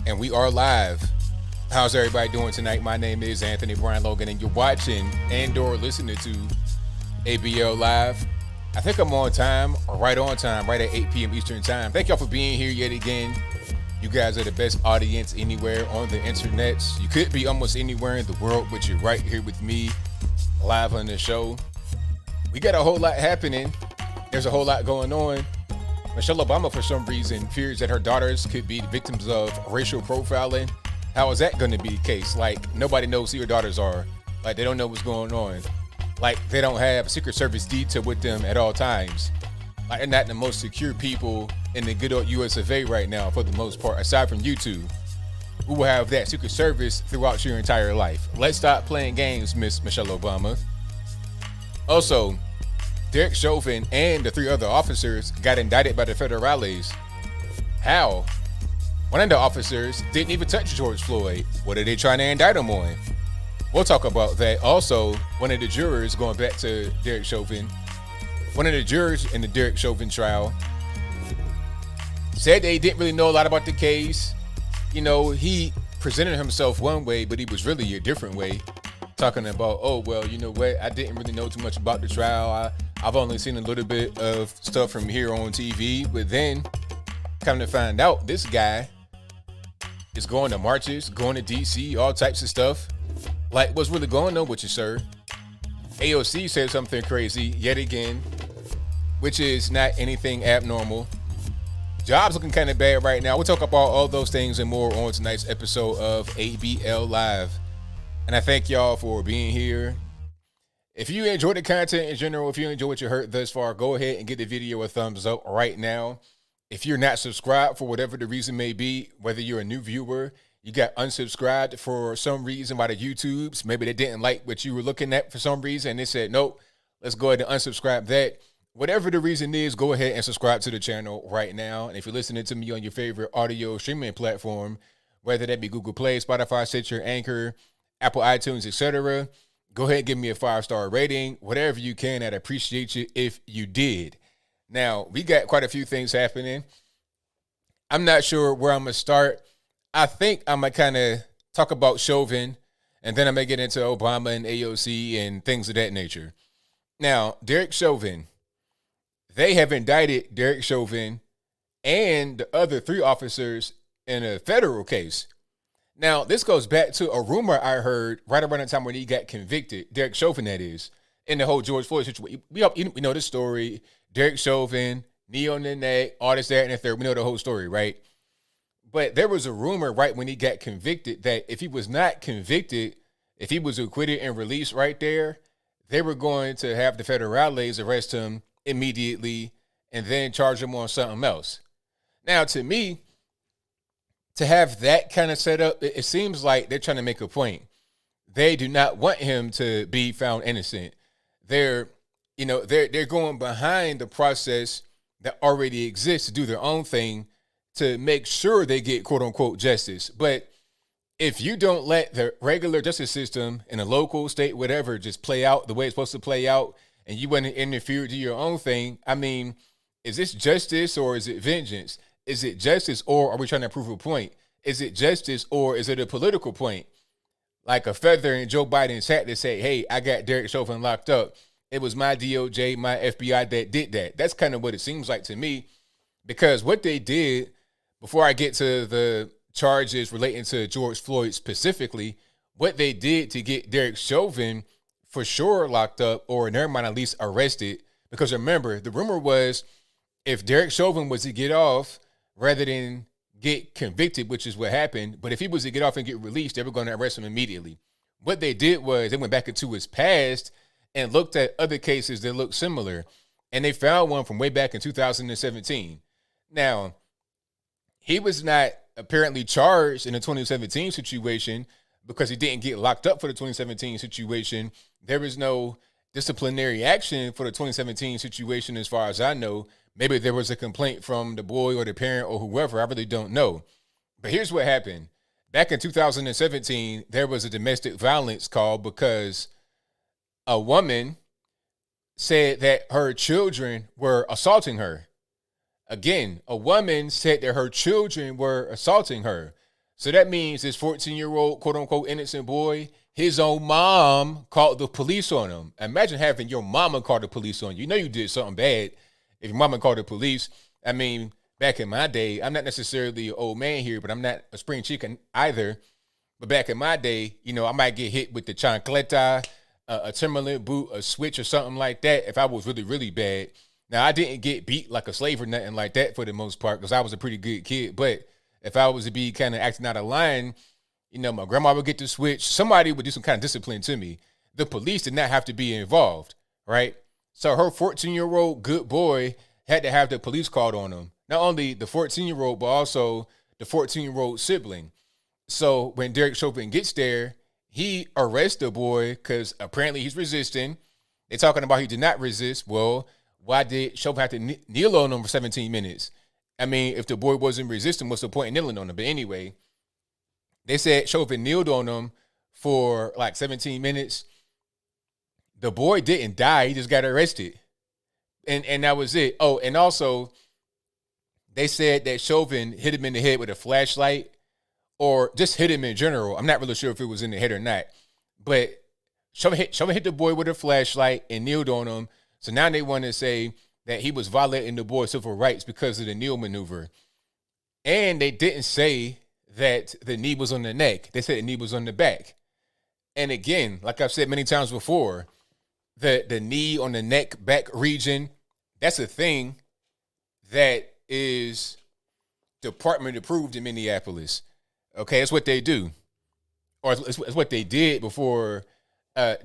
And we are live. How's everybody doing tonight? My name is Anthony Brian Logan, and you're watching and/or listening to ABL Live. I think I'm on time, or right on time, right at 8 p.m. Eastern Time. Thank y'all for being here yet again. You guys are the best audience anywhere on the internet. You could be almost anywhere in the world, but you're right here with me, live on the show. We got a whole lot happening. There's a whole lot going on. Michelle Obama, for some reason, fears that her daughters could be victims of racial profiling. How is that going to be the case? Like, nobody knows who your daughters are. Like, they don't know what's going on. Like, they don't have Secret Service detail with them at all times. Like, they're not the most secure people in the good old US of A right now, for the most part, aside from you two, who will have that Secret Service throughout your entire life. Let's stop playing games, Miss Michelle Obama. Also, Derek Chauvin and the 3 other officers got indicted by the federales. How? One of the officers didn't even touch George Floyd. What are they trying to indict him on? We'll talk about that. Also, one of the jurors, going back to Derek Chauvin, one of the jurors in the Derek Chauvin trial said they didn't really know a lot about the case. You know, he presented himself one way, but he was really a different way. Talking about, oh, well, you know what? I didn't really know too much about the trial. I've only seen a little bit of stuff from here on TV. But then, come to find out, this guy is going to marches, going to D.C., all types of stuff. Like, what's really going on with you, sir? AOC said something crazy yet again, which is not anything abnormal. Jobs looking kind of bad right now. We'll talk about all those things and more on tonight's episode of ABL Live. And I thank y'all for being here. If you enjoyed the content in general, if you enjoy what you heard thus far, go ahead and give the video a thumbs up right now. If you're not subscribed for whatever the reason may be, whether you're a new viewer, you got unsubscribed for some reason by the YouTubes, maybe they didn't like what you were looking at for some reason, and they said, nope, let's go ahead and unsubscribe that. Whatever the reason is, go ahead and subscribe to the channel right now. And if you're listening to me on your favorite audio streaming platform, whether that be Google Play, Spotify, Stitcher, Anchor, Apple iTunes, etc., go ahead and give me a 5-star rating. Whatever you can, I'd appreciate you if you did. Now, we got quite a few things happening. I'm not sure where I'm going to start. I think I'm going to kind of talk about Chauvin, and then I'm going to get into Obama and AOC and things of that nature. Now, Derek Chauvin, they have indicted Derek Chauvin and the other 3 officers in a federal case. Now, this goes back to a rumor I heard right around the time when he got convicted, Derek Chauvin, that is, in the whole George Floyd situation. We know the story. Derek Chauvin, knee on the neck, all this, that, and the third. We know the whole story, right? But there was a rumor right when he got convicted that if he was not convicted, if he was acquitted and released right there, they were going to have the federales arrest him immediately and then charge him on something else. Now, to me, to have that kind of setup, it seems like they're trying to make a point. They do not want him to be found innocent. They're going behind the process that already exists to do their own thing to make sure they get quote unquote justice. But if you don't let the regular justice system in a local, state, whatever, just play out the way it's supposed to play out, and you want to interfere, do your own thing, I mean, is this justice or is it vengeance? Is it justice or are we trying to prove a point? Is it justice or is it a political point? Like a feather in Joe Biden's hat to say, hey, I got Derek Chauvin locked up. It was my DOJ, my FBI that did that. That's kind of what it seems like to me, because what they did, before I get to the charges relating to George Floyd specifically, what they did to get Derek Chauvin for sure locked up, or in their mind at least arrested, because remember, the rumor was if Derek Chauvin was to get off rather than get convicted, which is what happened, but if he was to get off and get released, they were going to arrest him immediately. What they did was they went back into his past and looked at other cases that looked similar, and they found one from way back in 2017. Now, he was not apparently charged in the 2017 situation because he didn't get locked up for the 2017 situation. There was no disciplinary action for the 2017 situation as far as I know. Maybe there was a complaint from the boy or the parent or whoever. I really don't know. But here's what happened. Back in 2017, there was a domestic violence call because a woman said that her children were assaulting her. Again, a woman said that her children were assaulting her. So that means this 14-year-old, quote unquote, innocent boy, his own mom called the police on him. Imagine having your mama call the police on you. You know you did something bad if your mama called the police. I mean, back in my day, I'm not necessarily an old man here, but I'm not a spring chicken either. But back in my day, you know, I might get hit with the chancleta, a Timberland boot, a switch or something like that if I was really, really bad. Now, I didn't get beat like a slave or nothing like that for the most part because I was a pretty good kid. But if I was to be kind of acting out of line, you know, my grandma would get the switch. Somebody would do some kind of discipline to me. The police did not have to be involved, right? So her 14-year-old good boy had to have the police called on him. Not only the 14-year-old, but also the 14-year-old sibling. So when Derek Chauvin gets there, he arrests the boy because apparently he's resisting. They're talking about he did not resist. Well, why did Chauvin have to kneel on him for 17 minutes? I mean, if the boy wasn't resisting, what's the point in kneeling on him? But anyway, they said Chauvin kneeled on him for like 17 minutes. The boy didn't die. He just got arrested. And that was it. Oh, and also, they said that Chauvin hit him in the head with a flashlight or just hit him in general. I'm not really sure if it was in the head or not. But Chauvin hit the boy with a flashlight and kneeled on him. So now they want to say that he was violating the boy's civil rights because of the kneel maneuver. And they didn't say that the knee was on the neck. They said the knee was on the back. And again, like I've said many times before, the knee on the neck back region, that's a thing that is department approved in Minneapolis. Okay, that's what they do. Or it's what they did before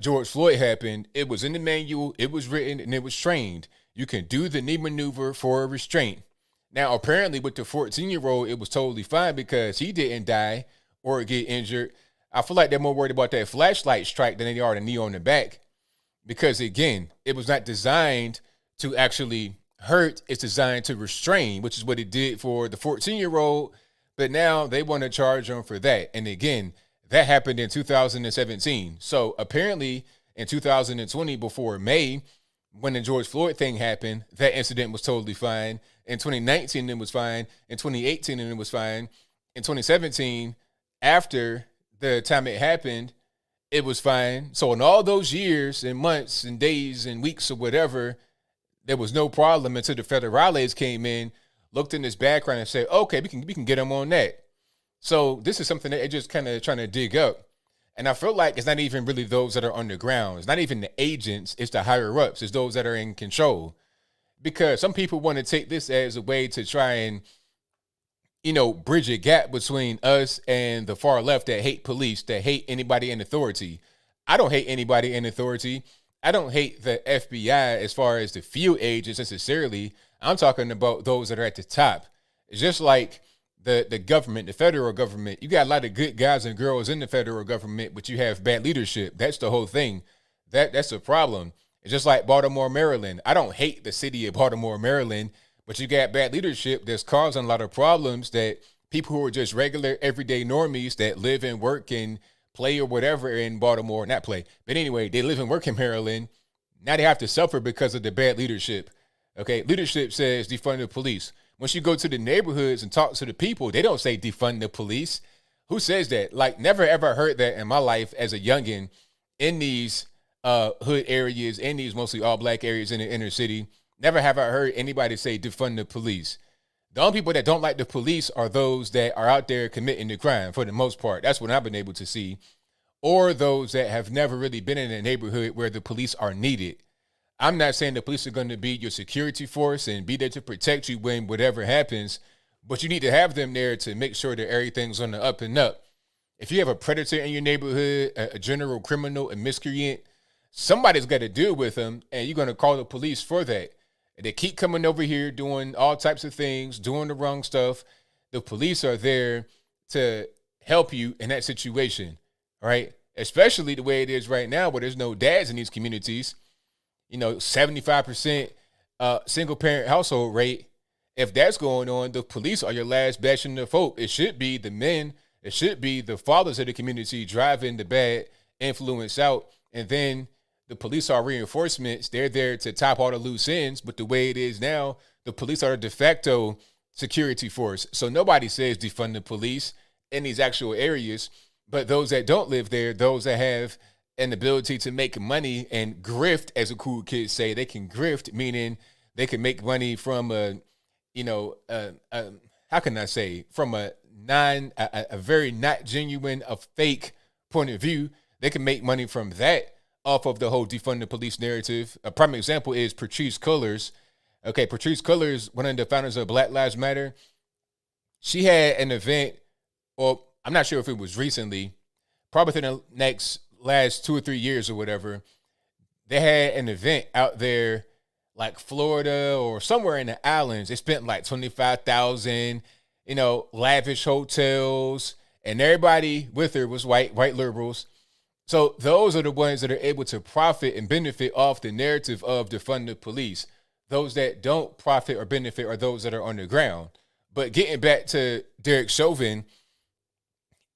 George Floyd happened. It was in the manual, it was written, and it was trained. You can do the knee maneuver for a restraint. Now, apparently with the 14-year-old, it was totally fine because he didn't die or get injured. I feel like they're more worried about that flashlight strike than they are the knee on the back. Because again, it was not designed to actually hurt. It's designed to restrain, which is what it did for the 14-year-old. But now they want to charge him for that. And again, that happened in 2017. So apparently in 2020, before May, when the George Floyd thing happened, that incident was totally fine. In 2019, it was fine. In 2018, it was fine. In 2017, after the time it happened, it was fine. So in all those years and months and days and weeks or whatever, there was no problem until the federales came in, looked in this background and said, okay, we can get them on that. So this is something that they're just kind of trying to dig up. And I feel like it's not even really those that are on the ground. It's not even the agents. It's the higher ups. It's those that are in control. Because some people want to take this as a way to try and, you know, bridge a gap between us and the far left that hate police, that hate anybody in authority. I don't hate anybody in authority. I don't hate the FBI as far as the field agents necessarily. I'm talking about those that are at the top. It's just like the government, the federal government. You got a lot of good guys and girls in the federal government, but you have bad leadership. That's the whole thing. That's the problem. It's just like Baltimore, Maryland. I don't hate the city of Baltimore, Maryland, but you got bad leadership that's causing a lot of problems that people who are just regular, everyday normies that live and work and play or whatever in Baltimore, not play, but anyway, they live and work in Maryland. Now they have to suffer because of the bad leadership. Okay, leadership says defund the police. Once you go to the neighborhoods and talk to the people, they don't say defund the police. Who says that? Like, never ever heard that in my life as a youngin' in these hood areas, in these mostly all black areas in the inner city. Never have I heard anybody say defund the police. The only people that don't like the police are those that are out there committing the crime for the most part. That's what I've been able to see. Or those that have never really been in a neighborhood where the police are needed. I'm not saying the police are going to be your security force and be there to protect you when whatever happens, but you need to have them there to make sure that everything's on the up and up. If you have a predator in your neighborhood, a general criminal, a miscreant, somebody's got to deal with them, and you're going to call the police for that. And they keep coming over here doing all types of things, doing the wrong stuff. The police are there to help you in that situation, right? Especially the way it is right now where there's no dads in these communities. You know, 75% single parent household rate. If that's going on, the police are your last bastion of hope. It should be the men. It should be the fathers of the community driving the bad influence out. And then the police are reinforcements. They're there to top all the loose ends. But the way it is now, the police are a de facto security force. So nobody says defund the police. in these actual areas. But those that don't live there, those that have an ability to make money and grift, as the cool kids say, they can grift, meaning they can make money from how can I say, from a very not genuine, a fake point of view. They can make money from that off of the whole defund the police narrative. A prime example is Patrisse Cullors. Okay, Patrisse Cullors, one of the founders of Black Lives Matter, she had an event, or I'm not sure if it was recently, probably within the last 2 or 3 years or whatever. They had an event out there, like Florida or somewhere in the islands. They spent like $25,000, lavish hotels, and everybody with her was white liberals. So those are the ones that are able to profit and benefit off the narrative of defund the police. Those that don't profit or benefit are those that are on the ground. But getting back to Derek Chauvin,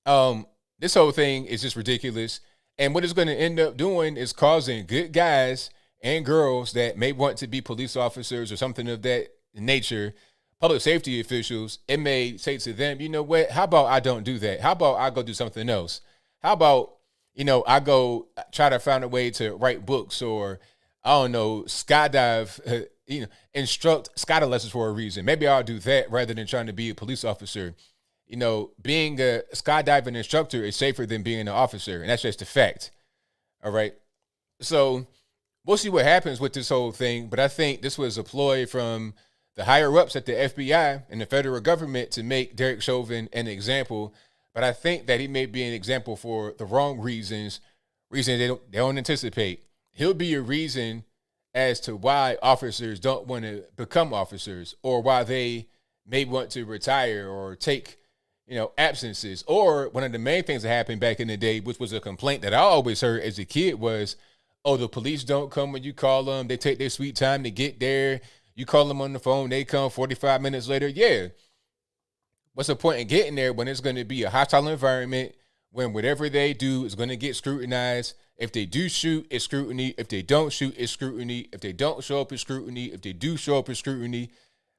this whole thing is just ridiculous. And what it's going to end up doing is causing good guys and girls that may want to be police officers or something of that nature, public safety officials, it may say to them, you know what, how about I don't do that? How about I go do something else? How about, I go try to find a way to write books, or, I don't know, skydive, instruct skydive lessons for a reason. Maybe I'll do that rather than trying to be a police officer. Being a skydiving instructor is safer than being an officer, and that's just a fact. All right. So we'll see what happens with this whole thing, but I think this was a ploy from the higher ups at the FBI and the federal government to make Derek Chauvin an example. But I think that he may be an example for the wrong reasons they don't anticipate. He'll be a reason as to why officers don't want to become officers, or why they may want to retire or take, absences. Or one of the main things that happened back in the day, which was a complaint that I always heard as a kid, was, oh, the police don't come when you call them. They take their sweet time to get there. You call them on the phone, they come 45 minutes later. Yeah. What's the point in getting there when it's going to be a hostile environment, when whatever they do is going to get scrutinized? If they do shoot, it's scrutiny. If they don't shoot, it's scrutiny. If they don't show up, it's scrutiny. If they do show up, it's scrutiny.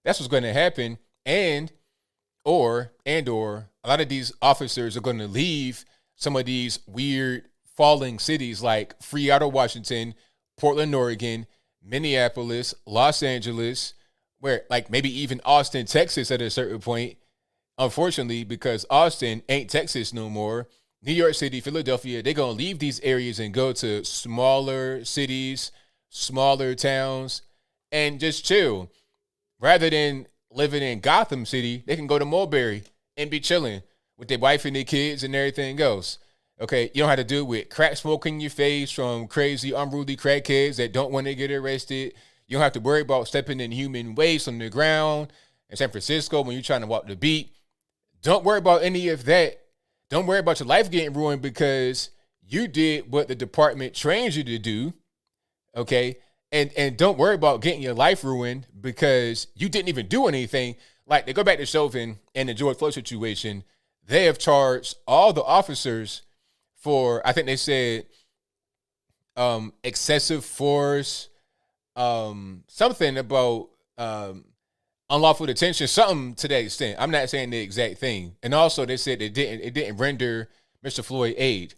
That's what's going to happen. And or a lot of these officers are going to leave some of these weird falling cities like Seattle, Washington, Portland, Oregon, Minneapolis, Los Angeles, where like maybe even Austin, Texas at a certain point. Unfortunately, because Austin ain't Texas no more. New York City, Philadelphia, they're going to leave these areas and go to smaller cities, smaller towns, and just chill. Rather than living in Gotham City, they can go to Mulberry and be chilling with their wife and their kids and everything else. Okay, you don't have to deal with crack smoke in your face from crazy, unruly crackheads that don't want to get arrested. You don't have to worry about stepping in human waste on the ground in San Francisco when you're trying to walk the beat. Don't worry about any of that. Don't worry about your life getting ruined because you did what the department trained you to do, okay? And don't worry about getting your life ruined because you didn't even do anything. Like, they go back to Chauvin and the George Floyd situation. They have charged all the officers for, I think they said, excessive force, something about unlawful detention, something to that extent. I'm not saying the exact thing. And also they said it didn't render Mr. Floyd aid.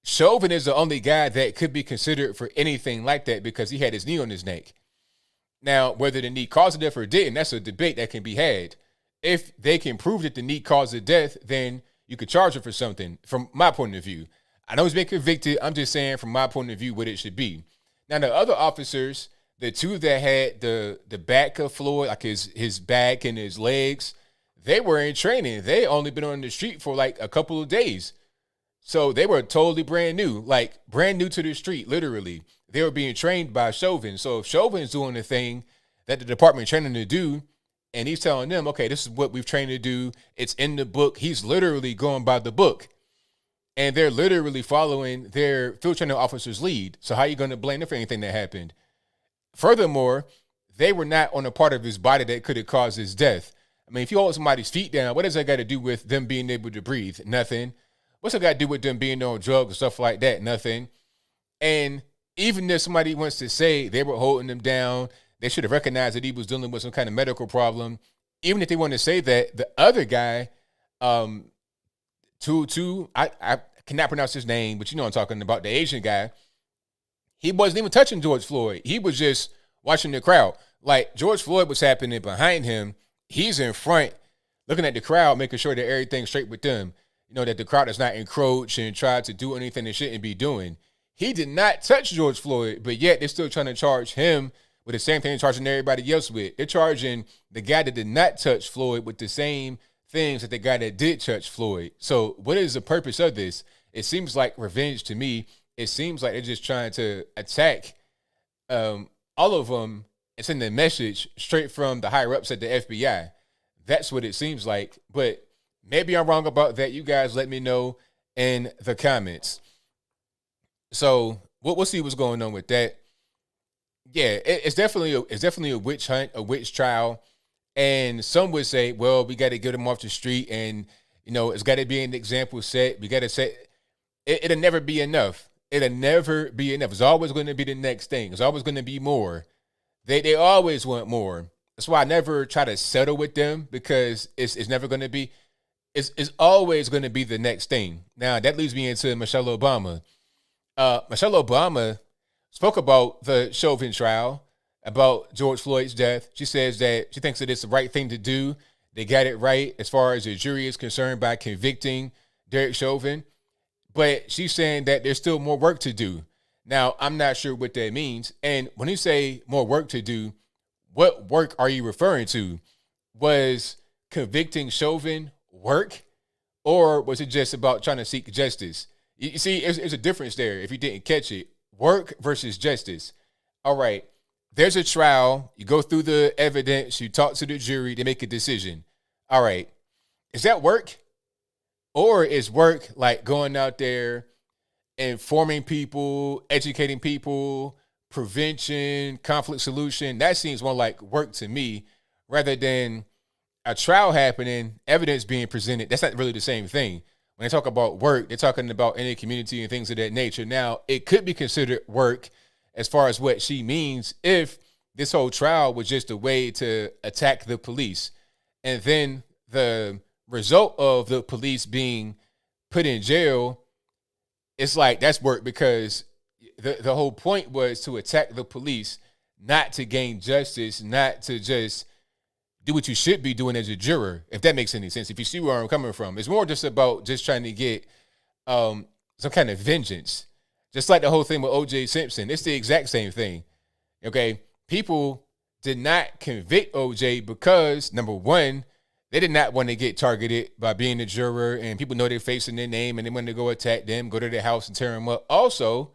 Chauvin is the only guy that could be considered for anything like that because he had his knee on his neck. Now, whether the knee caused death or didn't, that's a debate that can be had. If they can prove that the knee caused the death, then you could charge him for something, from my point of view. I know he's been convicted. I'm just saying from my point of view what it should be. Now, the other officers, the two that had the back of Floyd, like his back and his legs, they were in training. They only been on the street for like a couple of days. So they were totally brand new, like brand new to the street, literally. They were being trained by Chauvin. So if Chauvin's doing the thing that the department trained him to do, and he's telling them, okay, this is what we've trained to do. It's in the book. He's literally going by the book. And they're literally following their field training officer's lead. So how are you going to blame them for anything that happened? Furthermore, they were not on a part of his body that could have caused his death. I mean, if you hold somebody's feet down, what does that got to do with them being able to breathe? Nothing. What's it got to do with them being on drugs and stuff like that? Nothing. And even if somebody wants to say they were holding him down, they should have recognized that he was dealing with some kind of medical problem. Even if they want to say that, the other guy, Um, I cannot pronounce his name, but you know what I'm talking about, the Asian guy. He wasn't even touching George Floyd. He was just watching the crowd. Like George Floyd was happening behind him. He's in front, looking at the crowd, making sure that everything's straight with them. You know, that the crowd does not encroach and try to do anything they shouldn't be doing. He did not touch George Floyd, but yet they're still trying to charge him with the same thing they're charging everybody else with. They're charging the guy that did not touch Floyd with the same things that the guy that did touch Floyd. So what is the purpose of this? It seems like revenge to me. It seems like they're just trying to attack all of them and send a message straight from the higher ups at the FBI. That's what it seems like. But maybe I'm wrong about that. You guys let me know in the comments. So we'll see what's going on with that. Yeah, it's definitely a witch hunt, a witch trial. And some would say, well, we got to get them off the street, and you know, it's got to be an example set. We got to set. It'll never be enough. It'll never be enough. It's always going to be the next thing. It's always going to be more. They always want more. That's why I never try to settle with them, because it's never going to be. It's always going to be the next thing. Now that leads me into Michelle Obama. Michelle Obama spoke about the Chauvin trial, about George Floyd's death. She says that she thinks that it's the right thing to do. They got it right as far as the jury is concerned by convicting Derek Chauvin. But she's saying that there's still more work to do. Now, I'm not sure what that means. And when you say more work to do, what work are you referring to? Was convicting Chauvin work? Or was it just about trying to seek justice? You see, there's a difference there if you didn't catch it. Work versus justice. All right. There's a trial. You go through the evidence. You talk to the jury. They make a decision. All right. Is that work? Or is work like going out there, informing people, educating people, prevention, conflict solution? That seems more like work to me, rather than a trial happening, evidence being presented. That's not really the same thing. When they talk about work, they're talking about any community and things of that nature. Now, it could be considered work as far as what she means if this whole trial was just a way to attack the police. And then the result of the police being put in jail, it's like that's work, because the whole point was to attack the police, not to gain justice, not to just do what you should be doing as a juror, if that makes any sense. If you see where I'm coming from, it's more just about just trying to get some kind of vengeance. Just like the whole thing with O.J. Simpson. It's the exact same thing. Okay? People did not convict O.J. because, number one, they did not want to get targeted by being a juror, and people know they're facing their name, and they want to go attack them, go to their house and tear them up. Also,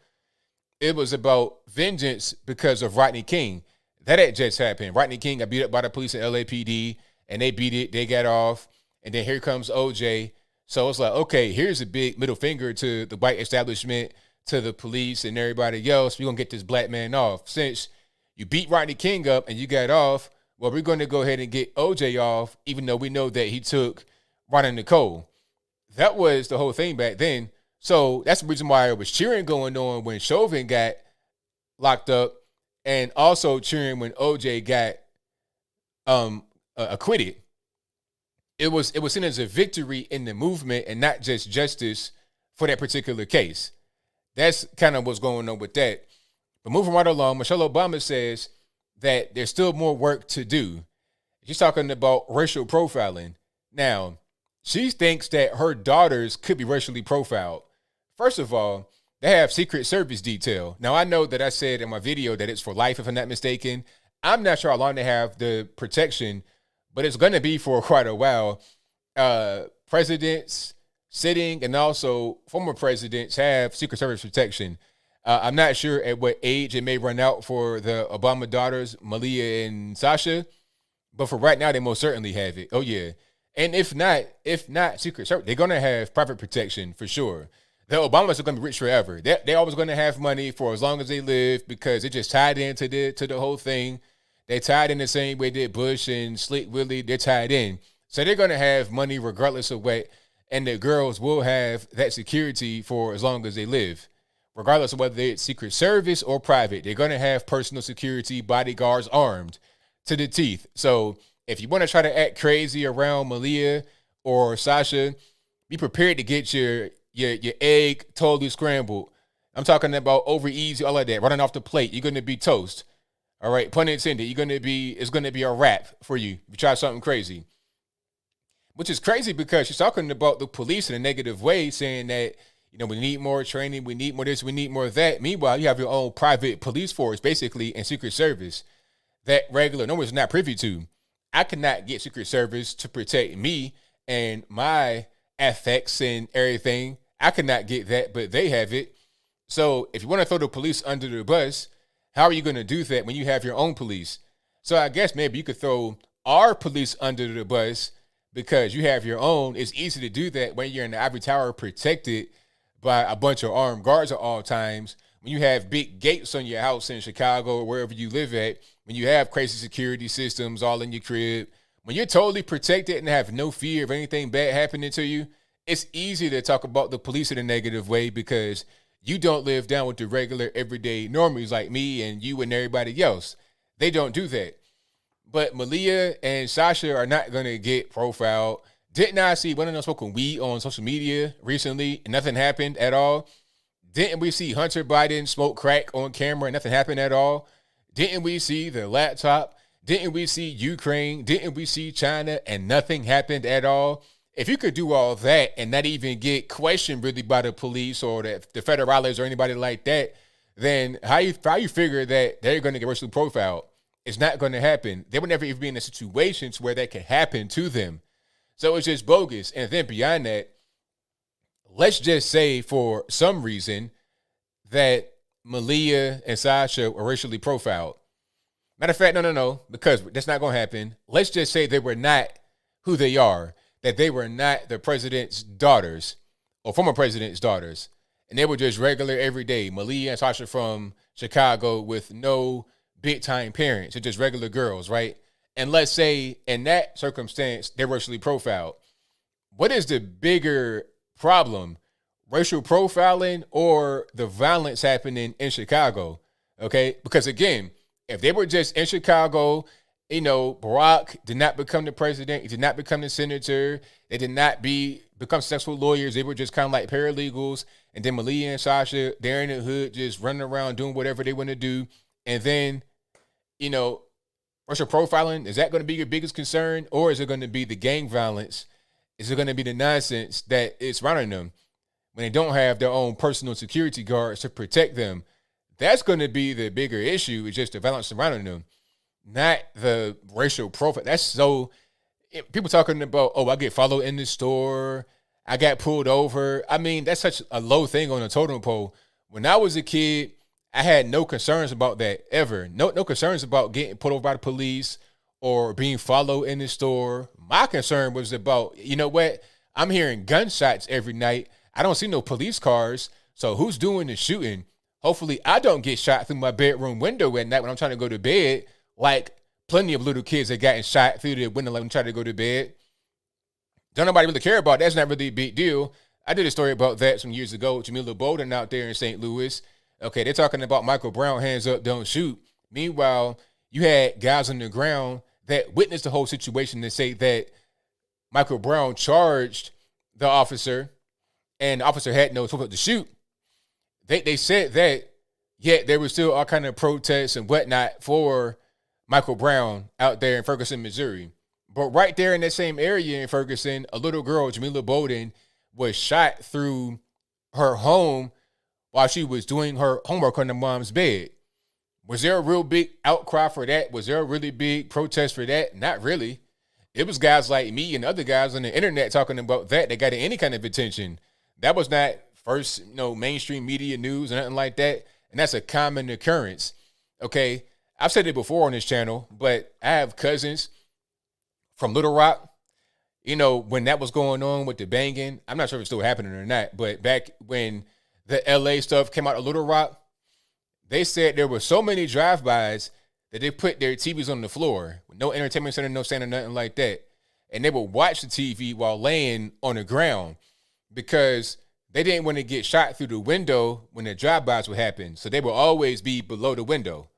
it was about vengeance because of Rodney King. That had just happened. Rodney King got beat up by the police at LAPD, and they beat it. They got off, and then here comes O.J. So it's like, okay, here's a big middle finger to the white establishment, to the police and everybody else. We're going to get this black man off. Since you beat Rodney King up and you got off, well, we're going to go ahead and get O.J. off, even though we know that he took Ronald Nicole. That was the whole thing back then. So that's the reason why there was cheering going on when Chauvin got locked up, and also cheering when O.J. got acquitted. It was seen as a victory in the movement and not just justice for that particular case. That's kind of what's going on with that. But moving right along, Michelle Obama says that there's still more work to do. She's talking about racial profiling. Now, she thinks that her daughters could be racially profiled. First of all, they have Secret Service detail. Now, I know that I said in my video that it's for life, if I'm not mistaken. I'm not sure how long they have the protection, but it's going to be for quite a while. Presidents sitting and also former presidents have Secret Service protection. I'm not sure at what age it may run out for the Obama daughters, Malia and Sasha, but for right now, they most certainly have it. Oh, yeah. And if not Secret Service, they're going to have private protection for sure. The Obamas are going to be rich forever. They're always going to have money for as long as they live, because it just tied into the whole thing. They tied in the same way that Bush and Slick Willie, they're tied in. So they're going to have money regardless of what, and the girls will have that security for as long as they live, regardless of whether it's Secret Service or private. They're going to have personal security, bodyguards armed to the teeth. So if you want to try to act crazy around Malia or Sasha, be prepared to get your egg totally scrambled. I'm talking about over easy, all of that, running off the plate. You're going to be toast. All right, pun intended. It's going to be a wrap for you if you try something crazy. Which is crazy because she's talking about the police in a negative way, saying that, we need more training, we need more this, we need more that. Meanwhile, you have your own private police force, basically, and Secret Service that regular no one's not privy to. I cannot get Secret Service to protect me and my affects and everything. I cannot get that, but they have it. So if you want to throw the police under the bus, how are you going to do that when you have your own police? So I guess maybe you could throw our police under the bus because you have your own. It's easy to do that when you're in the Ivory Tower protected by a bunch of armed guards at all times. When you have big gates on your house in Chicago or wherever you live at, when you have crazy security systems all in your crib, when you're totally protected and have no fear of anything bad happening to you, it's easy to talk about the police in a negative way because you don't live down with the regular everyday normies like me and you and everybody else. They don't do that. But Malia and Sasha are not going to get profiled. Didn't I see one of them smoking weed on social media recently and nothing happened at all? Didn't we see Hunter Biden smoke crack on camera and nothing happened at all? Didn't we see the laptop? Didn't we see Ukraine? Didn't we see China and nothing happened at all? If you could do all that and not even get questioned really by the police or the federales or anybody like that, then how you figure that they're going to get racially profiled? It's not going to happen. They would never even be in a situation to where that could happen to them. So it's just bogus. And then beyond that, let's just say for some reason that Malia and Sasha were racially profiled. Matter of fact, no, because that's not going to happen. Let's just say they were not who they are, that they were not the president's daughters or former president's daughters. And they were just regular everyday Malia and Sasha from Chicago with no big-time parents. They're just regular girls, right? And let's say in that circumstance, they're racially profiled. What is the bigger problem? Racial profiling or the violence happening in Chicago? Okay? Because again, if they were just in Chicago, Barack did not become the president. He did not become the senator. They did not become successful lawyers. They were just kind of like paralegals. And then Malia and Sasha, they're in the hood just running around doing whatever they want to do. And then, racial profiling, is that going to be your biggest concern? Or is it going to be the gang violence? Is it going to be the nonsense that is surrounding them when they don't have their own personal security guards to protect them? That's going to be the bigger issue, is just the violence surrounding them, not the racial profile. That's so, people talking about, I get followed in the store, I got pulled over. I mean, that's such a low thing on a totem pole. When I was a kid, I had no concerns about that ever. No concerns about getting pulled over by the police or being followed in the store. My concern was about, I'm hearing gunshots every night. I don't see no police cars. So who's doing the shooting? Hopefully I don't get shot through my bedroom window at night when I'm trying to go to bed. Like plenty of little kids that gotten shot through the window when trying to go to bed. Don't nobody really care about that. That's not really a big deal. I did a story about that some years ago. Jamila Bolden out there in St. Louis. Okay, they're talking about Michael Brown, hands up, don't shoot. Meanwhile, you had guys on the ground that witnessed the whole situation and say that Michael Brown charged the officer and the officer had no tool to shoot. They said that, yet there was still all kind of protests and whatnot for Michael Brown out there in Ferguson, Missouri. But right there in that same area in Ferguson, a little girl, Jamila Bolden, was shot through her home while she was doing her homework on her mom's bed. Was there a real big outcry for that? Was there a really big protest for that? Not really. It was guys like me and other guys on the internet talking about that got any kind of attention. That was not first, mainstream media news or nothing like that. And that's a common occurrence. Okay. I've said it before on this channel, but I have cousins from Little Rock. When that was going on with the banging, I'm not sure if it's still happening or not, but back when the LA stuff came out of Little Rock, they said there were so many drive-bys that they put their TVs on the floor. No entertainment center, no stand or nothing like that. And they would watch the TV while laying on the ground because they didn't want to get shot through the window when the drive-bys would happen. So they would always be below the window.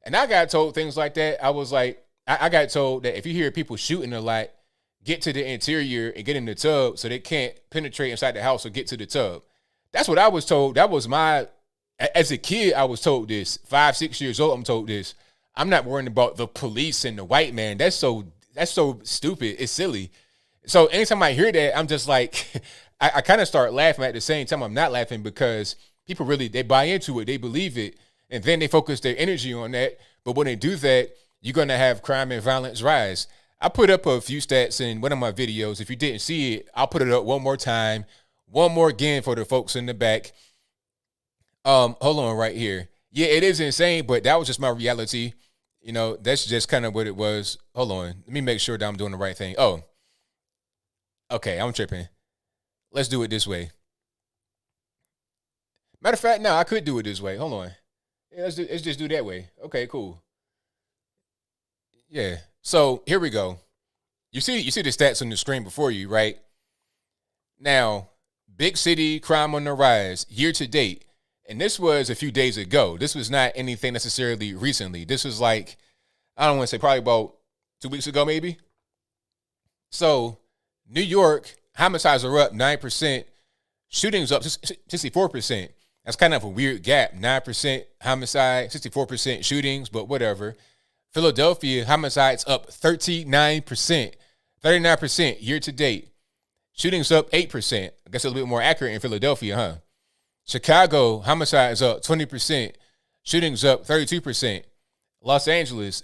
And I got told things like that. I was like, I got told that if you hear people shooting a lot, get to the interior and get in the tub so they can't penetrate inside the house or get to the tub. That's what I was told. That was as a kid, I was told this. 5, 6 years old, I'm told this. I'm not worrying about the police and the white man. That's so stupid. It's silly. So anytime I hear that, I'm just like, I kind of start laughing at the same time. I'm not laughing because people really, they buy into it. They believe it. And then they focus their energy on that. But when they do that, you're going to have crime and violence rise. I put up a few stats in one of my videos. If you didn't see it, I'll put it up one more time. One more again for the folks in the back. Hold on right here. Yeah, it is insane, but that was just my reality. You know, that's just kind of what it was. Hold on. Let me make sure that I'm doing the right thing. Oh, okay, I'm tripping. Let's do it this way. Matter of fact, no, I could do it this way. Hold on. Yeah, let's just do that way. Okay, cool. Yeah. So here we go. You see the stats on the screen before you, right? Now, big city crime on the rise year to date. And this was a few days ago. This was not anything necessarily recently. This was like, I don't want to say probably about 2 weeks ago, maybe. So New York, homicides are up 9%, shootings up 64%. That's kind of a weird gap. 9% homicide, 64% shootings, but whatever. Philadelphia, homicides up 39%, 39% year to date. Shootings up 8%. I guess a little bit more accurate in Philadelphia, huh? Chicago, homicides up 20%, shootings up 32%. Los Angeles,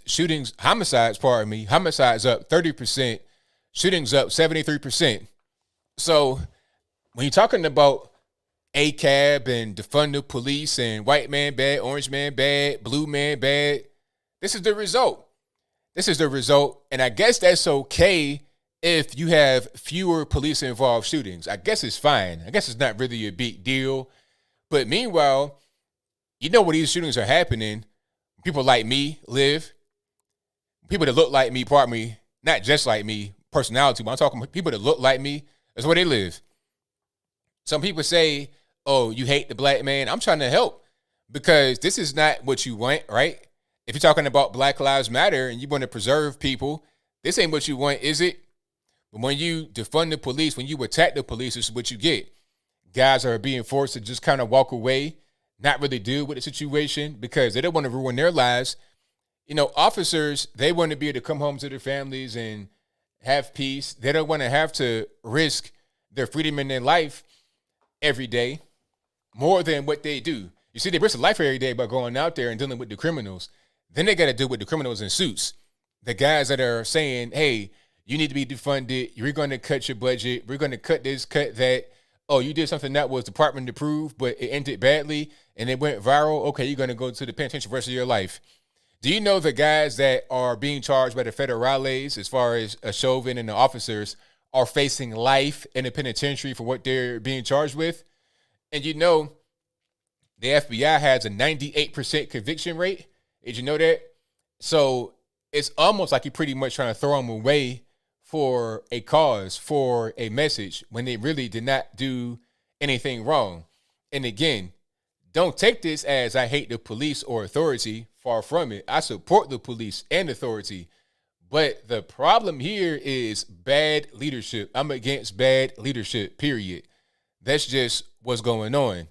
homicides up 30%, shootings up 73%. So when you're talking about ACAB and defund the police and white man bad, orange man bad, blue man bad, this is the result. And I guess that's okay if you have fewer police involved shootings. I guess it's fine. I guess it's not really a big deal. But meanwhile, you know where these shootings are happening. People like me live. People that look like me, pardon me, not just like me, personality, but I'm talking people that look like me. That's where they live. Some people say, oh, you hate the black man. I'm trying to help because this is not what you want, right? If you're talking about Black Lives Matter and you want to preserve people, this ain't what you want, is it? But when you defund the police, when you attack the police, this is what you get. Guys are being forced to just kind of walk away, not really deal with the situation because they don't want to ruin their lives. You know, officers, they want to be able to come home to their families and have peace. They don't want to have to risk their freedom in their life every day more than what they do. You see, they risk their life every day by going out there and dealing with the criminals. Then they got to deal with the criminals in suits. The guys that are saying, hey, you need to be defunded. You're going to cut your budget. We're going to cut this, cut that. Oh, you did something that was department approved, but it ended badly and it went viral. Okay, you're going to go to the penitentiary for the rest of your life. Do you know the guys that are being charged by the federales, as far as Chauvin and the officers, are facing life in the penitentiary for what they're being charged with? And you know, the FBI has a 98% conviction rate. Did you know that? So it's almost like you're pretty much trying to throw them away for a cause, for a message, when they really did not do anything wrong. And again, don't take this as I hate the police or authority. Far from it. I support the police and authority. But the problem here is bad leadership. I'm against bad leadership, period. That's just what's going on.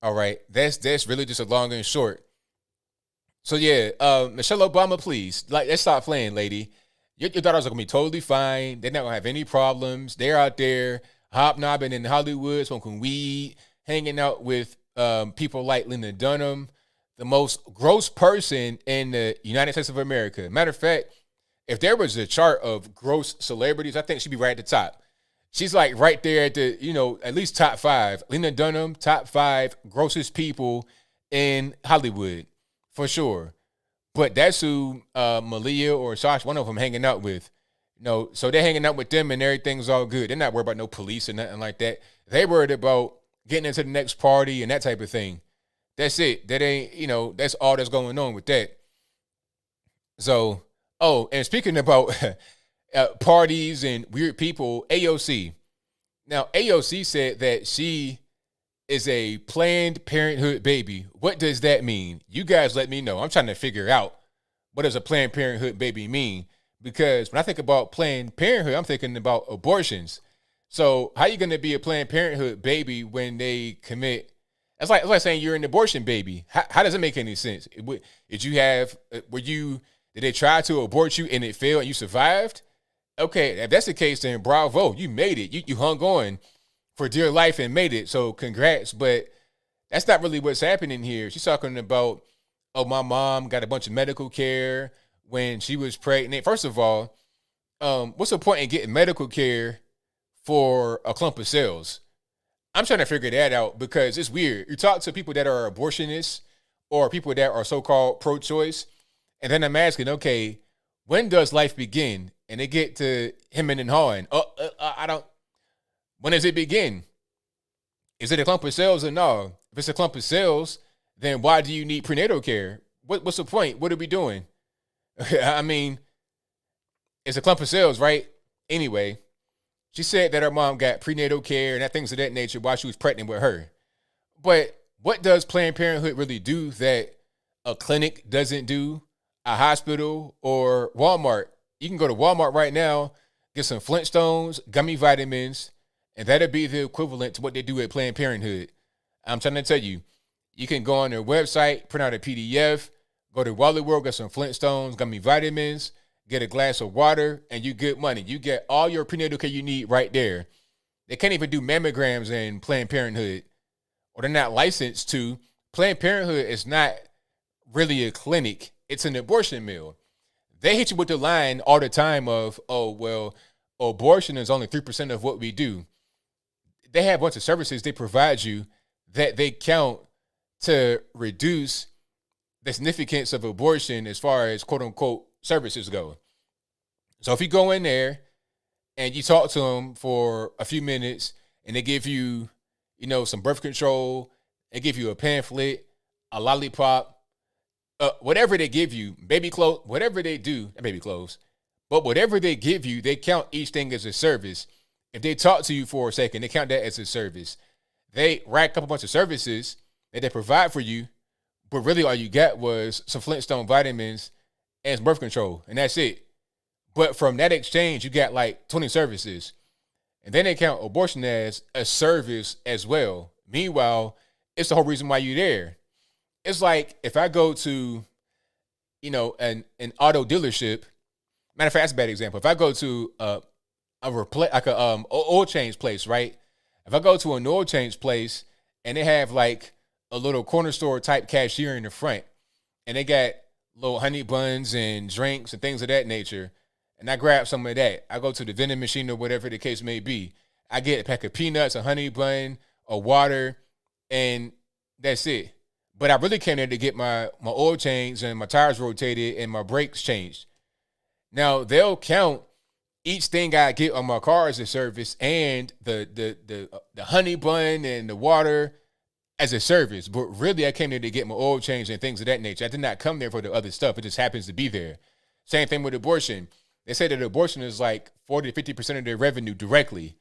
All right. That's really just a long and short. So yeah, Michelle Obama, please, let's stop playing, lady. Your daughters are going to be totally fine. They're not going to have any problems. They're out there hobnobbing in Hollywood, smoking weed, hanging out with people like Lena Dunham, the most gross person in the United States of America. Matter of fact, if there was a chart of gross celebrities, I think she'd be right at the top. She's like right there at the, at least top 5. Lena Dunham, top 5 grossest people in Hollywood, for sure. But that's who Malia or Sasha, one of them, hanging out with. So they're hanging out with them and everything's all good. They're not worried about no police or nothing like that. They worried about getting into the next party and that type of thing. That's it. That ain't, that's all that's going on with that. So, and speaking about parties and weird people, AOC. Now, AOC said that she is a Planned Parenthood baby. What does that mean? You guys let me know. I'm trying to figure out what does a Planned Parenthood baby mean? because when I think about Planned Parenthood, I'm thinking about abortions. So how you going to be a Planned Parenthood baby when they commit? It's like saying you're an abortion baby. How does it make any sense? Did you have? Did they try to abort you and it failed and you survived? Okay, if that's the case, then bravo, you made it. You hung on for dear life and made it. So congrats. But that's not really what's happening here. She's talking about, oh, my mom got a bunch of medical care when she was pregnant. First of all, what's the point in getting medical care for a clump of cells? I'm trying to figure that out because it's weird. You talk to people that are abortionists or people that are so-called pro-choice, and then I'm asking, okay, when does life begin? And they get to hemming and hawing. When does it begin? Is it a clump of cells or no? If it's a clump of cells, then why do you need prenatal care? What's the point? What are we doing? I mean, it's a clump of cells, right? Anyway, she said that her mom got prenatal care and things of that nature while she was pregnant with her. But what does Planned Parenthood really do that a clinic doesn't do, a hospital, or Walmart? You can go to Walmart right now, get some Flintstones, gummy vitamins, and that'll be the equivalent to what they do at Planned Parenthood. I'm trying to tell you, you can go on their website, print out a PDF, go to Wally World, get some Flintstones, gummy vitamins, get a glass of water, and you get money. You get all your prenatal care you need right there. They can't even do mammograms in Planned Parenthood, or they're not licensed to. Planned Parenthood is not really a clinic. It's an abortion mill. They hit you with the line all the time of, oh, well, abortion is only 3% of what we do. They have a bunch of services they provide you that they count to reduce the significance of abortion as far as quote unquote services go. So if you go in there and you talk to them for a few minutes and they give you, some birth control, they give you a pamphlet, a lollipop, whatever they give you, baby clothes, whatever they do, baby clothes, but whatever they give you, they count each thing as a service. If they talk to you for a second, they count that as a service. They rack up a bunch of services that they provide for you, but really all you got was some Flintstone vitamins and some birth control, and that's it. But from that exchange, you got like 20 services. And then they count abortion as a service as well. Meanwhile, it's the whole reason why you're there. It's like if I go to, an auto dealership. Matter of fact, that's a bad example. If I go to oil change place, right? If I go to an oil change place and they have like a little corner store type cashier in the front, and they got little honey buns and drinks and things of that nature, and I grab some of that. I go to the vending machine or whatever the case may be. I get a pack of peanuts, a honey bun, a water, and that's it. But I really came there to get my oil changed and my tires rotated and my brakes changed. Now, they'll count each thing I get on my car as a service and the honey bun and the water as a service. But really, I came there to get my oil changed and things of that nature. I did not come there for the other stuff. It just happens to be there. Same thing with abortion. They say that abortion is like 40 to 50% of their revenue directly.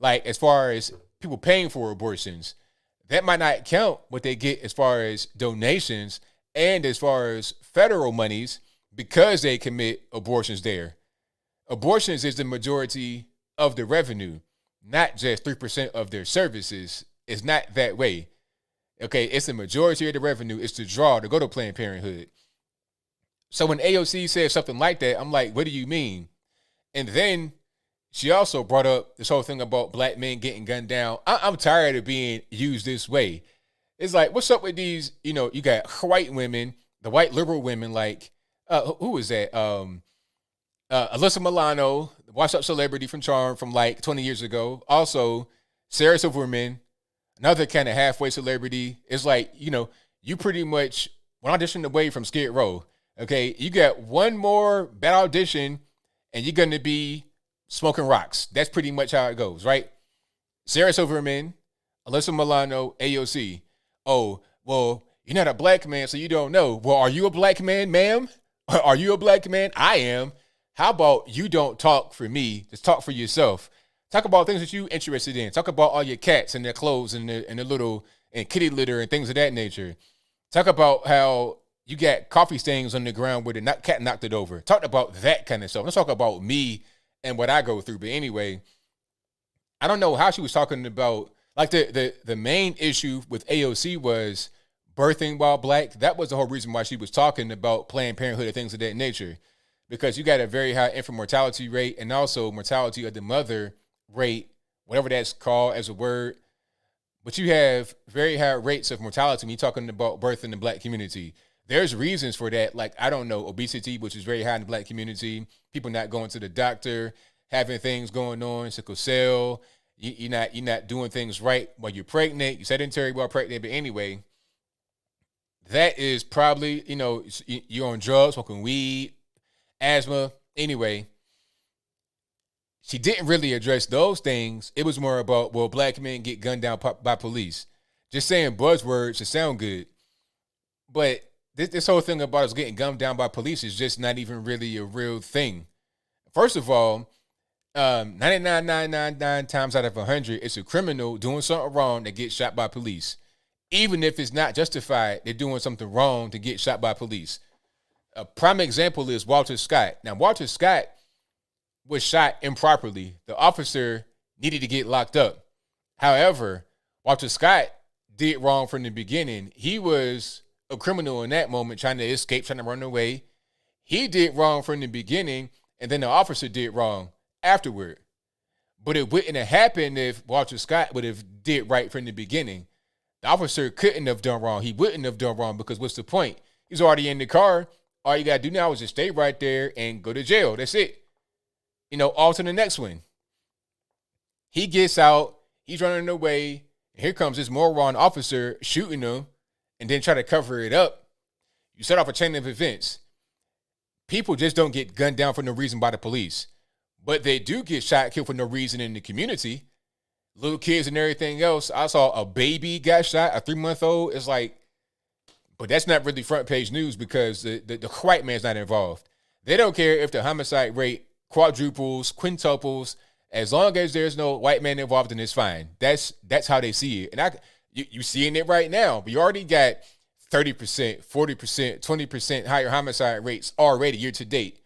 Like as far as people paying for abortions. That might not count what they get as far as donations and as far as federal monies because they commit abortions there. Abortions is the majority of the revenue, not just 3% of their services. It's not that way. Okay, it's the majority of the revenue. It's the draw to go to Planned Parenthood. So when AOC says something like that, I'm like, what do you mean? And then she also brought up this whole thing about black men getting gunned down. I'm tired of being used this way. It's like, what's up with these, you got white women, the white liberal women, like, who was that? Alyssa Milano, the washed up celebrity from Charm from like 20 years ago. Also, Sarah Silverman, another kind of halfway celebrity. It's like, you pretty much one audition away from Skid Row. Okay, you got one more bad audition and you're going to be smoking rocks. That's pretty much how it goes, right? Sarah Silverman, Alyssa Milano, AOC. Oh, well, you're not a black man, so you don't know. Well, are you a black man, ma'am? Are you a black man? I am. How about you don't talk for me, just talk for yourself. Talk about things that you're interested in. Talk about all your cats and their clothes and the little and kitty litter and things of that nature. Talk about how you got coffee stains on the ground where the cat knocked it over. Talked about that kind of stuff. Let's talk about me and what I go through. But anyway, I don't know how she was talking about, like, the main issue with AOC was birthing while black. That was the whole reason why she was talking about Planned Parenthood and things of that nature, because you got a very high infant mortality rate and also mortality of the mother rate, whatever that's called as a word. But you have very high rates of mortality when you're talking about birth in the black community. There's reasons for that, like, I don't know, obesity, which is very high in the black community, people not going to the doctor, having things going on, sickle cell, you're not doing things right while you're pregnant, you're sedentary while pregnant. But anyway, that is probably, you're on drugs, smoking weed, asthma. Anyway, she didn't really address those things. It was more about, well, black men get gunned down by police. Just saying buzzwords to sound good. But this whole thing about us getting gunned down by police is just not even really a real thing. First of all, 99.999 times out of 100, it's a criminal doing something wrong that gets shot by police. Even if it's not justified, they're doing something wrong to get shot by police. A prime example is Walter Scott. Now, Walter Scott was shot improperly. The officer needed to get locked up. However, Walter Scott did wrong from the beginning. He was a criminal in that moment, trying to escape, trying to run away. He did wrong from the beginning, and then the officer did wrong afterward. But it wouldn't have happened if Walter Scott would have did right from the beginning. The officer couldn't have done wrong. He wouldn't have done wrong, because what's the point? He's already in the car. All you got to do now is just stay right there and go to jail. That's it. On to the next one. He gets out. He's running away. Here comes this moron officer shooting him and then try to cover it up. You set off a chain of events. People just don't get gunned down for no reason by the police. But they do get shot, killed for no reason in the community. Little kids and everything else. I saw a baby got shot, a 3-month-old. It's like, but that's not really front page news, because the white man's not involved. They don't care if the homicide rate quadruples, quintuples, as long as there's no white man involved, and it's fine. That's how they see it. And you seeing it right now. We already got 30%, 40%, 20% higher homicide rates already year to date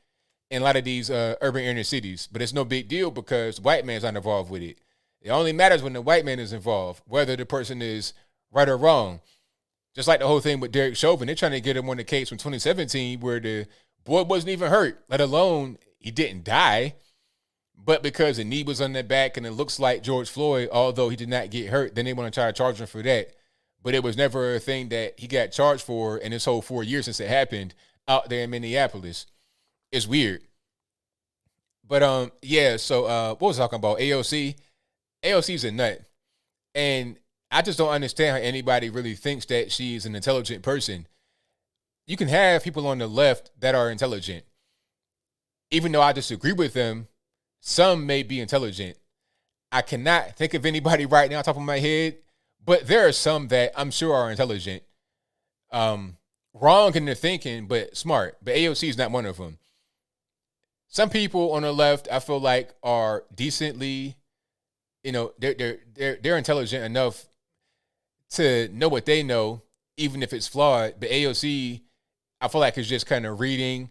in a lot of these urban inner cities. But it's no big deal, because white man's not involved with it. It only matters when the white man is involved, whether the person is right or wrong. Just like the whole thing with Derek Chauvin, they're trying to get him on the case from 2017 where the boy wasn't even hurt, let alone he didn't die. But because the knee was on their back and it looks like George Floyd, although he did not get hurt, then they want to try to charge him for that. But it was never a thing that he got charged for in this whole 4 years since it happened out there in Minneapolis. It's weird. But so what was I talking about? AOC? AOC's a nut. And I just don't understand how anybody really thinks that she's an intelligent person. You can have people on the left that are intelligent. Even though I disagree with them, some may be intelligent. I cannot think of anybody right now on top of my head, but there are some that I'm sure are intelligent. Wrong in their thinking, but smart. But AOC is not one of them. Some people on the left, I feel like, are decently, they're intelligent enough to know what they know, even if it's flawed. But AOC, I feel like, is just kind of reading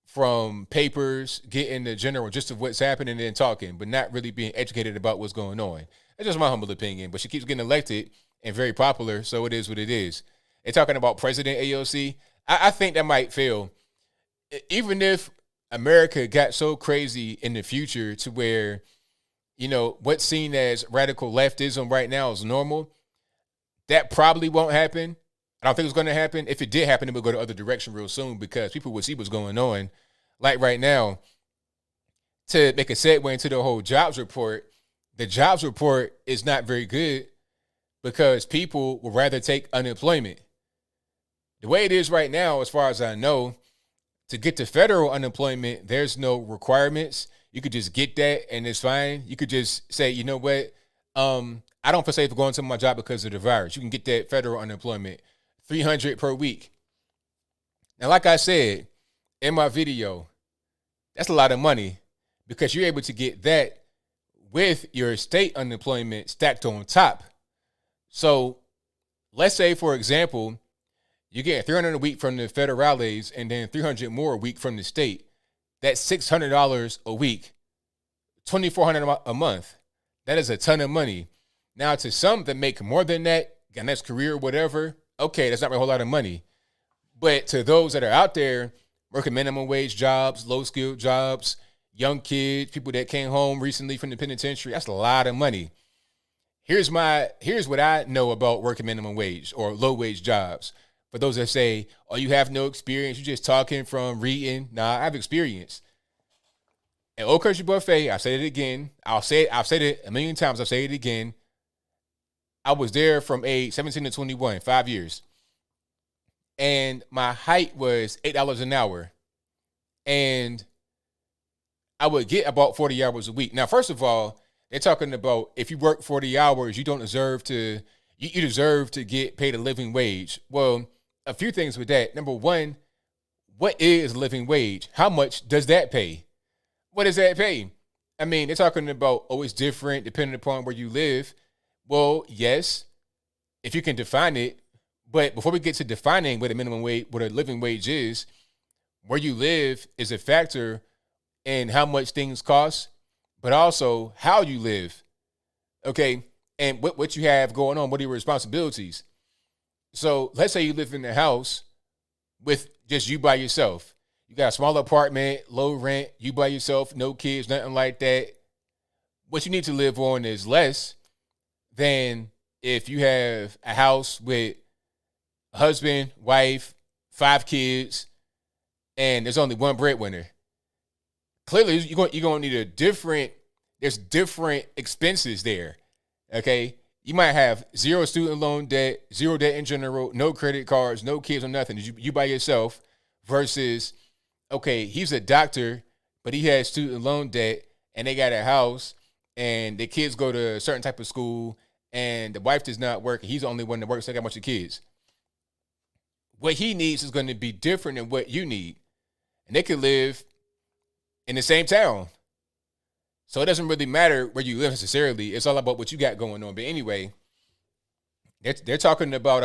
from papers, getting the general gist of what's happening, and then talking, but not really being educated about what's going on. That's just my humble opinion. But she keeps getting elected and very popular, so it is what it is. And talking about President AOC, I think that might fail. Even if America got so crazy in the future to where, what's seen as radical leftism right now is normal, that probably won't happen. I don't think it's going to happen. If it did happen, it would go the other direction real soon, because people would see what's going on. Like right now, to make a segue into the whole jobs report, the jobs report is not very good because people would rather take unemployment. The way it is right now, as far as I know, to get to federal unemployment, there's no requirements. You could just get that and it's fine. You could just say, you know what? I don't feel safe going to my job because of the virus. You can get that federal unemployment, $300 per week. Now, like I said in my video, that's a lot of money because you're able to get that with your state unemployment stacked on top. So let's say, for example, You get 300 a week from the federales and then 300 more a week from the state. That's $600 a week, $2,400 a month. That is a ton of money. Now, to some that make more than that, got next career, whatever, okay, that's not a whole lot of money. But to those that are out there working minimum wage jobs, low skilled jobs, young kids, people that came home recently from the penitentiary, that's a lot of money. Here's what I know about working minimum wage or low wage jobs. For those that say, oh, you have no experience, you're just talking from reading. Nah, I have experience. At Old Country Buffet, I said it again. I've said it a million times. I'll say it again. I was there from age 17 to 21, 5 years. And my height was $8 an hour. And I would get about 40 hours a week. Now, first of all, they're talking about if you work 40 hours, you don't deserve to, you deserve to get paid a living wage. Well, a few things with that. Number one, what is a living wage? How much does that pay? What does that pay? I mean, they're talking about, oh, it's different depending upon where you live. Well, yes, if you can define it. But before we get to defining what a minimum wage, what a living wage is, where you live is a factor in how much things cost, but also how you live. Okay. And what you have going on, what are your responsibilities? So let's say you live in a house with just you by yourself. You got a small apartment, low rent, you by yourself, no kids, nothing like that. What you need to live on is less than if you have a house with a husband, wife, 5 kids, and there's only one breadwinner. Clearly, you're going to need there's different expenses there, okay? You might have zero student loan debt, zero debt in general, no credit cards, no kids or nothing. You by yourself versus, okay, he's a doctor, but he has student loan debt, and they got a house, and the kids go to a certain type of school, and the wife does not work, and he's the only one that works, so they got a bunch of kids. What he needs is going to be different than what you need. And they could live in the same town. So it doesn't really matter where you live necessarily. It's all about what you got going on. But anyway, they're talking about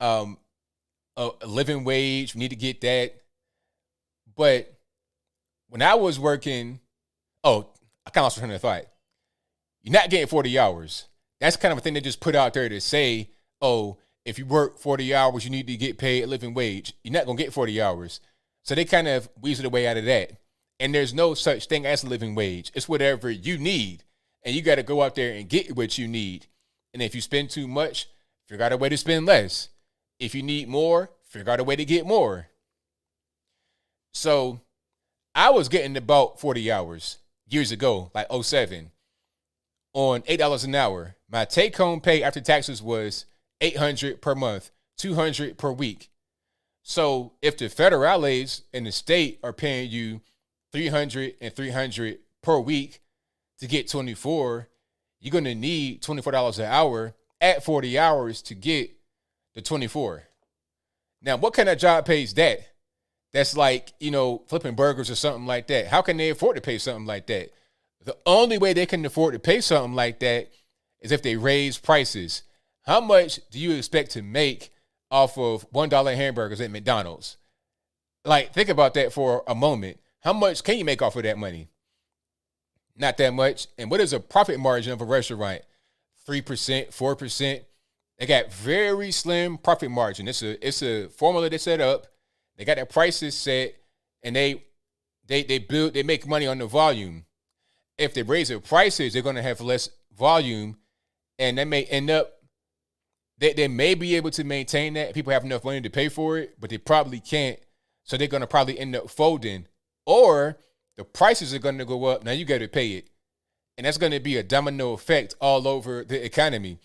a living wage. We need to get that. But when I was working, I kind of lost my train of thought. You're not getting 40 hours. That's kind of a thing they just put out there to say, oh, if you work 40 hours, you need to get paid a living wage. You're not going to get 40 hours. So they kind of weasel their way out of that. And there's no such thing as a living wage. It's whatever you need. And you got to go out there and get what you need. And if you spend too much, figure out a way to spend less. If you need more, figure out a way to get more. So I was getting about 40 hours years ago, like 07, on $8 an hour. My take-home pay after taxes was $800 per month, $200 per week. So if the federales in the state are paying you $300 and $300 per week to get 24, you're going to need $24 an hour at 40 hours to get the 24. Now, what kind of job pays that? That's like, flipping burgers or something like that. How can they afford to pay something like that? The only way they can afford to pay something like that is if they raise prices. How much do you expect to make off of $1 hamburgers at McDonald's? Like, think about that for a moment. How much can you make off of that money? Not that much. And what is a profit margin of a restaurant? 3%, 4%. They got very slim profit margin. It's a formula they set up. They got their prices set, and they make money on the volume. If they raise their prices, they're going to have less volume, and they may end up, they may be able to maintain that. People have enough money to pay for it, but they probably can't. So they're going to probably end up folding, or the prices are going to go up. Now you got to pay it. And that's going to be a domino effect all over the economy.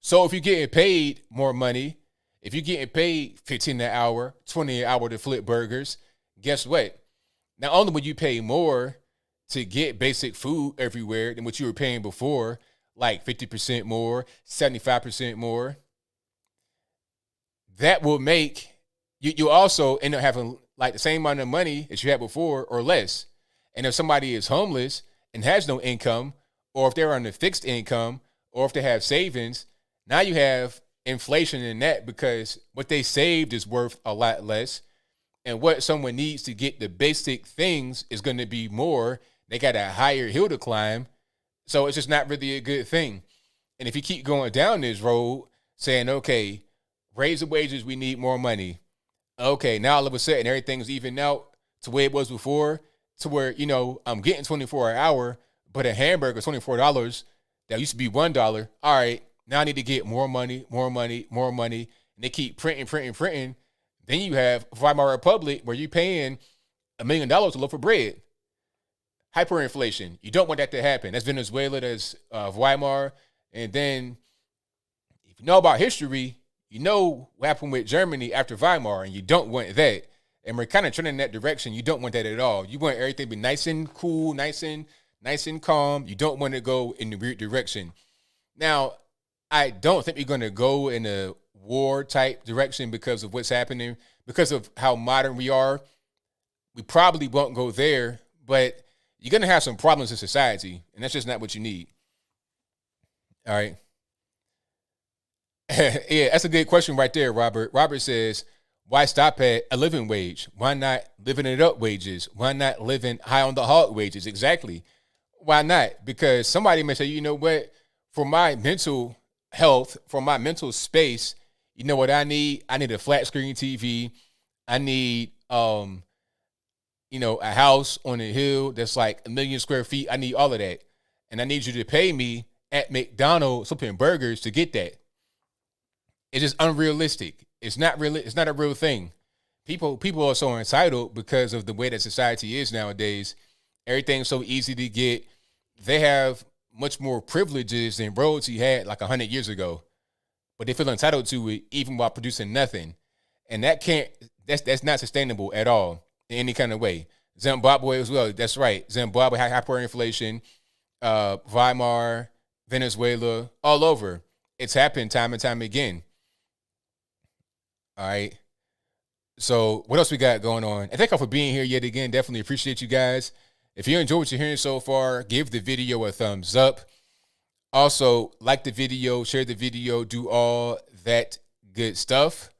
So if you're getting paid more money, if you're getting paid $15 an hour, $20 an hour to flip burgers, guess what? Not only would you pay more to get basic food everywhere than what you were paying before, like 50% more, 75% more, that will make you also end up having like the same amount of money as you had before or less. And if somebody is homeless and has no income, or if they're on a fixed income, or if they have savings, now you have inflation in that, because what they saved is worth a lot less. And what someone needs to get the basic things is going to be more. They got a higher hill to climb. So it's just not really a good thing. And if you keep going down this road saying, okay, raise the wages, we need more money. Okay, now all of a sudden everything's even out to where it was before, to where, I'm getting 24 an hour, but a hamburger is $24 that used to be $1. All right, now I need to get more money, more money, more money. And they keep printing. Then you have Weimar Republic where you're paying $1 million to loaf of bread. Hyperinflation. You don't want that to happen. That's Venezuela, that's Weimar. And then if you know about history, you know what happened with Germany after Weimar, and you don't want that. And we're kind of trending in that direction. You don't want that at all. You want everything to be nice and cool, nice and calm. You don't want to go in the weird direction. Now, I don't think we're going to go in a war type direction because of what's happening, because of how modern we are. We probably won't go there, but you're going to have some problems in society, and that's just not what you need. All right. Yeah, that's a good question right there, Robert. Robert says, why stop at a living wage? Why not living it up wages? Why not living high on the hog wages? Exactly. Why not? Because somebody may say, you know what, for my mental health, for my mental space, you know what I need? I need a flat screen TV. I need, a house on a hill that's like 1 million square feet. I need all of that. And I need you to pay me at McDonald's flipping burgers to get that. It's just unrealistic. It's not really, it's not a real thing. People are so entitled because of the way that society is nowadays. Everything's so easy to get. They have much more privileges than royalty had like 100 years ago. But they feel entitled to it even while producing nothing. And that's not sustainable at all in any kind of way. Zimbabwe as well. That's right. Zimbabwe had hyperinflation, Weimar, Venezuela, all over. It's happened time and time again. All right. So what else we got going on? And thank y'all for being here yet again. Definitely appreciate you guys. If you enjoy what you're hearing so far, give the video a thumbs up. Also, like the video, share the video, do all that good stuff.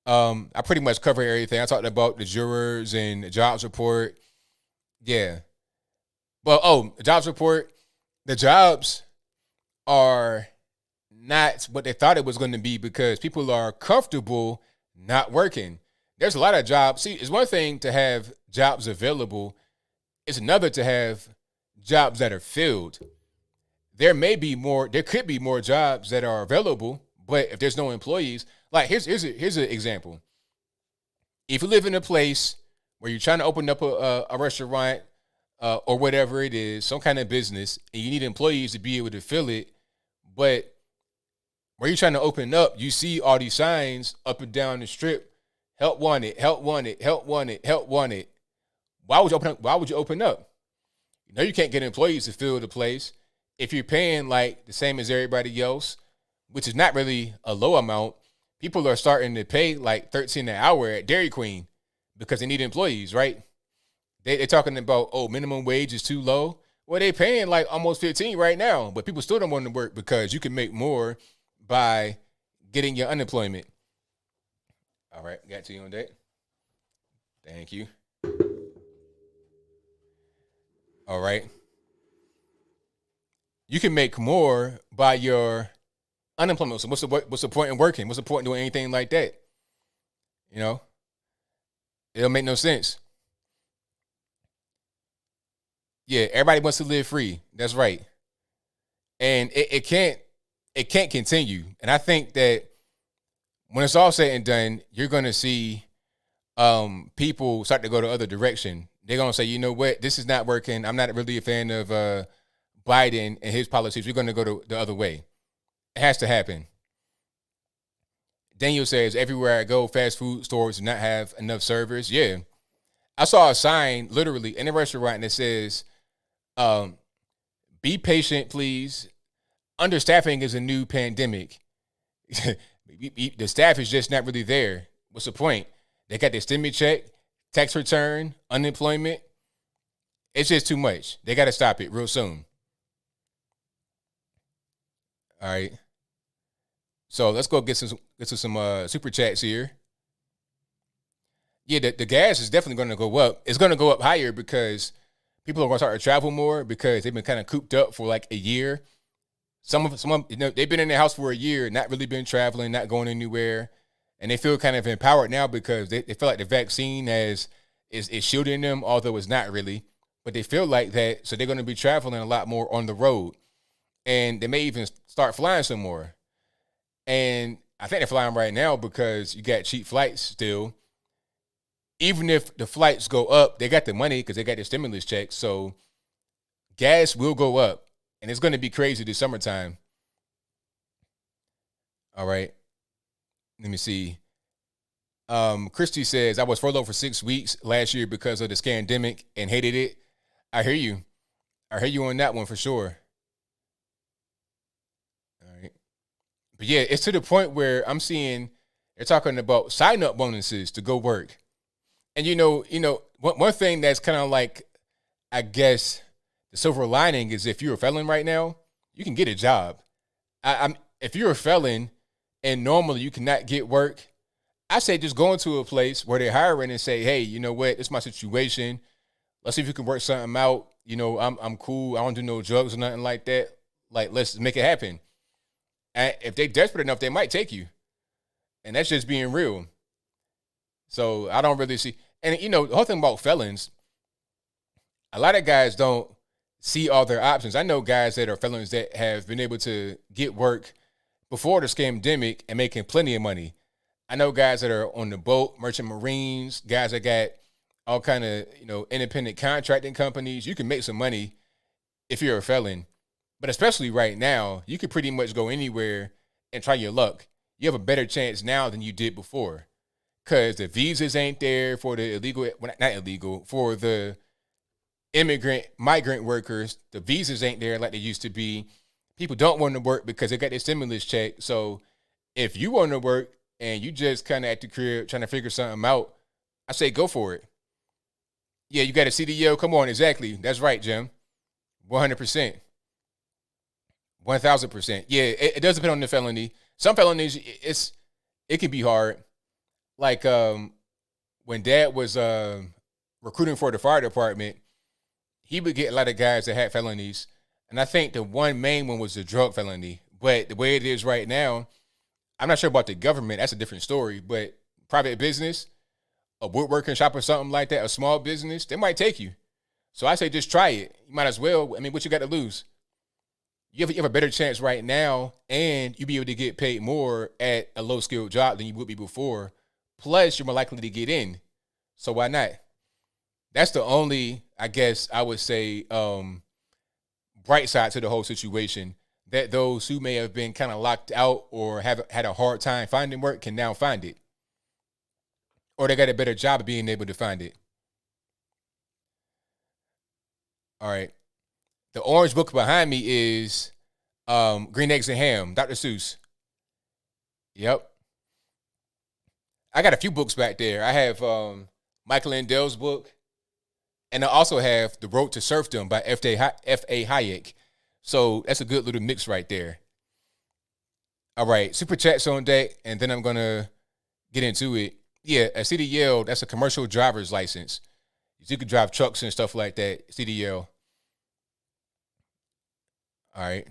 I pretty much covered everything. I talked about the jurors and the jobs report. Yeah. Well, jobs report. The jobs are not what they thought it was going to be because people are comfortable not working. There's a lot of jobs. See, it's one thing to have jobs available. It's another to have jobs that are filled. There could be more jobs that are available, but if there's no employees, like here's an example. If you live in a place where you're trying to open up a restaurant or whatever it is, some kind of business, and you need employees to be able to fill it, but where you're trying to open up, you see all these signs up and down the strip, help wanted, help wanted, help wanted, help wanted. Why would you open up? Why would you open up? You know you can't get employees to fill the place. If you're paying like the same as everybody else, which is not really a low amount, people are starting to pay like $13 an hour at Dairy Queen because they need employees, right? They're talking about, minimum wage is too low. Well, they're paying like almost 15 right now, but people still don't want to work because you can make more by getting your unemployment. All right, got to you on that. Thank you. All right. You can make more by your unemployment. So what's the point in working? What's the point in doing anything like that? You know, it'll make no sense. Yeah, everybody wants to live free. That's right. And it can't continue. And I think that when it's all said and done, you're going to see people start to go the other direction. They're going to say, you know what, this is not working. I'm not really a fan of Biden and his policies. We're going to go the other way. It has to happen. Daniel says, everywhere I go, fast food stores do not have enough servers. Yeah. I saw a sign literally in a restaurant that says, be patient, please. Understaffing is a new pandemic. The staff is just not really there. What's the point? They got their stimmy check, tax return, unemployment. It's just too much. They got to stop it real soon. All right. So let's go get to some super chats here. Yeah, the gas is definitely going to go up. It's going to go up higher because people are going to start to travel more because they've been kind of cooped up for like a year. Some of they've been in their house for a year, not really been traveling, not going anywhere, and they feel kind of empowered now because they feel like the vaccine is shielding them, although it's not really. But they feel like that, so they're going to be traveling a lot more on the road, and they may even start flying some more. And I think they're flying right now because you got cheap flights still. Even if the flights go up, they got the money because they got the stimulus check. So gas will go up, and it's going to be crazy this summertime. All right. Let me see. Christy says, I was furloughed for 6 weeks last year because of the scandemic and hated it. I hear you. I hear you on that one for sure. All right. But yeah, it's to the point where I'm seeing they're talking about sign-up bonuses to go work. And one thing that's kind of like, I guess, the silver lining is if you're a felon right now, you can get a job. If you're a felon and normally you cannot get work, I say just go into a place where they're hiring and say, hey, you know what, this is my situation. Let's see if you can work something out. I'm cool. I don't do no drugs or nothing like that. Like, let's make it happen. And if they're desperate enough, they might take you. And that's just being real. So I don't really see. And, the whole thing about felons, a lot of guys don't see all their options. I know guys that are felons that have been able to get work before the scamdemic and making plenty of money. I know guys that are on the boat, merchant marines, guys that got all kind of, independent contracting companies. You can make some money if you're a felon. But especially right now, you can pretty much go anywhere and try your luck. You have a better chance now than you did before. Because the visas ain't there for the illegal, well, not illegal, for the migrant workers. The visas ain't there like they used to be. People don't want to work because they got their stimulus check. So if you want to work and you just kind of at the crib trying to figure something out, I say go for it. Yeah, you got a CDL? Come on, exactly. That's right, Jim. 100%. 1,000%. Yeah, it does depend on the felony. Some felonies, it can be hard. Like when Dad was recruiting for the fire department, he would get a lot of guys that had felonies. And I think the one main one was the drug felony. But the way it is right now, I'm not sure about the government. That's a different story. But private business, a woodworking shop or something like that, a small business, they might take you. So I say just try it. You might as well. I mean, what you got to lose? You have a better chance right now, and you'll be able to get paid more at a low-skilled job than you would be before. Plus, you're more likely to get in. So why not? That's the only, I guess, I would say, bright side to the whole situation. That those who may have been kind of locked out or have had a hard time finding work can now find it. Or they got a better job of being able to find it. All right. The orange book behind me is Green Eggs and Ham, Dr. Seuss. Yep. I got a few books back there. I have Michael Lindell's book, and I also have The Road to Serfdom by F.A. Hayek. So that's a good little mix right there. All right, super chats on deck, and then I'm going to get into it. Yeah, a CDL, that's a commercial driver's license. You can drive trucks and stuff like that, CDL. All right.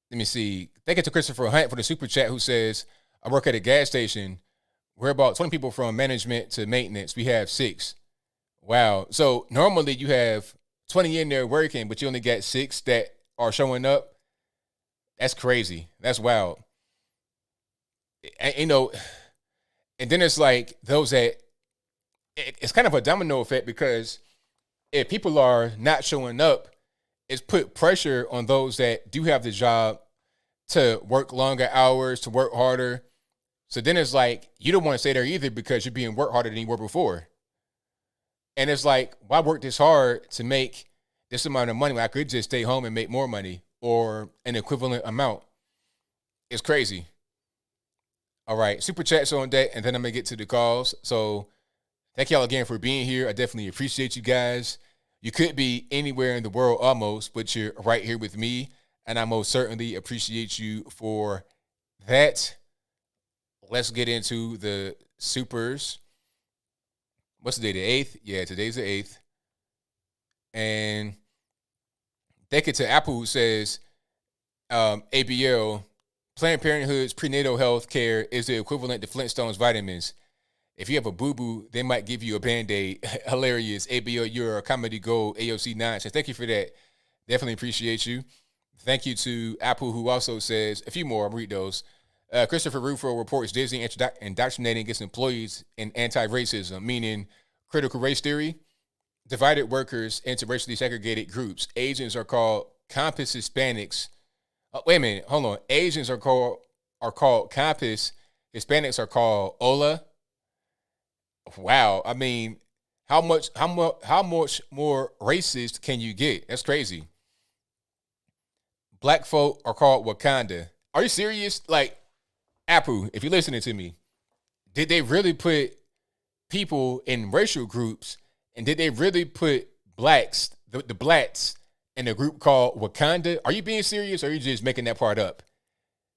Let me see. Thank you to Christopher Hunt for the super chat who says, I work at a gas station. We're about 20 people from management to maintenance. We have 6. Wow. So normally you have 20 in there working, but you only got 6 that are showing up. That's crazy. That's wild. And, and then it's like those that, it's kind of a domino effect because if people are not showing up, it's put pressure on those that do have the job to work longer hours, to work harder. So then it's like, you don't want to stay there either because you're being worked harder than you were before. And it's like, why work this hard to make this amount of money when I could just stay home and make more money or an equivalent amount? It's crazy. All right, super chats on deck, and then I'm going to get to the calls. So thank y'all again for being here. I definitely appreciate you guys. You could be anywhere in the world almost, but you're right here with me, and I most certainly appreciate you for that, let's get into the supers. What's the day? The 8th? Yeah, today's the 8th. And thank you to Apple, who says ABL, Planned Parenthood's prenatal health care is the equivalent to Flintstones vitamins. If you have a boo-boo, they might give you a Band-Aid. Hilarious. ABL, you're a comedy gold. AOC nonsense. Thank you for that. Definitely appreciate you. Thank you to Apple, who also says, a few more, I'll read those. Christopher Rufo reports Disney indoctrinating its employees in anti-racism, meaning critical race theory, divided workers into racially segregated groups. Asians are called campus Hispanics. Wait a minute, hold on. Asians are called campus. Hispanics are called Ola. Wow, I mean, how much more racist can you get? That's crazy. Black folk are called Wakanda. Are you serious? Like, Apu, if you're listening to me, did they really put people in racial groups, and did they really put blacks, the blacks, in a group called Wakanda? Are you being serious, or are you just making that part up?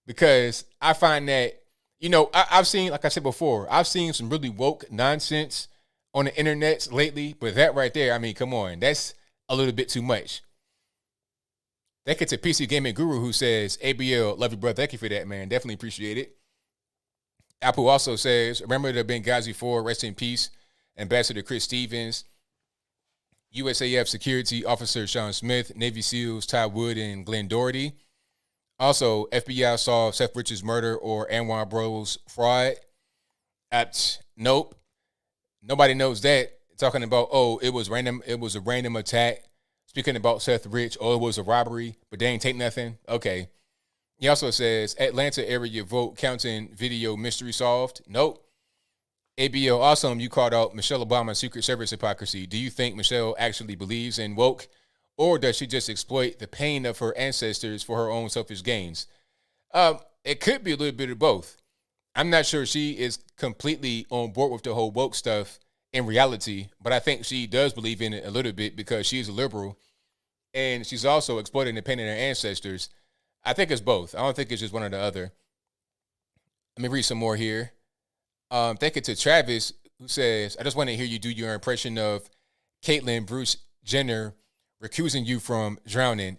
Because I find that, I've seen, like I said before, I've seen some really woke nonsense on the internet lately, but that right there, I mean, come on, that's a little bit too much. That gets a PC Gaming Guru, who says, ABL, love you, brother. Thank you for that, man. Definitely appreciate it. Apple also says, remember the Benghazi 4, rest in peace, Ambassador Chris Stevens, USAF Security Officer Sean Smith, Navy SEALs Ty Wood and Glenn Doherty. Also, FBI solved Seth Richards' murder or Anwar Bros fraud. Nope. Nobody knows that. Talking about, it was random. It was a random attack. Speaking about Seth Rich, it was a robbery, but they ain't take nothing. Okay. He also says, Atlanta area vote counting video mystery solved. Nope. ABL, awesome. You called out Michelle Obama's Secret Service hypocrisy. Do you think Michelle actually believes in woke, or does she just exploit the pain of her ancestors for her own selfish gains? It could be a little bit of both. I'm not sure she is completely on board with the whole woke stuff in reality, but I think she does believe in it a little bit because she's a liberal, and she's also exploiting the pain of her ancestors. I think it's both. I don't think it's just one or the other. Let me read some more here. Thank you to Travis, who says, I just want to hear you do your impression of Caitlyn Bruce Jenner recusing you from drowning.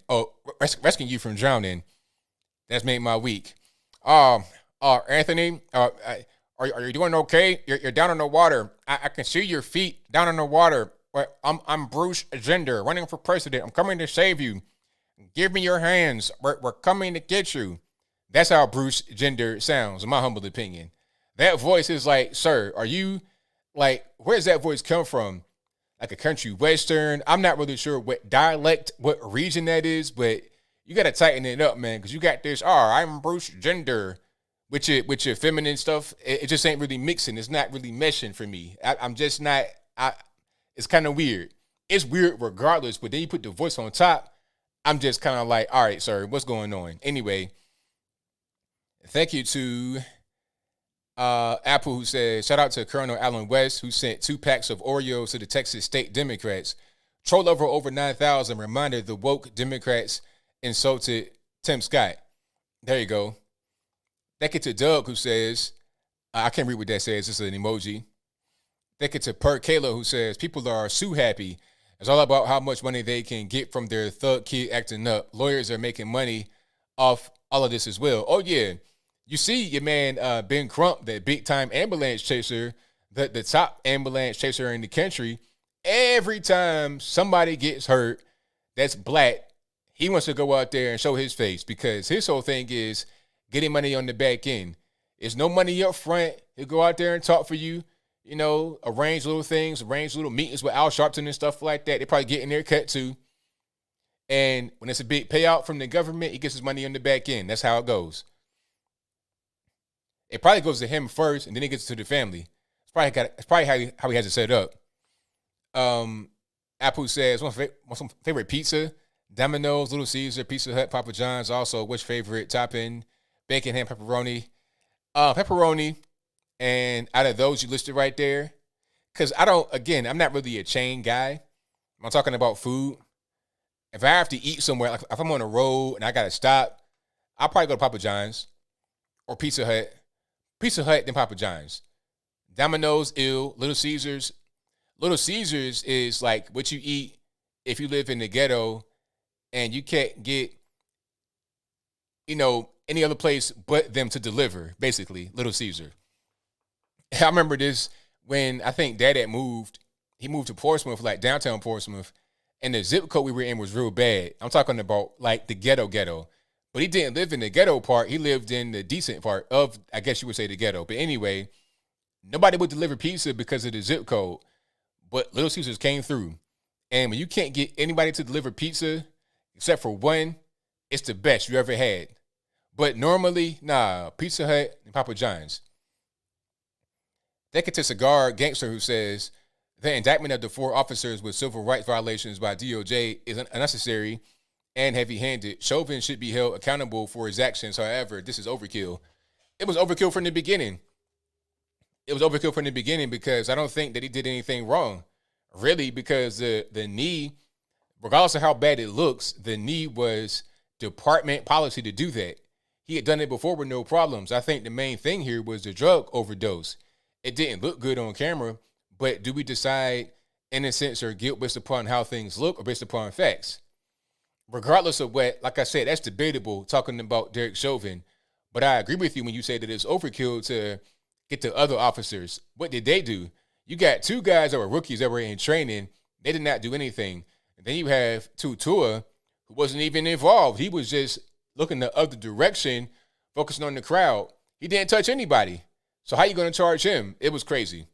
Rescuing you from drowning. That's made my week. Anthony, are you doing okay? You're down in the water. I can see your feet down in the water. I'm Bruce Jenner, running for president. I'm coming to save you. Give me your hands. We're coming to get you. That's how Bruce Jenner sounds, in my humble opinion. That voice is like, sir, are you, like, where does that voice come from? Like a country western? I'm not really sure what dialect, what region that is, but you got to tighten it up, man, because you got this, I'm Bruce Jenner, with your feminine stuff. It just ain't really mixing. It's not really meshing for me. I'm just not, it's kind of weird. It's weird regardless, but then you put the voice on top, I'm just kind of like, all right, sir, what's going on? Anyway, thank you to Apple, who says, shout out to Colonel Allen West, who sent 2 packs of Oreos to the Texas State Democrats. Troll over 9,000 reminded the woke Democrats insulted Tim Scott. There you go. Thank you to Doug, who says, I can't read what that says. It's an emoji. Thank you to Per Kayla, who says, people are so happy. It's all about how much money they can get from their thug kid acting up. Lawyers are making money off all of this as well. Oh, yeah. You see your man, Ben Crump, that big-time ambulance chaser, the top ambulance chaser in the country. Every time somebody gets hurt that's black, he wants to go out there and show his face because his whole thing is getting money on the back end. There's no money up front. He'll go out there and talk for you, arrange little things, arrange little meetings with Al Sharpton and stuff like that. They probably getting their cut too. And when it's a big payout from the government, he gets his money on the back end. That's how it goes. It probably goes to him first, and then it gets to the family. It's probably how he has it set up. Apple says, what's my favorite pizza? Domino's, Little Caesar, Pizza Hut, Papa John's. Also, which favorite topping? Bacon, ham, pepperoni. Pepperoni. And out of those you listed right there, because I'm not really a chain guy. I'm talking about food. If I have to eat somewhere, like if I'm on the road and I got to stop, I'll probably go to Papa John's. or Pizza Hut. Pizza Hut, then Papa John's. Domino's, ill. Little Caesars. Little Caesars is like what you eat if you live in the ghetto and you can't get, any other place but them to deliver, basically, Little Caesar. I remember this when I think Dad had moved. He moved to Portsmouth, like downtown Portsmouth, and the zip code we were in was real bad. I'm talking about like the ghetto. But he didn't live in the ghetto part. He lived in the decent part of, I guess you would say, the ghetto. But anyway, nobody would deliver pizza because of the zip code. But Little Caesars came through. And when you can't get anybody to deliver pizza, except for one, it's the best you ever had. But normally, Pizza Hut and Papa John's. Take it to Cigar Gangster, who says, the indictment of the 4 officers with civil rights violations by DOJ is unnecessary and heavy-handed. Chauvin should be held accountable for his actions. However, this is overkill. It was overkill from the beginning. Because I don't think that he did anything wrong. Really, because the knee, regardless of how bad it looks, the knee was department policy to do that. He had done it before with no problems. I think the main thing here was the drug overdose. It didn't look good on camera, but do we decide innocence or guilt based upon how things look or based upon facts? Regardless of what, like I said, that's debatable talking about Derek Chauvin. But I agree with you when you say that it's overkill to get the other officers. What did they do? You got 2 guys that were rookies that were in training. They did not do anything. And then you have Tutua, who wasn't even involved. He was just looking the other direction, focusing on the crowd. He didn't touch anybody. So how you going to charge him? It was crazy.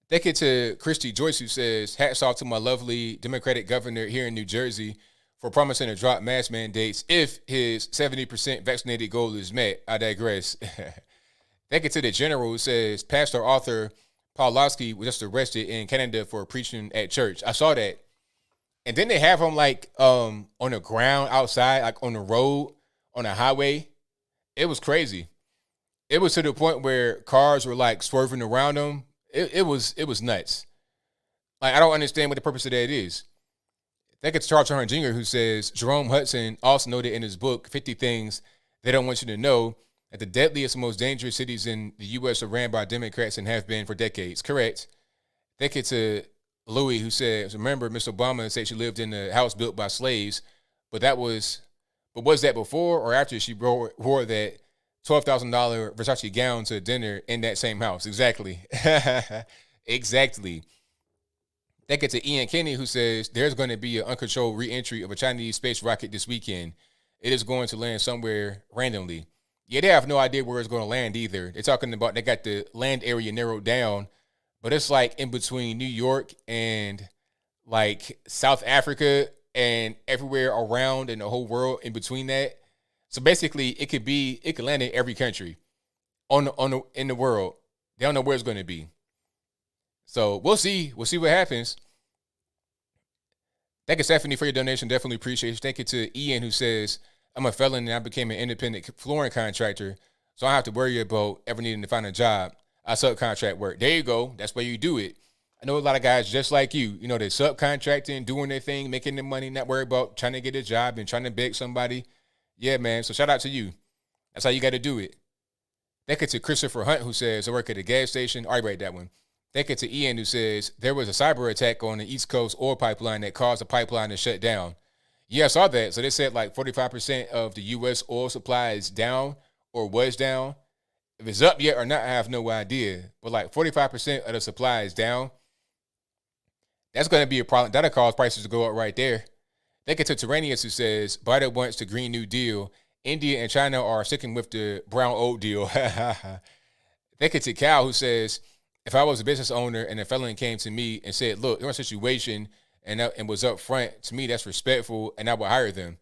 Take it to Christy Joyce, who says, hats off to my lovely Democratic governor here in New Jersey for promising to drop mask mandates if his 70% vaccinated goal is met. I digress. Take it to the general, who says, Pastor Arthur Pawlowski was just arrested in Canada for preaching at church. I saw that. And then they have him like on the ground outside, like on the road, on a highway. It was crazy. It was to the point where cars were like swerving around him. It was nuts. Like, I don't understand what the purpose of that is. I think it's Charles Chauvin Jr. who says, Jerome Hudson also noted in his book, 50 Things They Don't Want You to Know, that the deadliest and most dangerous cities in the U.S. are ran by Democrats and have been for decades. Correct. Think it's Louis, who says, remember, Miss Obama said she lived in a house built by slaves, but was that before or after she wore that $12,000 Versace gown to dinner in that same house? Exactly. Exactly. Think it's Ian Kenny, who says, there's going to be an uncontrolled re-entry of a Chinese space rocket this weekend. It is going to land somewhere randomly. Yeah, they have no idea where it's going to land either. They're talking about they got the land area narrowed down, but it's like in between New York and like South Africa and everywhere around in the whole world in between that. So basically, it could land in every country in the world. They don't know where it's going to be. So we'll see. We'll see what happens. Thank you, Stephanie, for your donation. Definitely appreciate it. Thank you to Ian, who says, I'm a felon and I became an independent flooring contractor, so I don't have to worry about ever needing to find a job. I subcontract work. There you go. That's where you do it. I know a lot of guys just like you. You know, they're subcontracting, doing their thing, making their money, not worry about trying to get a job and trying to beg somebody. Yeah, man. So shout out to you. That's how you got to do it. Thank you to Christopher Hunt, who says, I work at a gas station. I read that one. Thank you to Ian, who says, there was a cyber attack on the East Coast oil pipeline that caused the pipeline to shut down. Yeah, I saw that. So they said like 45% of the U.S. oil supply is down or was down. If it's up yet or not, I have no idea. But like 45% of the supply is down. That's going to be a problem. That'll cause prices to go up right there. Thank you to Tyrannius, who says, Biden wants the Green New Deal. India and China are sticking with the brown old deal. Thank you to Cal, who says, if I was a business owner and a felon came to me and said, look, you're in a situation and was up front, to me, that's respectful, and I would hire them.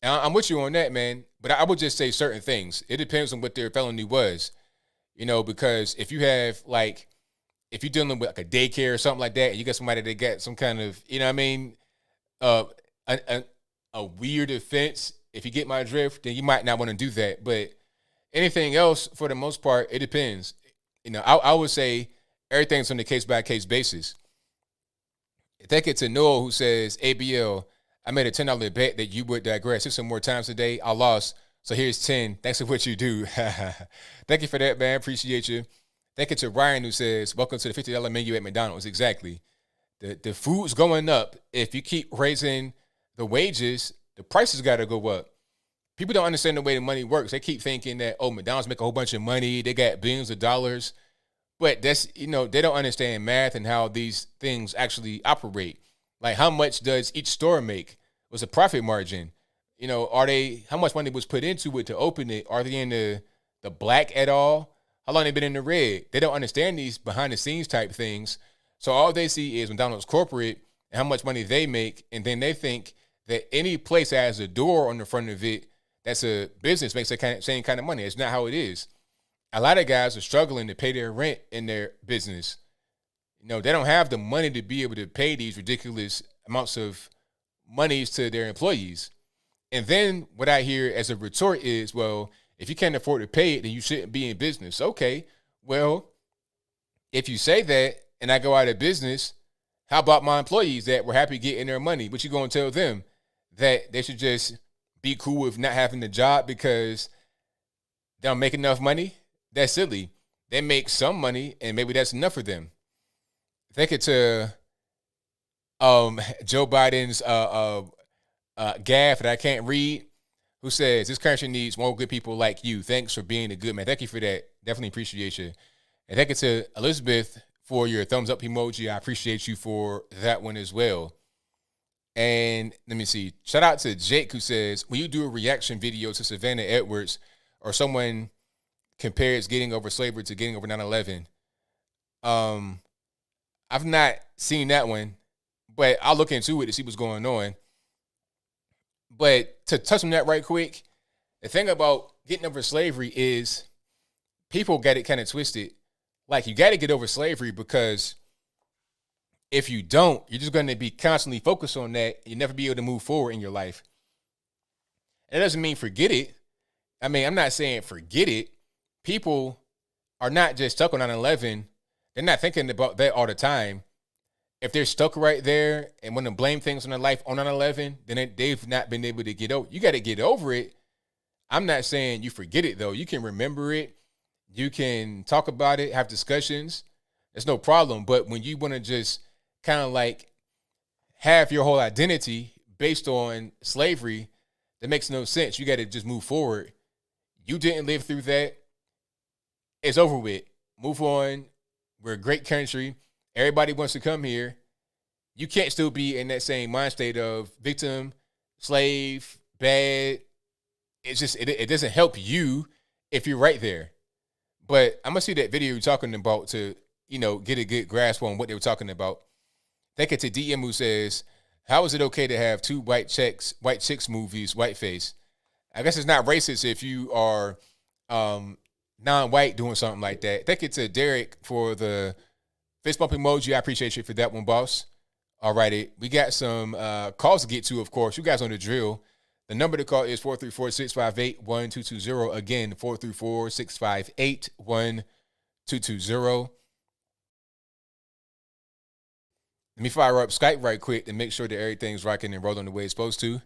And I'm with you on that, man. But I would just say certain things. It depends on what their felony was, you know, because if you have, like, if you're dealing with, like, a daycare or something like that, and you got somebody that got some kind of, you know what I mean, a weird offense, if you get my drift, then you might not want to do that. But anything else, for the most part, it depends. You know, I would say everything's on a case-by-case basis. Thank you to Noel, who says, ABL, I made a $10 bet that you would digress 6 or more times today. I lost. So here's 10. Thanks for what you do. Thank you for that, man. Appreciate you. Thank you to Ryan who says, welcome to the $50 menu at McDonald's. Exactly. The food's going up. If you keep raising the wages, the prices got to go up. People don't understand the way the money works. They keep thinking that, oh, McDonald's make a whole bunch of money. They got billions of dollars. But that's, they don't understand math and how these things actually operate. Like, how much does each store make? What's the profit margin? How much money was put into it to open it? Are they in the black at all? How long they been in the red? They don't understand these behind the scenes type things. So all they see is McDonald's corporate and how much money they make. And then they think that any place that has a door on the front of it, that's a business, makes the same kind of money. It's not how it is. A lot of guys are struggling to pay their rent in their business. They don't have the money to be able to pay these ridiculous amounts of monies to their employees. And then what I hear as a retort is, well, if you can't afford to pay it, then you shouldn't be in business. Okay, well, if you say that and I go out of business, how about my employees that were happy getting their money? What you going to tell them? That they should just be cool with not having the job because they don't make enough money? That's silly. They make some money, and maybe that's enough for them. Thank you to Joe Biden's gaffe that I can't read, who says, this country needs more good people like you. Thanks for being a good man. Thank you for that. Definitely appreciate you. And thank you to Elizabeth for your thumbs up emoji. I appreciate you for that one as well. And let me see. Shout out to Jake who says, when you do a reaction video to Savannah Edwards or someone compares getting over slavery to getting over 9/11, I've not seen that one, but I'll look into it to see what's going on. But to touch on that right quick, the thing about getting over slavery is people get it kind of twisted. Like, you got to get over slavery because if you don't, you're just going to be constantly focused on that. You'll never be able to move forward in your life. That doesn't mean forget it. I mean, I'm not saying forget it. People are not just stuck on 9/11. They're not thinking about that all the time. If they're stuck right there and want to blame things on their life on 9/11, then they've not been able to get over. You got to get over it. I'm not saying you forget it, though. You can remember it. You can talk about it, have discussions. There's no problem. But when you want to just kind of like have your whole identity based on slavery, that makes no sense. You got to just move forward. You didn't live through that. It's over with. Move on. We're a great country. Everybody wants to come here. You can't still be in that same mind state of victim, slave, bad. It's just, it doesn't help you if you're right there. But I'm going to see that video you're talking about to, get a good grasp on what they were talking about. Thank you to DM who says, how is it okay to have two white chicks movies, whiteface? I guess it's not racist if you are non-white doing something like that. Thank you to Derek for the fist bump emoji. I appreciate you for that one, boss. All righty. We got some calls to get to, of course. You guys on the drill. The number to call is 434-658-1220. Again, 434-658-1220. Let me fire up Skype right quick to make sure that everything's rocking and rolling the way it's supposed to.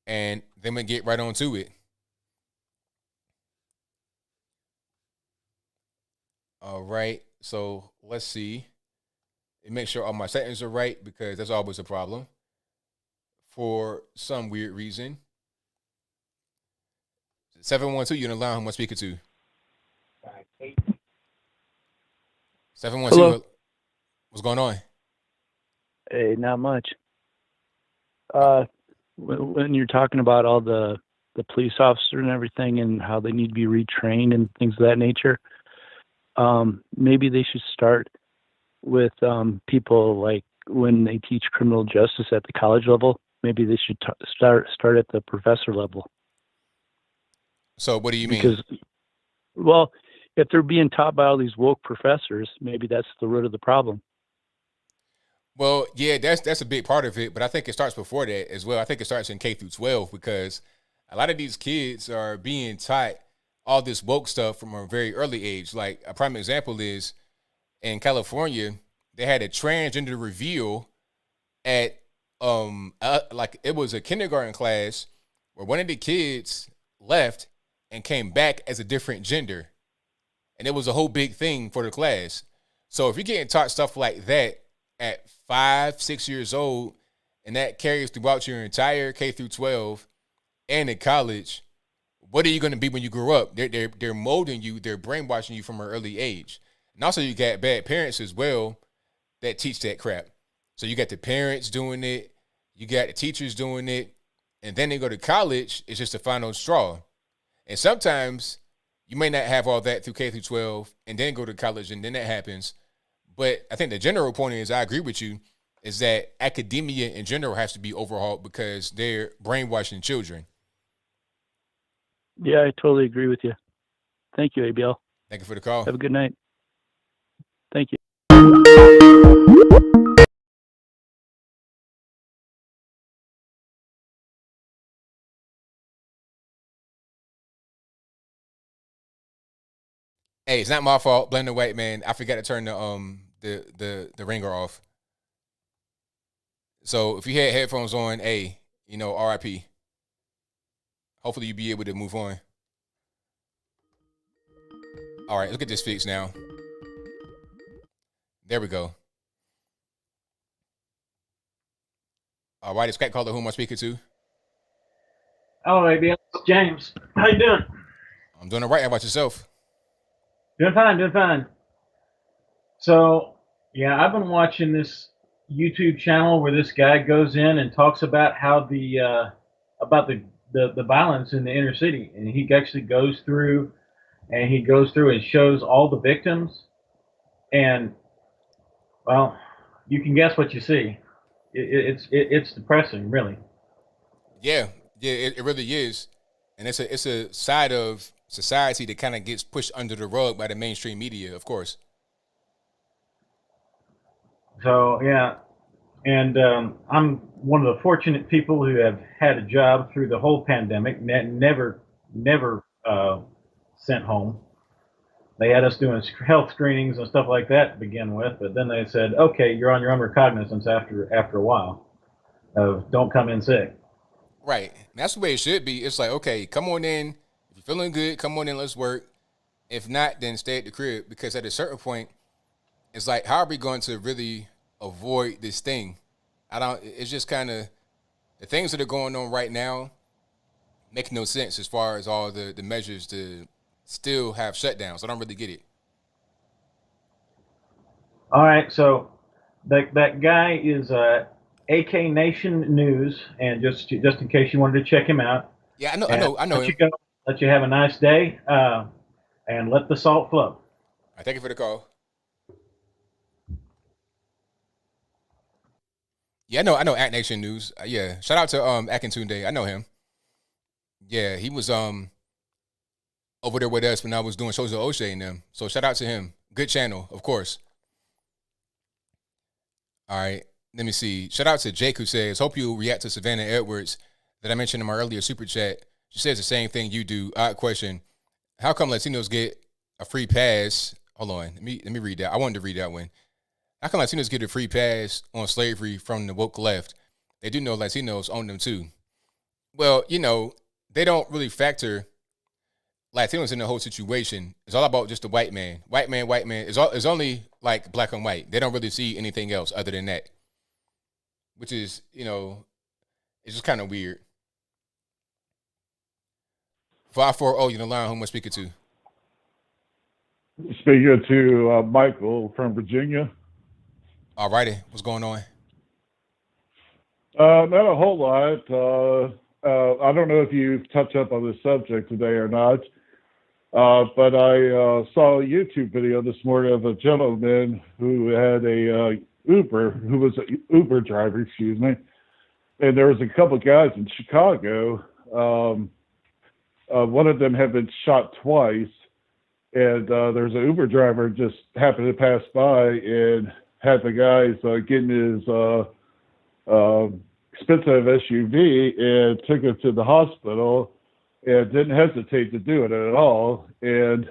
And then we get right on to it. All right. So let's see. And make sure all my settings are right because that's always a problem for some weird reason. 712, you're in the line. Who am I speaking to? 712. Hello. What's going on? Hey, not much. When you're talking about all the police officers and everything and how they need to be retrained and things of that nature, maybe they should start with people like when they teach criminal justice at the college level. Maybe they should start at the professor level. So what do you mean? Because, well, if they're being taught by all these woke professors, maybe that's the root of the problem. Well, yeah, that's a big part of it, but I think it starts before that as well. I think it starts in K through 12 because a lot of these kids are being taught all this woke stuff from a very early age. Like a prime example is in California, they had a transgender reveal at like it was a kindergarten class where one of the kids left and came back as a different gender. And it was a whole big thing for the class. So if you're getting taught stuff like that at 5, 6 years old, and that carries throughout your entire K through 12 and in college, what are you going to be when you grow up? They're molding you, they're brainwashing you from an early age. And also you got bad parents as well that teach that crap. So you got the parents doing it, you got the teachers doing it, and then they go to college, it's just the final straw. And sometimes you may not have all that through K through 12 and then go to college and then that happens. But I think the general point is, I agree with you, is that academia in general has to be overhauled because they're brainwashing children. Yeah, I totally agree with you. Thank you, ABL. Thank you for the call. Have a good night. Thank you. Hey, it's not my fault. Blame the white man. I forgot to turn the ringer off. So if you had headphones on, hey, RIP. Hopefully you'll be able to move on. All right, let's get this fixed now. There we go. All right, it's Cat Caller. Who am I speaking to? Hello, ABL. It's James. How you doing? I'm doing all right. How about yourself? Doing fine, doing fine. So, yeah, I've been watching this YouTube channel where this guy goes in and talks about how the violence in the inner city, and he actually goes through and shows all the victims, and well, you can guess what you see. It's depressing, really. Yeah, it really is, and it's a side of society that kind of gets pushed under the rug by the mainstream media, of course. So yeah, and I'm one of the fortunate people who have had a job through the whole pandemic. Never sent home. They had us doing health screenings and stuff like that to begin with, but then they said, "Okay, you're on your own recognizance after a while of don't come in sick." Right, and that's the way it should be. It's like, okay, come on in. If you're feeling good, come on in. Let's work. If not, then stay at the crib, because at a certain point, it's like, how are we going to really avoid this thing? It's just kind of the things that are going on right now make no sense as far as all the measures to still have shutdowns. I don't really get it. All right, so that guy is AK Nation News, and just in case you wanted to check him out. Yeah, I know Let you him. go. Let you have a nice day, and let the salt flow. I thank you for the call. Yeah, I know Act Nation News. Yeah, shout out to Akintunde. I know him. Yeah, he was over there with us when I was doing shows with O'Shea and them. So shout out to him. Good channel, of course. All right, let me see. Shout out to Jake, who says, "Hope you react to Savannah Edwards that I mentioned in my earlier super chat." She says the same thing you do. Odd question: how come Latinos get a free pass? Hold on, let me read that. I wanted to read that one. How come Latinos get a free pass on slavery from the woke left? They do know Latinos own them too. Well, they don't really factor Latinos in the whole situation. It's all about just the white man. White man, white man. It's only like black and white. They don't really see anything else other than that. Which is, it's just kind of weird. 540, the line, who am I speaking to? Speaking to Michael from Virginia. All righty. What's going on? Not a whole lot. I don't know if you've touched up on this subject today or not, but I saw a YouTube video this morning of a gentleman who had who was an Uber driver, excuse me, and there was a couple of guys in Chicago. One of them had been shot twice, and there's an Uber driver just happened to pass by and had the guys getting his expensive SUV and took him to the hospital and didn't hesitate to do it at all, and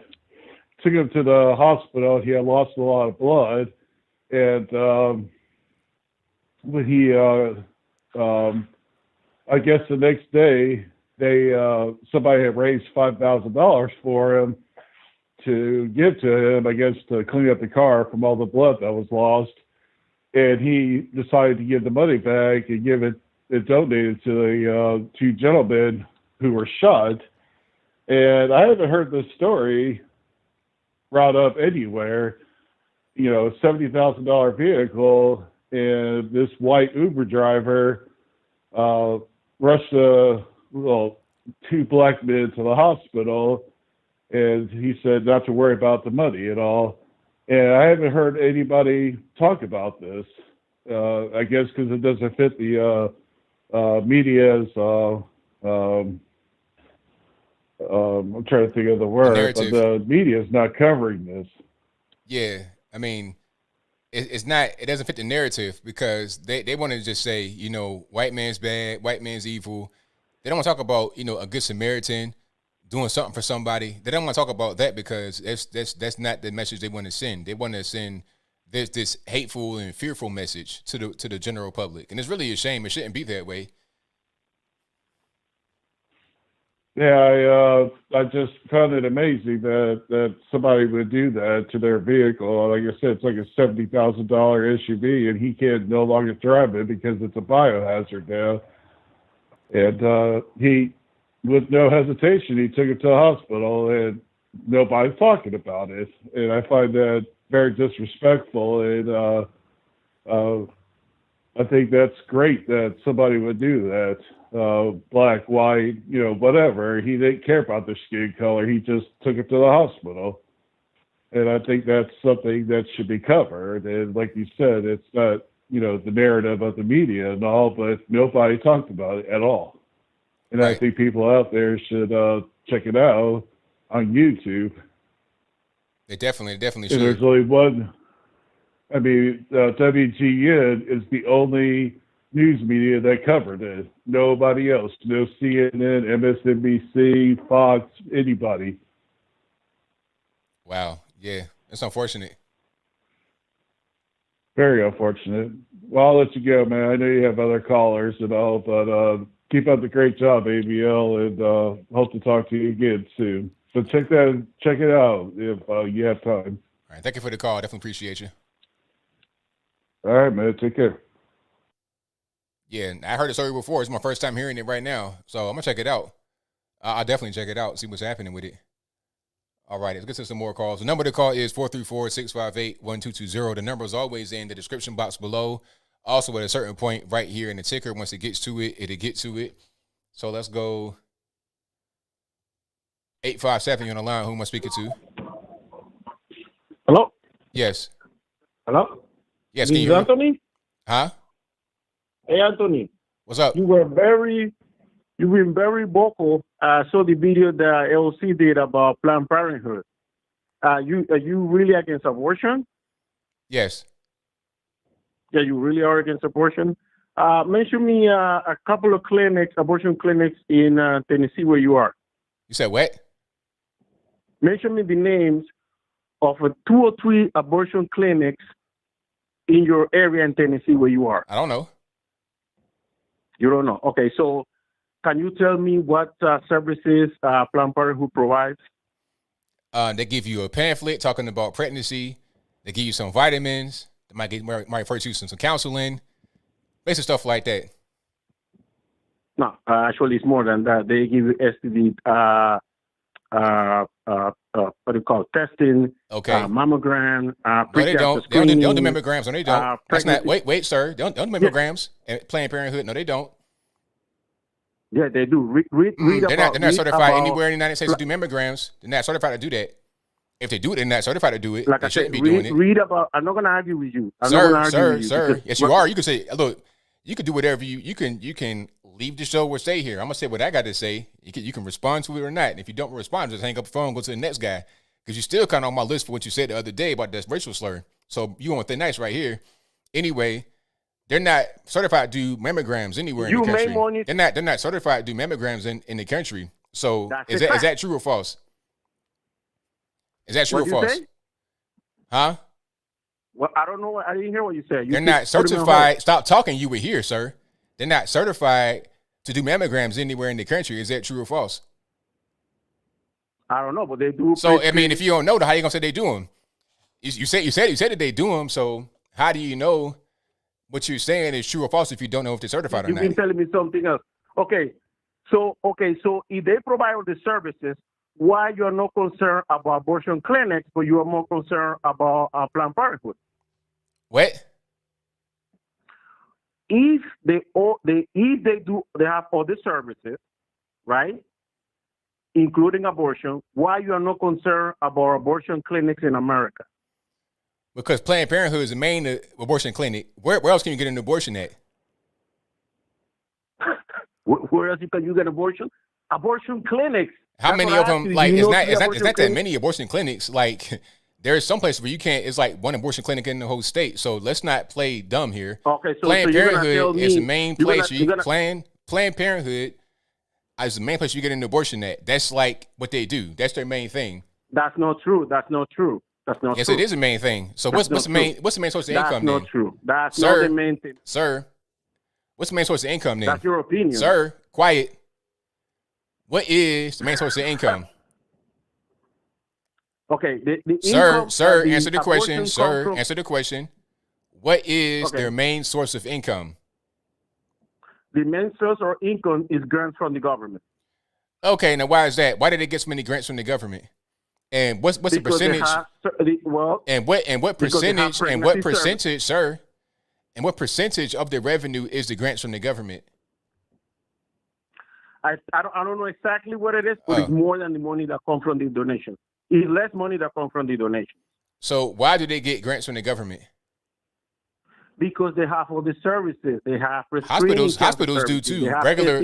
took him to the hospital. He had lost a lot of blood, and when he I guess the next day somebody had raised $5,000 for him to give to him, I guess, to clean up the car from all the blood that was lost. And he decided to give the money back and give it donated to the two gentlemen who were shot. And I haven't heard this story brought up anywhere. You know, a $70,000 vehicle, and this white Uber driver rushed two black men to the hospital, and he said not to worry about the money at all. And I haven't heard anybody talk about this. I guess because it doesn't fit the media's. I'm trying to think of the word, but the media is not covering this. Yeah, I mean, it's not. It doesn't fit the narrative because they want to just say, you know, white man's bad, white man's evil. They don't want to talk about, you know, a good Samaritan doing something for somebody. They don't want to talk about that because that's not the message they want to send. They want to send this hateful and fearful message to the general public, and it's really a shame. It shouldn't be that way. Yeah, I just found it amazing that somebody would do that to their vehicle. Like I said, it's like a $70,000 SUV, and he can no longer drive it because it's a biohazard now. And he, with no hesitation, he took it to the hospital, and nobody's talking about it. And I find that very disrespectful, and I think that's great that somebody would do that. Black, white, you know, whatever. He didn't care about the skin color. He just took it to the hospital. And I think that's something that should be covered. And like you said, it's not, you know, the narrative of the media and all, but nobody talked about it at all. And right. I think people out there should check it out on YouTube. They definitely should. And there's only one. I mean, WGN is the only news media that covered it. Nobody else. No CNN, MSNBC, Fox, anybody. Wow. Yeah. That's unfortunate. Very unfortunate. Well, I'll let you go, man. I know you have other callers and all, but keep up the great job, ABL, and hope to talk to you again soon. So check it out if you have time. All right. Thank you for the call. I definitely appreciate you. All right, man. Take care. Yeah, I heard the story before. It's my first time hearing it right now. So I'm going to check it out. I'll definitely check it out, see what's happening with it. All right, let's get to some more calls. The number to call is 434-658-1220. The number is always in the description box below. Also, at a certain point right here in the ticker, once it gets to it, it'll get to it. So let's go 857 on the line. Who am I speaking to? Hello? Yes. Hello? Yes, can you hear me? Anthony? Huh? Hey, Anthony. What's up? You've been very vocal. I saw the video that AOC did about Planned Parenthood. Are you really against abortion? Yes. Yeah, you really are against abortion. Mention me a couple of abortion clinics in Tennessee where you are. You said what? Mention me the names of 2 or 3 abortion clinics in your area in Tennessee where you are. I don't know. You don't know. Okay, so can you tell me what services Planned Parenthood provides? They give you a pamphlet talking about pregnancy. They give you some vitamins. They might refer to some counseling, basic stuff like that. No, actually, it's more than that. They give you STD, what do you call it, testing, okay, mammogram. No, they don't. They don't do mammograms. No, they don't. That's not. Wait, sir. They don't do mammograms. Yeah. Planned Parenthood. No, they don't. Yeah, they do. Read they're not certified anywhere in the United States to do mammograms. They're not certified to do that. If they do it, they're not certified to do it. Like they shouldn't be doing it. Read about. I'm not going to argue with you. Sir. Yes, you are. You can say, look, you can do whatever you can leave the show or stay here. I'm gonna say what I got to say. You can respond to it or not. And if you don't respond, just hang up the phone and go to the next guy. Because you're still kind of on my list for what you said the other day about that racial slur. So you want the nice right here. Anyway, they're not certified to do mammograms anywhere in the country. They're not certified to do mammograms in the country. So is that true or false? Is that true or false? Say? Huh? Well, I don't know. I didn't hear what you said. They're not certified. Stop talking. You were here, sir. They're not certified to do mammograms anywhere in the country. Is that true or false? I don't know, but they do. So, I mean, if you don't know, how you going to say they do them? You said that they do them. So how do you know what you're saying is true or false if you don't know if they're certified or You've not? been telling me something else. Okay, so if they provide all the services, why you're not concerned about abortion clinics, but you are more concerned about Planned Parenthood? What? If they have all the services, right, including abortion, why you are not concerned about abortion clinics in America? Because Planned Parenthood is the main abortion clinic. Where else can you get an abortion at? Where else can you get abortion? Abortion clinics. How That's many what of I them? asked you. Like, You it's know not the it's not abortion that clinics? many abortion clinics. Like, there's some places where you can't. It's like one abortion clinic in the whole state. So let's not play dumb here. Okay, so Planned you're gonna tell Parenthood me is the main place Planned Planned Parenthood is the main place you get an abortion at. That's like what they do. That's their main thing. That's not true. That's not true. That's not Yes, true. it is the main thing. So That's what's the not main true. what's the main source of That's income not then? true. That's Sir, not the main thing. Sir, what's the main source of income then? That's your opinion. Sir, quiet. What is the main source of income? Okay, the Sir, income sir, of the answer the question. abortion Sir, come from- answer the question. What is Okay. their main source of income? The main source of income is grants from the government. Okay, now why is that? Why did they get so many grants from the government? And what's the Because they percentage? have, And what because they have percentage? And what pregnancy service. percentage, sir? And what percentage of the revenue is the grants from the government? I don't know exactly what it is, but it's more than the money that comes from the donation. It's less money that comes from the donation. So why do they get grants from the government? Because they have all the services. They have Hospitals do too. Regular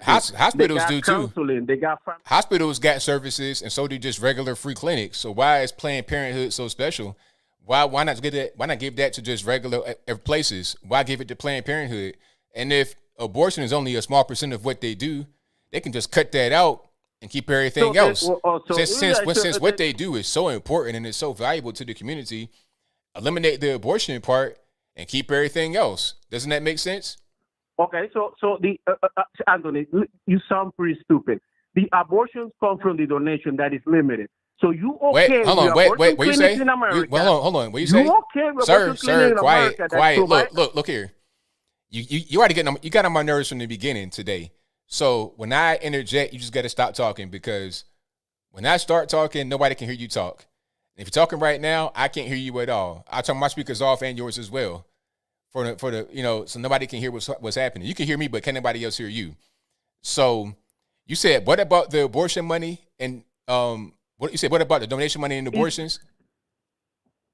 hospitals do too. Counseling. They got hospitals got services, and so do just regular free clinics. So why is Planned Parenthood so special? Why not get that? Why not give that to just regular places? Why give it to Planned Parenthood? And if abortion is only a small percent of what they do, they can just cut that out and keep everything else. Since what they do is so important and it's so valuable to the community, eliminate the abortion part and keep everything else. Doesn't that make sense? Okay, so the Anthony, you sound pretty stupid. The abortions come from the donation that is limited. So you okay? Wait, hold on. Wait. What you say? In America, hold on. What you say? You okay with Sir, quiet. Quiet. Look here. You already you got on my nerves from the beginning today. So when I interject, you just got to stop talking, because when I start talking, nobody can hear you talk. And if you're talking right now, I can't hear you at all. I turn my speakers off and yours as well, for the so nobody can hear what's happening. You can hear me, but can nobody else hear you? So you said, what about the abortion money and what you said? What about the donation money and abortions?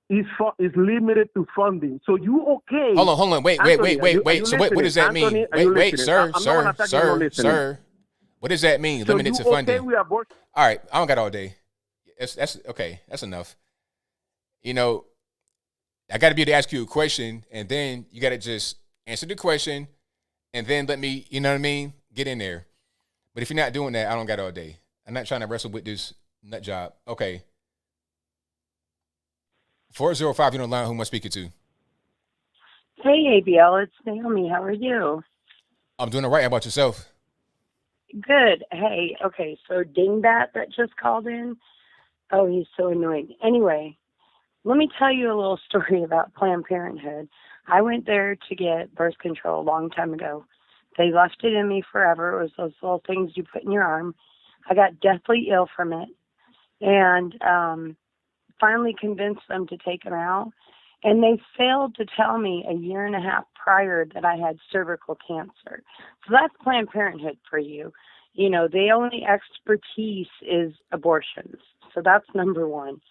It's limited to funding. So you okay? Hold on. Wait. Anthony, So what does that mean? Wait, sir. What does that mean? So limited you to funding. Okay with abortion? All right, I don't got all day. That's okay. That's enough. I got to be able to ask you a question, and then you got to just answer the question, and then let me, you know what I mean, get in there. But if you're not doing that, I don't got all day. I'm not trying to wrestle with this nut job. Okay. 405, you're on the line. Who am I speaking to? Hey, ABL, it's Naomi. How are you? I'm doing all right. How about yourself? Good. Hey, okay, so Dingbat that just called in, oh, he's so annoying. Anyway, let me tell you a little story about Planned Parenthood. I went there to get birth control a long time ago. They left it in me forever. It was those little things you put in your arm. I got deathly ill from it, and finally convinced them to take them out. And they failed to tell me a year and a half prior that I had cervical cancer. So that's Planned Parenthood for you. The only expertise is abortions. So that's number one.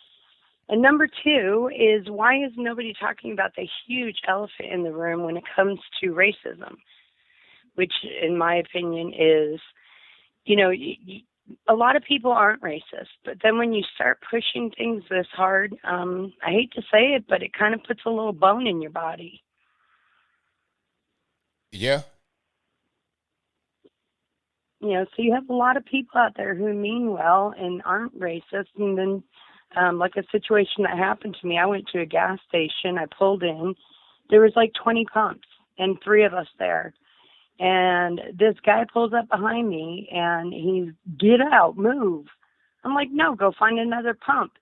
And number two is, why is nobody talking about the huge elephant in the room when it comes to racism? Which, in my opinion, is, a lot of people aren't racist, but then when you start pushing things this hard, I hate to say it, but it kind of puts a little bone in your body. Yeah. So you have a lot of people out there who mean well and aren't racist. And then, like a situation that happened to me, I went to a gas station, I pulled in, there was like 20 pumps and 3 of us there. And this guy pulls up behind me and he's, get out, move. I'm like, no, go find another pump.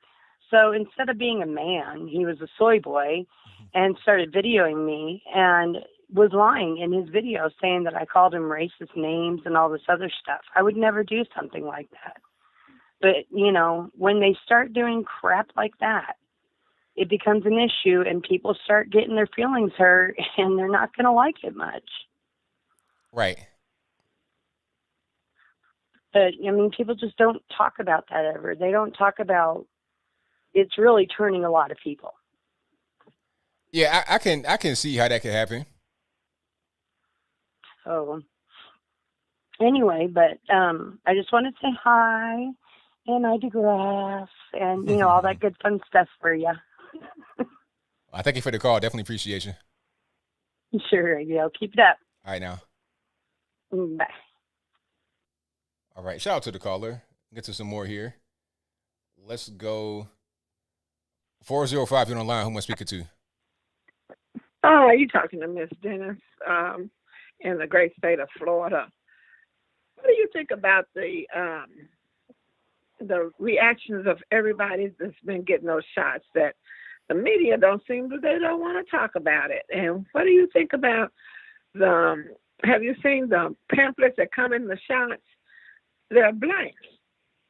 So instead of being a man, he was a soy boy and started videoing me and was lying in his video saying that I called him racist names and all this other stuff. I would never do something like that. But, you know, when they start doing crap like that, it becomes an issue and people start getting their feelings hurt and they're not going to like it much. Right. But, I mean, people just don't talk about that ever. They don't talk about, it's really turning a lot of people. Yeah, I can see how that could happen. So, anyway, but I just want to say hi, and I digress, and, you know, all that good fun stuff for you. I thank you for the call. Definitely appreciate you. Sure, yeah, keep it up. All right, now. Bye. All right, shout out to the caller. Get to some more here. Let's go. 405, you're on the line. Who am I speaking to? Oh, you're talking to Miss Dennis in the great state of Florida. What do you think about the reactions of everybody that's been getting those shots? That the media they don't want to talk about it. And what do you think about have you seen the pamphlets that come in the shots? They're blank.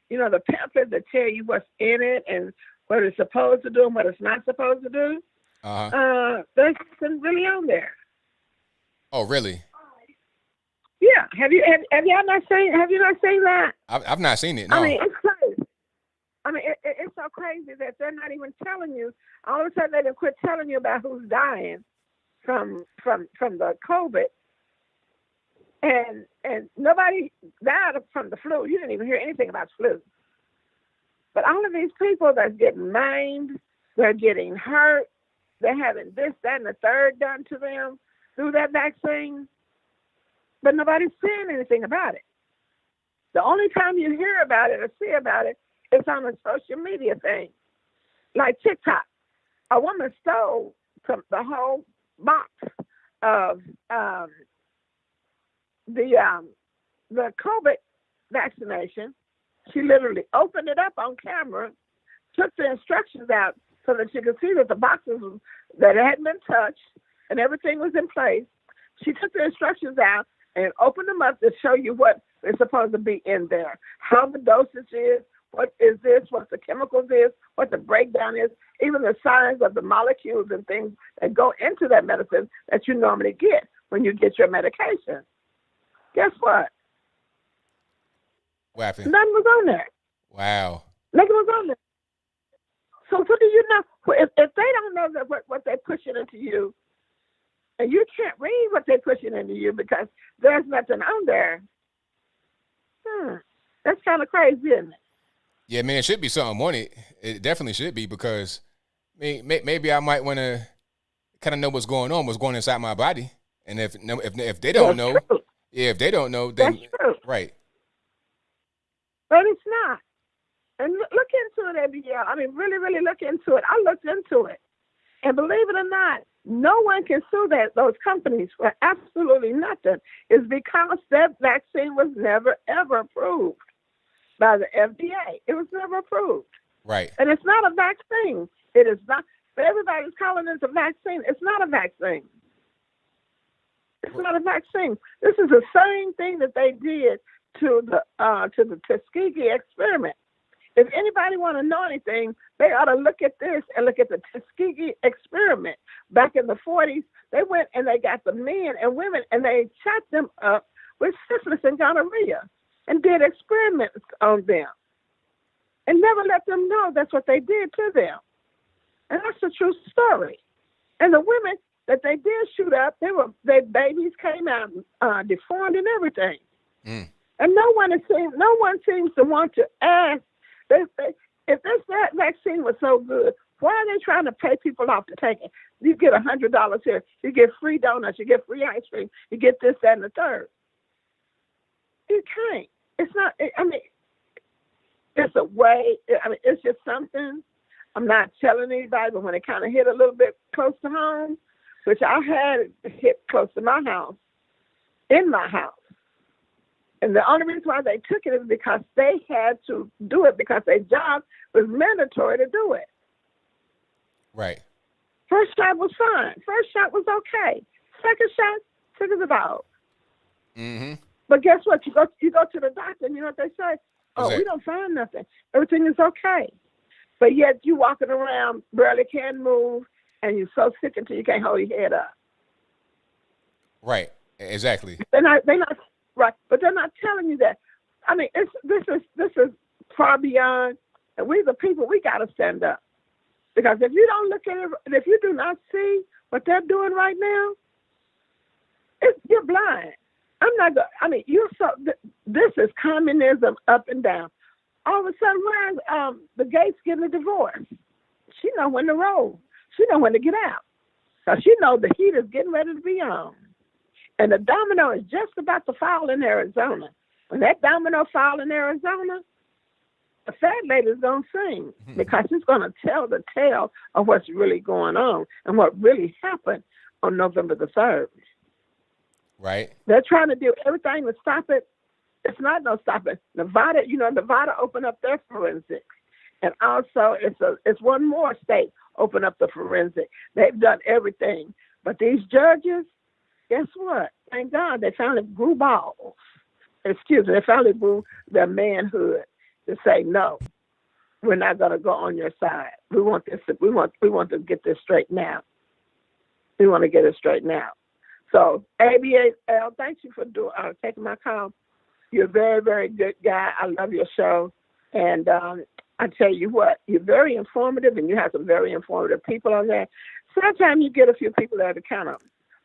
You know, the pamphlets that tell you what's in it and what it's supposed to do and what it's not supposed to do. There's nothing really on there. Oh, really? Yeah. Have you not seen that? I've not seen it. No. I mean, it's crazy. I mean, it's so crazy that they're not even telling you. All of a sudden, they didn't quit telling you about who's dying from the COVID, and nobody died from the flu. You didn't even hear anything about flu. But all of these people that's getting maimed, they're getting hurt, they're having this, that, and the third done to them through that vaccine. But nobody's saying anything about it. The only time you hear about it or see about it is on a social media thing, like TikTok. A woman stole the whole box of the COVID vaccination. She literally opened it up on camera, took the instructions out so that she could see that the boxes that hadn't been touched and everything was in place. She took the instructions out and opened them up to show you what is supposed to be in there, how the dosage is, what is this, what the chemicals is, what the breakdown is, even the size of the molecules and things that go into that medicine that you normally get when you get your medication. Guess what? What happened? Nothing was on there. Wow. Nothing was on there. So what do you know? If they don't know that what they're pushing into you, and you can't read what they're pushing into you because there's nothing on there, that's kind of crazy, isn't it? Yeah, man, it should be something on it. It definitely should be, because maybe I might want to kind of know what's going inside my body. And if they don't know, if they don't know, then that's true. Right. But it's not. And look into it, ABL. I mean, really, really look into it. I looked into it. And believe it or not, no one can sue those companies for absolutely nothing. It's because that vaccine was never, ever approved by the FDA. It was never approved. Right. And it's not a vaccine. It is not. But everybody's calling it a vaccine. It's not a vaccine. It's not a vaccine. This is the same thing that they did to the Tuskegee Experiment. If anybody want to know anything, they ought to look at this and look at the Tuskegee Experiment. Back in the 40s, they went and they got the men and women and they shot them up with syphilis and gonorrhea and did experiments on them and never let them know that's what they did to them. And that's a true story. And the women that they did shoot up, their babies came out deformed and everything. And no one seems to want to ask. If this vaccine was so good, why are they trying to pay people off to take it? You get $100 here, you get free donuts, you get free ice cream, you get this, that, and the third. You can't. It's not. I mean, it's a way. I mean, it's just something. I'm not telling anybody, but when it kind of hit a little bit close to home, which I had it hit close to my house, in my house. And the only reason why they took it is because they had to do it because their job was mandatory to do it. Right. First shot was fine. First shot was okay. Second shot, took us about. Mm-hmm. But guess what? You go to the doctor and you know what they say? Oh, What's that? we don't find nothing. Everything is okay. But yet you walking around, barely can move, and you're so sick until you can't hold your head up. Right. Exactly. They're not right, but they're not telling you that. I mean, this is far beyond. And we the people, we got to stand up, because if you don't look at it, if you do not see what they're doing right now, you're blind. I'm not going. I mean, this is communism up and down. All of a sudden, why the Gates getting a divorce? She know when to roll. She know when to get out. So she know the heat is getting ready to be on. And the domino is just about to fall in Arizona. When that domino fall in Arizona, the fat lady's going to sing, because it's going to tell the tale of what's really going on and what really happened on November the 3rd. Right. They're trying to do everything to stop it. It's not no stopping. Nevada opened up their forensics. And also it's one more state opened up the forensic. They've done everything. But these judges, guess what? Thank God they finally grew balls. Excuse me, they finally grew their manhood to say, no, we're not going to go on your side. We want this. We want to get this straight now. We want to get it straight now. So ABL, thank you for taking my call. You're a very, very good guy. I love your show. And I tell you what, you're very informative, and you have some very informative people on there. Sometimes you get a few people that kind of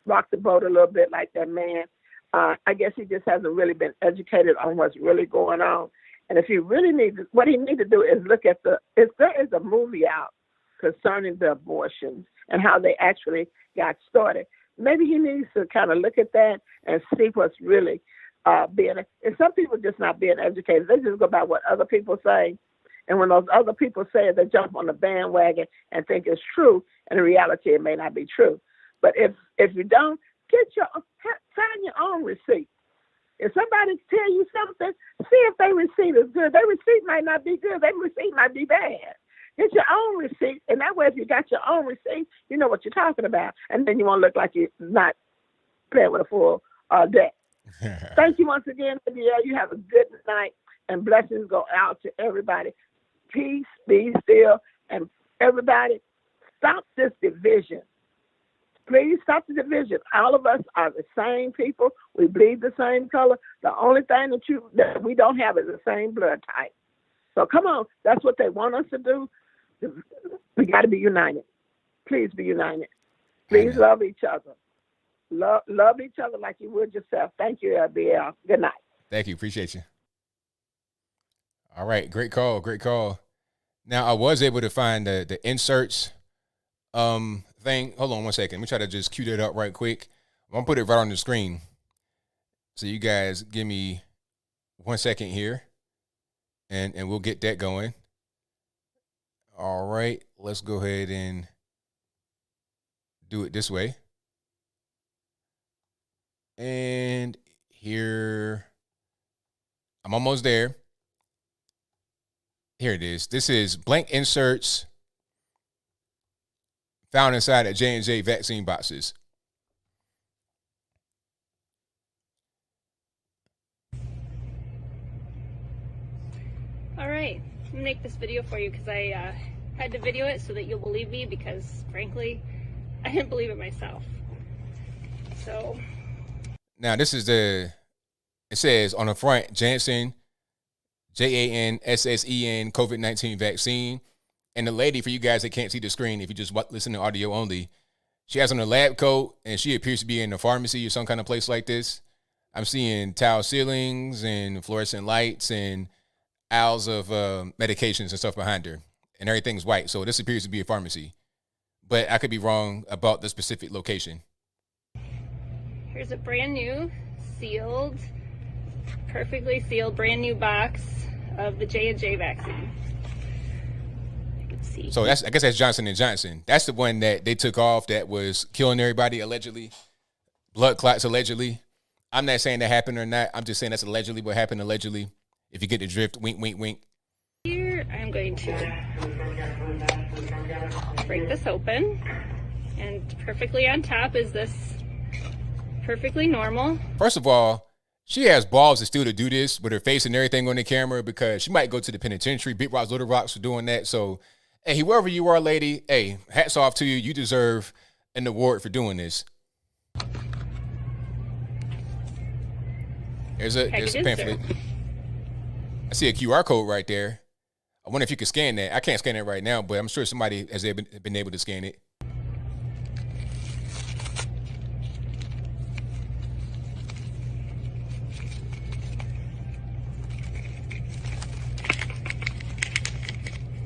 rock the boat a little bit, like that man. I guess he just hasn't really been educated on what's really going on. And if he really what he needs to do is look at there is a movie out concerning the abortions and how they actually got started. Maybe he needs to kind of look at that and see what's really and some people just not being educated. They just go by what other people say. And when those other people say it, they jump on the bandwagon and think it's true. And in reality, it may not be true. But if you don't, find your own receipt. If somebody tell you something, see if their receipt is good. Their receipt might not be good. Their receipt might be bad. Get your own receipt, and that way, if you got your own receipt, you know what you're talking about, and then you won't look like you're not playing with a full deck. Thank you once again, ABL. You have a good night, and blessings go out to everybody. Peace, be still, and everybody, stop this division. Please stop the division. All of us are the same people. We bleed the same color. The only thing that we don't have is the same blood type. So come on, that's what they want us to do. We got to be united. Please be united. Please love each other. Love each other like you would yourself. Thank you, ABL. Good night. Thank you. Appreciate you. All right. Great call. Great call. Now, I was able to find the inserts thing. Hold on one second. Let me try to just cue that up right quick. I'm going to put it right on the screen. So you guys give me 1 second here, and we'll get that going. All right. Let's go ahead and do it this way. And here, I'm almost there. Here it is. This is blank inserts found inside of J&J vaccine boxes. All right, I'm gonna make this video for you because I had to video it so that you'll believe me, because frankly, I didn't believe it myself. So now this is it says on the front, Janssen, JANSSEN COVID-19 vaccine. And the lady, for you guys that can't see the screen, if you just listen to audio only, she has on a lab coat, and she appears to be in a pharmacy or some kind of place like this. I'm seeing tile ceilings and fluorescent lights and aisles of medications and stuff behind her, and everything's white. So this appears to be a pharmacy, but I could be wrong about the specific location. here's a brand new, sealed, perfectly sealed, brand new box of the J&J vaccine. So I guess that's Johnson & Johnson. That's the one that they took off that was killing everybody allegedly. Blood clots allegedly. I'm not saying that happened or not. I'm just saying that's allegedly what happened. Allegedly, if you get the drift, wink, wink, wink. Here, I'm going to break this open, and perfectly on top is this perfectly normal. First of all, she has balls to still to do this with her face and everything on the camera because she might go to the penitentiary, Big Rocks, Little Rocks for doing that. So, hey, whoever you are, lady, hey, hats off to you. You deserve an award for doing this. There's a pamphlet. I see a QR code right there. I wonder if you can scan that. I can't scan it right now, but I'm sure somebody has been able to scan it.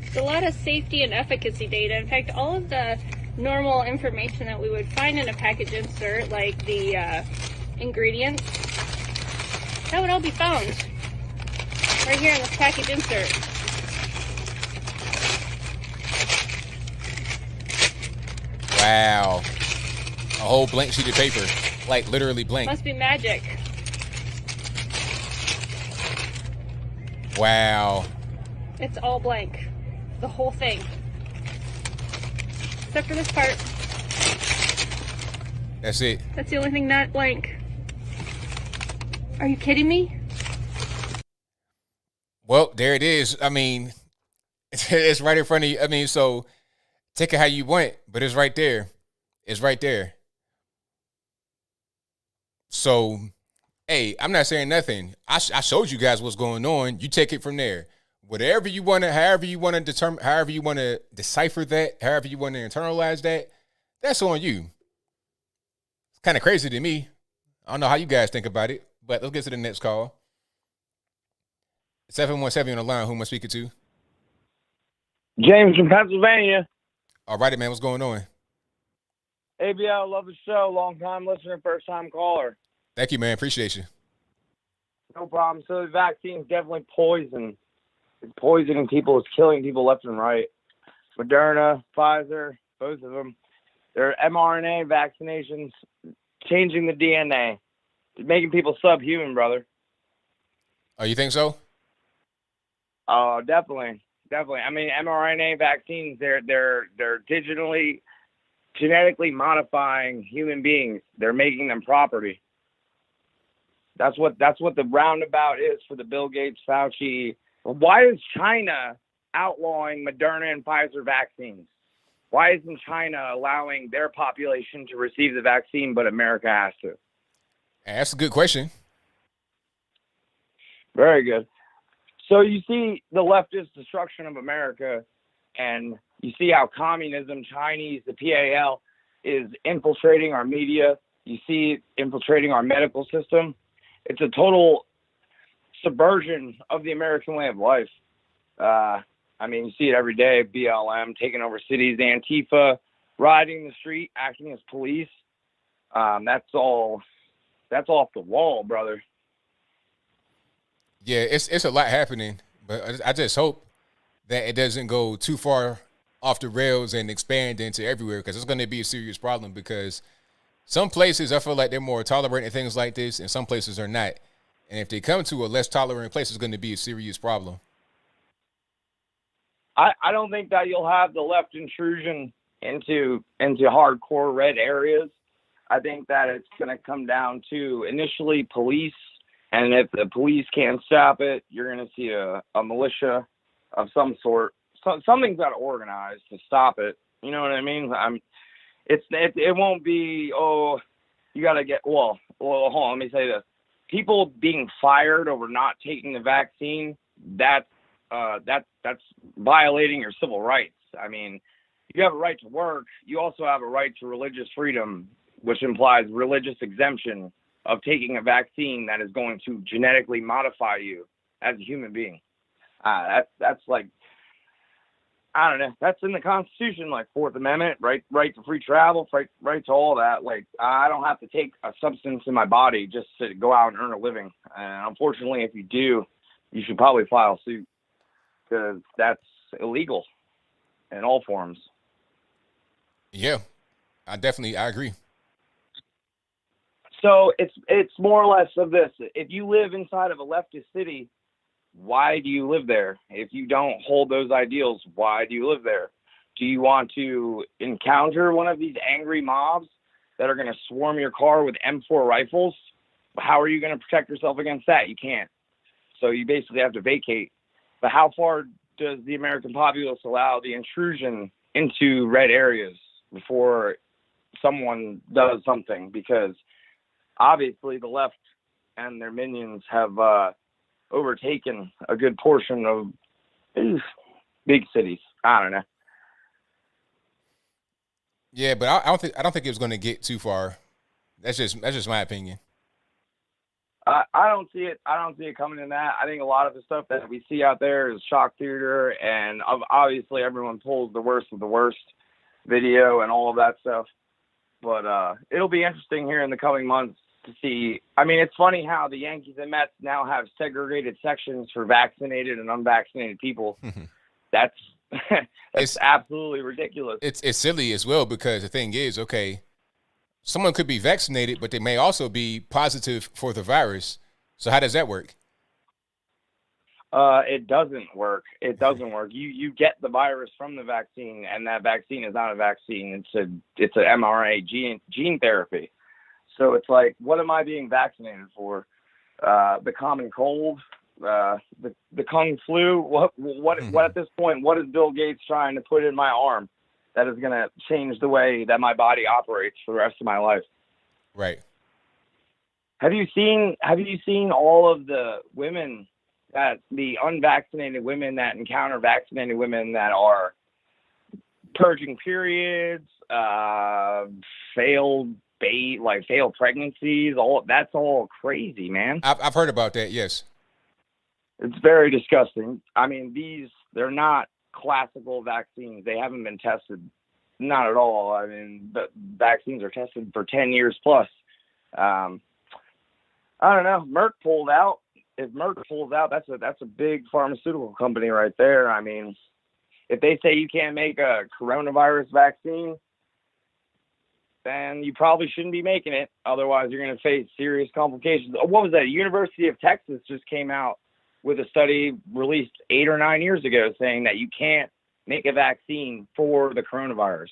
It's a lot of safety and efficacy data. In fact, all of the normal information that we would find in a package insert, like the ingredients, that would all be found right here in this package insert. Wow. A whole blank sheet of paper. Like literally blank. Must be magic. Wow. It's all blank. The whole thing. Except for this part. That's it. That's the only thing not blank. Are you kidding me? Well, there it is. I mean, it's right in front of you. I mean, so take it how you want, but it's right there. It's right there. So, hey, I'm not saying nothing. I showed you guys what's going on. You take it from there. Whatever you want to, however you want to determine, however you want to decipher that, however you want to internalize that, that's on you. It's kind of crazy to me. I don't know how you guys think about it, but let's get to the next call. 717 on the line. Who am I speaking to? James from Pennsylvania. All righty, man. What's going on? ABL, love the show. Long time listener, first time caller. Thank you, man. Appreciate you. No problem. So the vaccine is definitely poison. It's poisoning people. It's killing people left and right. Moderna, Pfizer, both of them. They're mRNA vaccinations, changing the DNA, making people subhuman, brother. Oh, you think so? Oh, definitely. Definitely. I mean, mRNA vaccines, they're digitally, genetically modifying human beings. They're making them property. That's what the roundabout is for the Bill Gates, Fauci. Why is China outlawing Moderna and Pfizer vaccines? Why isn't China allowing their population to receive the vaccine, but America has to? That's a good question. Very good. So you see the leftist destruction of America, and you see how communism, Chinese, the PAL, is infiltrating our media. You see it infiltrating our medical system. It's a total subversion of the American way of life. I mean, you see it every day. BLM taking over cities, Antifa riding the street, acting as police. That's off the wall, brother. Yeah, it's a lot happening, but I just hope that it doesn't go too far off the rails and expand into everywhere, because it's going to be a serious problem. Because some places I feel like they're more tolerant of things like this, and some places are not. And if they come to a less tolerant place, it's going to be a serious problem. I don't think that you'll have the left intrusion into hardcore red areas. I think that it's going to come down to initially police, and if the police can't stop it, you're going to see a militia of some sort. Something's got to organize to stop it. You know what I mean? It won't be, oh, you got to get, well, hold on, let me say this. People being fired over not taking the vaccine, that's violating your civil rights. I mean, you have a right to work. You also have a right to religious freedom, which implies religious exemption of taking a vaccine that is going to genetically modify you as a human being. That's like, I don't know. That's in the Constitution, like Fourth Amendment, right to free travel, right to all that. Like, I don't have to take a substance in my body just to go out and earn a living. And unfortunately, if you do, you should probably file suit, because that's illegal in all forms. Yeah, I agree. So it's more or less of this. If you live inside of a leftist city, why do you live there? If you don't hold those ideals, why do you live there? Do you want to encounter one of these angry mobs that are going to swarm your car with M4 rifles? How are you going to protect yourself against that? You can't. So you basically have to vacate. But how far does the American populace allow the intrusion into red areas before someone does something? Because obviously the left and their minions have overtaken a good portion of these big cities. I don't know. Yeah, but I don't think it was going to get too far. That's just my opinion. I don't see it. I don't see it coming in that. I think a lot of the stuff that we see out there is shock theater, and obviously everyone pulls the worst of the worst video and all of that stuff. But it'll be interesting here in the coming months to see. I mean, it's funny how the Yankees and Mets now have segregated sections for vaccinated and unvaccinated people. That's it's absolutely ridiculous. It's silly as well, because the thing is, okay, someone could be vaccinated, but they may also be positive for the virus. So how does that work? It doesn't work. It doesn't work. You get the virus from the vaccine, and that vaccine is not a vaccine. It's an mRNA gene therapy. So it's like, what am I being vaccinated for? The common cold, the kung flu. What at this point? What is Bill Gates trying to put in my arm that is going to change the way that my body operates for the rest of my life? Right. Have you seen all of the women, that the unvaccinated women that encounter vaccinated women that are purging periods, failed pregnancies? That's all crazy, man. I've heard about that. Yes. It's very disgusting. I mean, they're not classical vaccines. They haven't been tested. Not at all. I mean, the vaccines are tested for 10 years plus. I don't know. Merck pulled out. If Merck pulls out, that's a big pharmaceutical company right there. I mean, if they say you can't make a coronavirus vaccine, then you probably shouldn't be making it. Otherwise, you're going to face serious complications. What was that? University of Texas just came out with a study released 8 or 9 years ago saying that you can't make a vaccine for the coronavirus.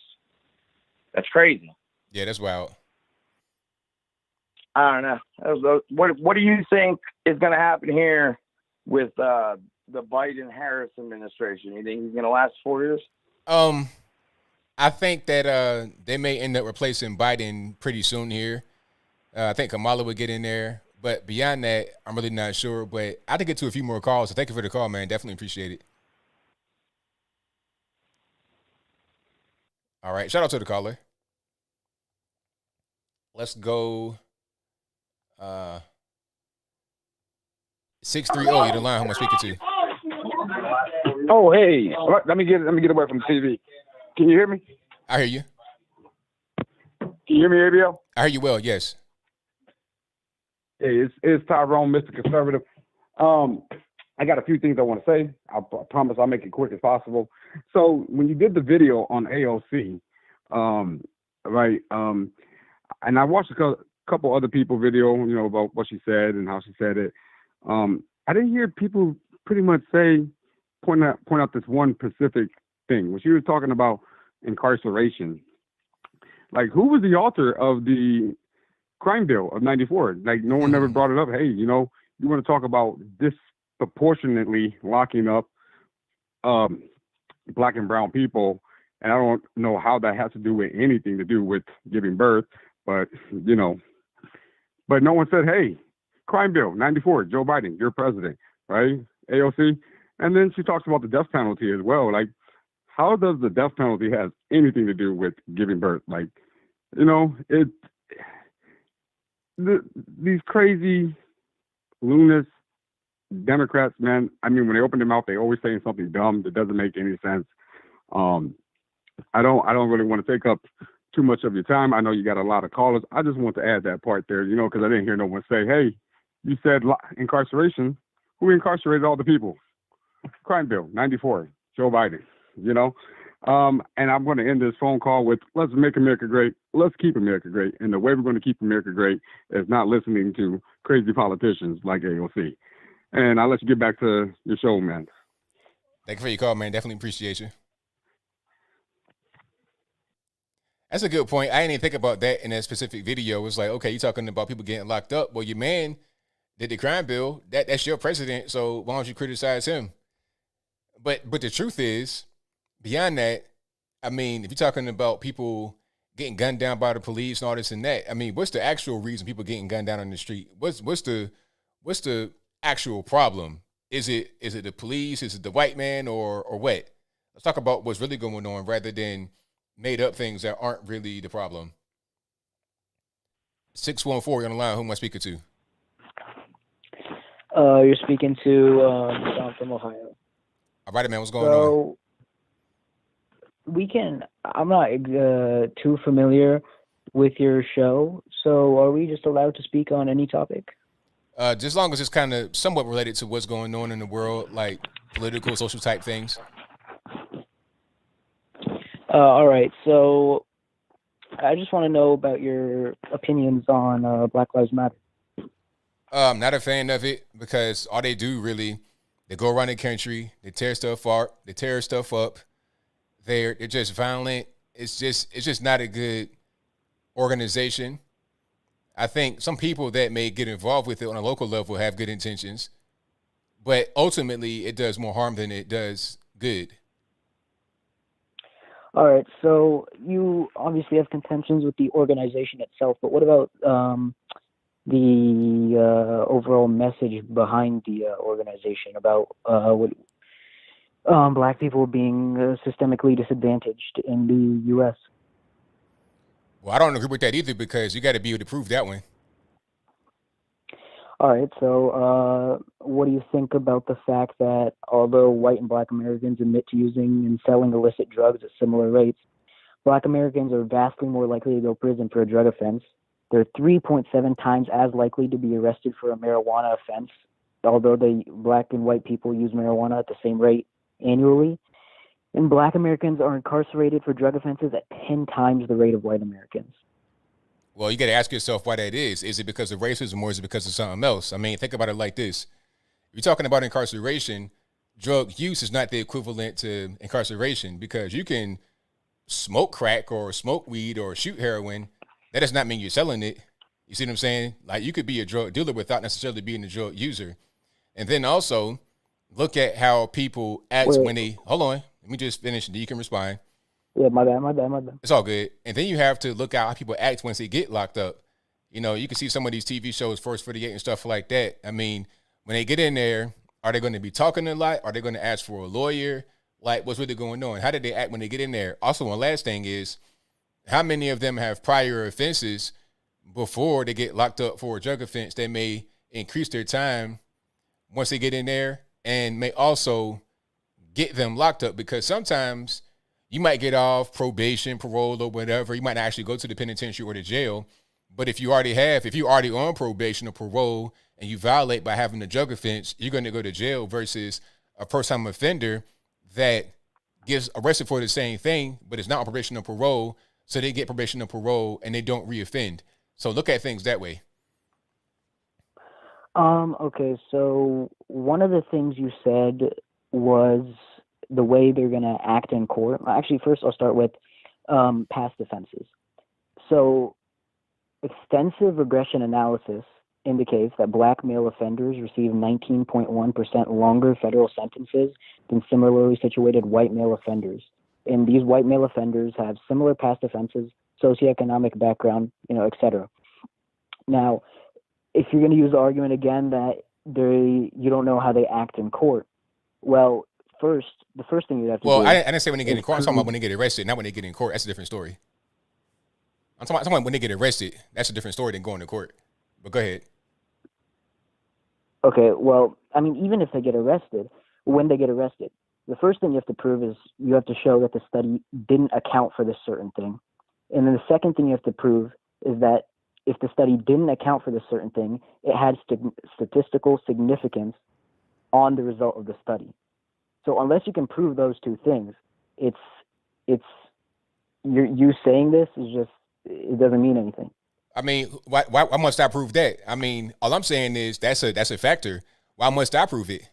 That's crazy. Yeah, that's wild. I don't know. What do you think is going to happen here with the Biden-Harris administration? You think he's going to last 4 years? I think that they may end up replacing Biden pretty soon here. I think Kamala would get in there. But beyond that, I'm really not sure. But I had to get to a few more calls. So thank you for the call, man. Definitely appreciate it. All right. Shout out to the caller. Let's go. 630. You're the line. Who am I speaking to? Oh, hey. Let me get away from the TV. Can you hear me? I hear you. Can you hear me, ABL? I hear you well. Yes. Hey, it's Tyrone, Mr. Conservative. I got a few things I want to say. I promise I'll make it quick as possible. So when you did the video on AOC, right, and I watched a couple other people video, about what she said and how she said it. I didn't hear people pretty much point out this one specific thing. When she was talking about incarceration, like, who was the author of the crime bill of 94? Like, no one ever brought it up. Hey, you want to talk about disproportionately locking up black and brown people, and I don't know how that has to do with anything to do with giving birth, but but no one said, hey, crime bill 94, Joe Biden, you're president, right? AOC. And then she talks about the death penalty as well. Like, how does the death penalty have anything to do with giving birth? Like, these crazy lunatic Democrats, man. I mean, when they open their mouth, they always saying something dumb that doesn't make any sense. I don't really want to take up too much of your time. I know you got a lot of callers. I just want to add that part there, because I didn't hear no one say, hey, you said incarceration. Who incarcerated all the people? Crime bill 94, Joe Biden. And I'm going to end this phone call with let's make America great. Let's keep America great. And the way we're going to keep America great is not listening to crazy politicians like AOC. And I'll let you get back to your show, man. Thank you for your call, man. Definitely appreciate you. That's a good point. I didn't even think about that in that specific video. It's like, okay, you're talking about people getting locked up. Well, your man did the crime bill. That's your president, so why don't you criticize him? But the truth is, beyond that, I mean, if you're talking about people getting gunned down by the police and all this and that, I mean, what's the actual reason people getting gunned down on the street? What's the actual problem? Is it the police? Is it the white man or what? Let's talk about what's really going on rather than made up things that aren't really the problem. 614, you're on the line. Who am I speaking to? You're speaking to John from Ohio. All right, man. What's going on? I'm not too familiar with your show, so are we just allowed to speak on any topic? Just as long as it's kind of somewhat related to what's going on in the world, like political, social type things. All right, so I just want to know about your opinions on Black Lives Matter. Not a fan of it because all they do really, they go around the country, they tear stuff apart, they tear stuff up. They're just violent. It's just not a good organization. I think some people that may get involved with it on a local level have good intentions, but ultimately it does more harm than it does good. All right, so you obviously have contentions with the organization itself, but what about the overall message behind the organization about Black people being systemically disadvantaged in the U.S.? Well, I don't agree with that either because you got to be able to prove that one. All right, so what do you think about the fact that although white and Black Americans admit to using and selling illicit drugs at similar rates, Black Americans are vastly more likely to go to prison for a drug offense? They're 3.7 times as likely to be arrested for a marijuana offense, although the Black and white people use marijuana at the same rate annually. And Black Americans are incarcerated for drug offenses at 10 times the rate of white Americans. Well, you got to ask yourself why that is. Is it because of racism or is it because of something else? I mean, think about it like this. If you're talking about incarceration, drug use is not the equivalent to incarceration because you can smoke crack or smoke weed or shoot heroin. That does not mean you're selling it. You see what I'm saying? Like you could be a drug dealer without necessarily being a drug user. And then also look at how people act when they, hold on, let me just finish and then you can respond. Yeah, my bad. It's all good. And then you have to look at how people act once they get locked up. You know, you can see some of these TV shows, First 48 and stuff like that. I mean, when they get in there, are they going to be talking a lot? Are they going to ask for a lawyer? Like, what's really going on? How did they act when they get in there? Also, one last thing is, how many of them have prior offenses before they get locked up for a drug offense? They may increase their time once they get in there and may also get them locked up because sometimes you might get off probation, parole, or whatever. You might not actually go to the penitentiary or the jail. But if you're already on probation or parole and you violate by having a drug offense, you're going to go to jail versus a first-time offender that gets arrested for the same thing, but is not on probation or parole. So they get probation or parole and they don't reoffend. So look at things that way. Okay, so one of the things you said was the way they're going to act in court. Actually, first I'll start with past offenses. So extensive regression analysis indicates that Black male offenders receive 19.1% longer federal sentences than similarly situated white male offenders. And these white male offenders have similar past offenses, socioeconomic background, et cetera. Now, if you're going to use the argument again that you don't know how they act in court, well, the first thing you have to do. Well, I didn't say when they get in court. I'm talking about when they get arrested, not when they get in court. That's a different story. I'm talking about when they get arrested. That's a different story than going to court. But go ahead. Okay, well, I mean, even if they get arrested, when they get arrested, the first thing you have to prove is you have to show that the study didn't account for this certain thing. And then the second thing you have to prove is that if the study didn't account for this certain thing, it had statistical significance on the result of the study. So unless you can prove those two things, it's it's you saying this is just, it doesn't mean anything. I mean, why must I prove that? I mean, all I'm saying is that's a factor. Why must I prove it?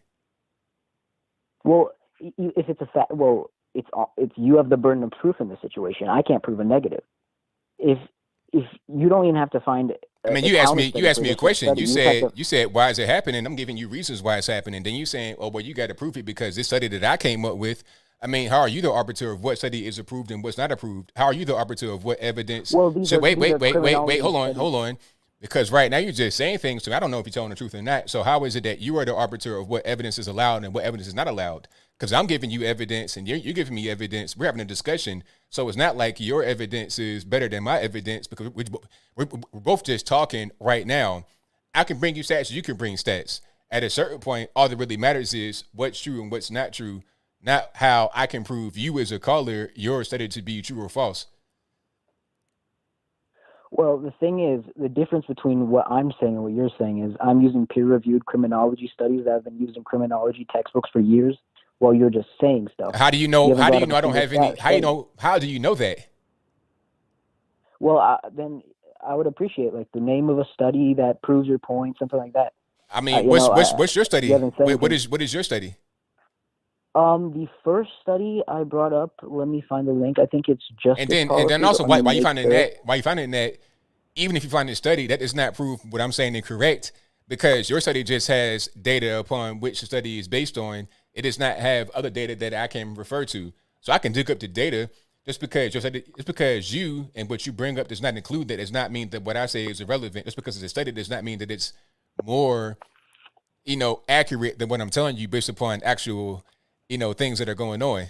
Well, if it's a fact, well, it's you have the burden of proof in this situation. I can't prove a negative. If you don't even have to find. I mean, you asked me a question. You said why is it happening? I'm giving you reasons why it's happening. Then you saying, oh, well, you got to prove it because this study that I came up with. I mean, how are you the arbiter of what study is approved and what's not approved? How are you the arbiter of what evidence? Well, wait, hold on. Because right now you're just saying things, so I don't know if you're telling the truth or not. So how is it that you are the arbiter of what evidence is allowed and what evidence is not allowed? Because I'm giving you evidence and you're giving me evidence. We're having a discussion. So it's not like your evidence is better than my evidence because we're both just talking right now. I can bring you stats, you can bring stats. At a certain point, all that really matters is what's true and what's not true, not how I can prove you as a caller, your study to be true or false. Well, the thing is, the difference between what I'm saying and what you're saying is I'm using peer-reviewed criminology studies that have been used in criminology textbooks for years, while you're just saying stuff. How do you know? How do you know I don't have any? How do you know that? Well, then I would appreciate like the name of a study that proves your point, something like that. I mean, what's your study? What is your study? The first study I brought up, let me find the link. I think it's just. And then also, why you finding that? Why you finding that? Even if you find a study, that does not prove what I'm saying incorrect, because your study just has data upon which the study is based on. It does not have other data that I can refer to. So I can dig up the data. Just because you and what you bring up does not include that does not mean that what I say is irrelevant. Just because it's a study does not mean that it's more, accurate than what I'm telling you based upon actual, things that are going on.